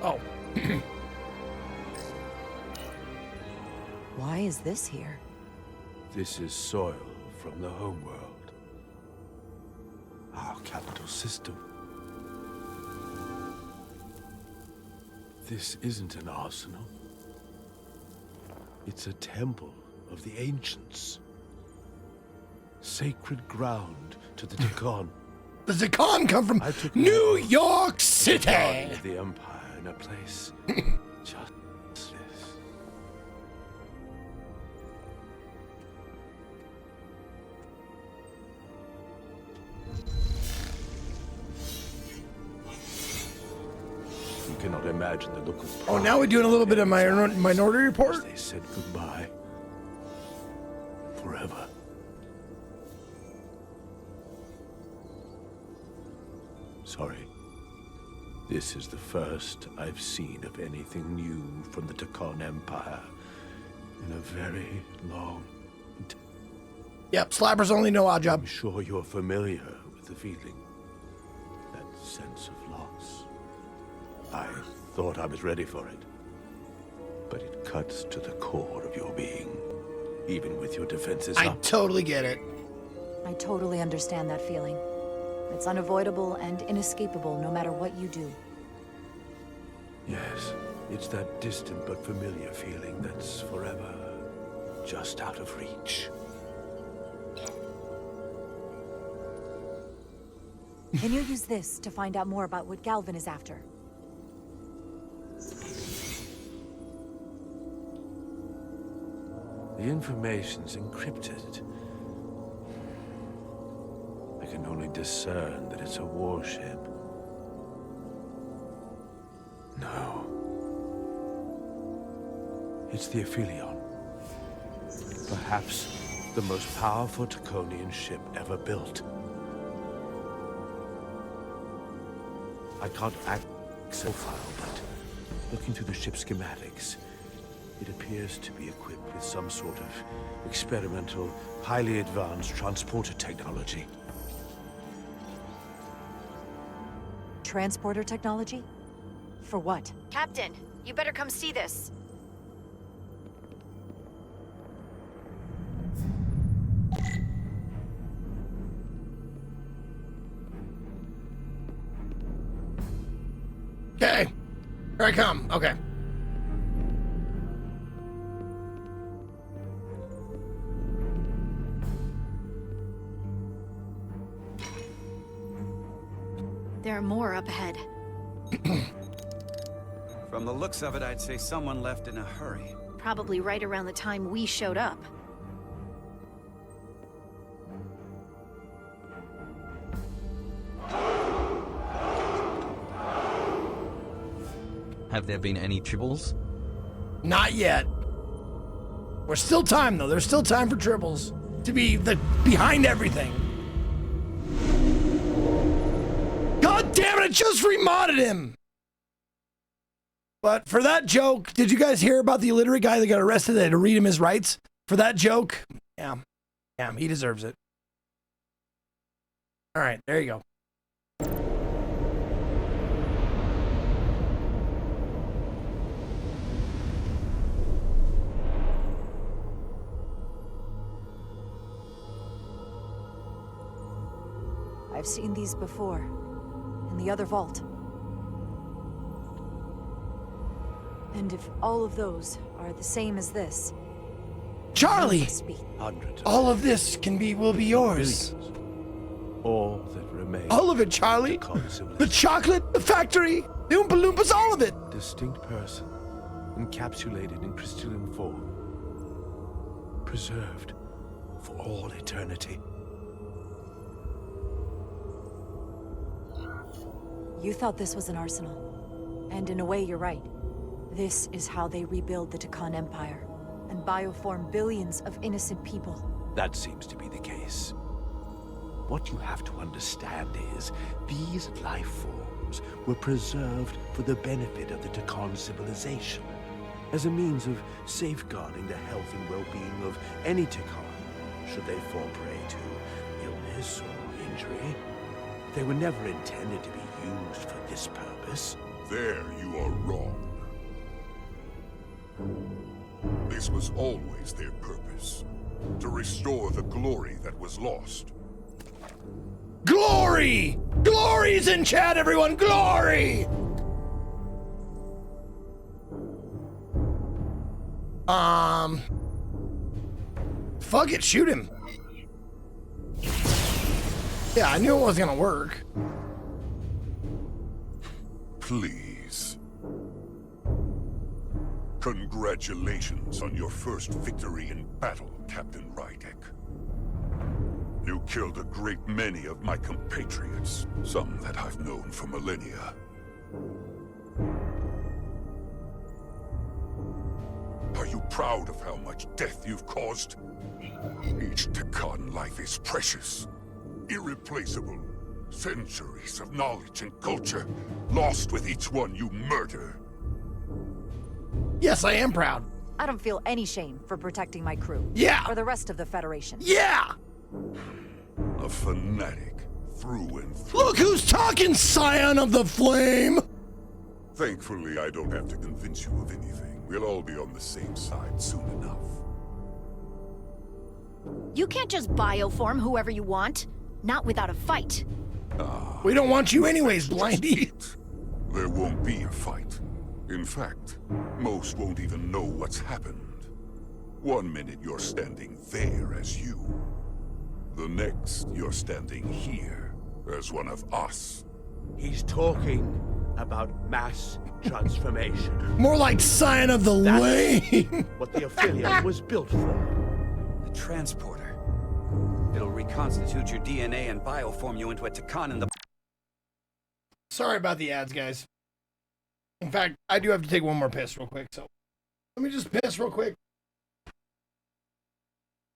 Oh. Why is this here? This is soil from the homeworld. Our capital system. This isn't an arsenal. It's a temple of the ancients. Sacred ground to the Takan. The Zeke come from New York City! Of the Empire in a place just this. imagine the look of Oh, now we're doing a little bit of Minority Report? They said goodbye. Forever. Sorry. This is the first I've seen of anything new from the Takon Empire in a very long time. Yep, slappers only know odd job. I'm sure you're familiar with the feeling. That sense of loss. I thought I was ready for it. But it cuts to the core of your being, even with your defenses up. I totally get it. I totally understand that feeling. It's unavoidable and inescapable no matter what you do. Yes, it's that distant but familiar feeling that's forever just out of reach. Can you use this to find out more about what Galvin is after? The information's encrypted. I can only discern that it's a warship. No. It's the Aphelion. Perhaps the most powerful Takonian ship ever built. I can't access the file, but looking through the ship's schematics, it appears to be equipped with some sort of experimental, highly advanced transporter technology. Transporter technology? For what? Captain, you better come see this. Okay. Here I come. Okay. There are more up ahead. From the looks of it, I'd say someone left in a hurry. Probably right around the time we showed up. Have there been any tribbles? Not yet. We're still time, though. There's still time for tribbles to be behind everything. God damn it, I just remodded him! But for that joke, did you guys hear about the illiterate guy that got arrested? They had to read him his rights? For that joke? Yeah. Yeah, he deserves it. Alright, there you go. I've seen these before. In the other vault. And if all of those are the same as this... Charlie! Hundreds. All of this will be yours. Billions. All that remains. All of it, Charlie. The chocolate, the factory, the Oompa Loompas, all of it. Distinct person, encapsulated in crystalline form, preserved for all eternity. You thought this was an arsenal. And in a way, you're right. This is how they rebuild the Takon Empire, and bioform billions of innocent people. That seems to be the case. What you have to understand is, these life forms were preserved for the benefit of the Takon civilization, as a means of safeguarding the health and well-being of any Takon, should they fall prey to illness or injury. They were never intended to be used for this purpose. There you are wrong. This was always their purpose, to restore the glory that was lost. Glory! Glory's in chat, everyone! Glory! Fuck it, shoot him. Yeah, I knew it wasn't gonna work. Please. Congratulations on your first victory in battle, Captain Rydek. You killed a great many of my compatriots, some that I've known for millennia. proud of how much death you've caused? Each Takan life is precious, irreplaceable. Centuries of knowledge and culture, lost with each one you murder. Yes, I am proud. I don't feel any shame for protecting my crew. Yeah. Or the rest of the Federation. Yeah! A fanatic, through and through. Look who's talking, Scion of the Flame! Thankfully, I don't have to convince you of anything. We'll all be on the same side soon enough. You can't just bioform whoever you want. Not without a fight. We don't want you anyways, Blindy. There won't be a fight. In fact, most won't even know what's happened. One minute you're standing there as you. The next you're standing here as one of us. He's talking about mass transformation. More like Scion of the Lame. What the affiliate was built for. The transporter. It'll reconstitute your DNA and bioform you into a Takan in the... Sorry about the ads, guys. In fact, I do have to take one more piss real quick, so let me just piss real quick.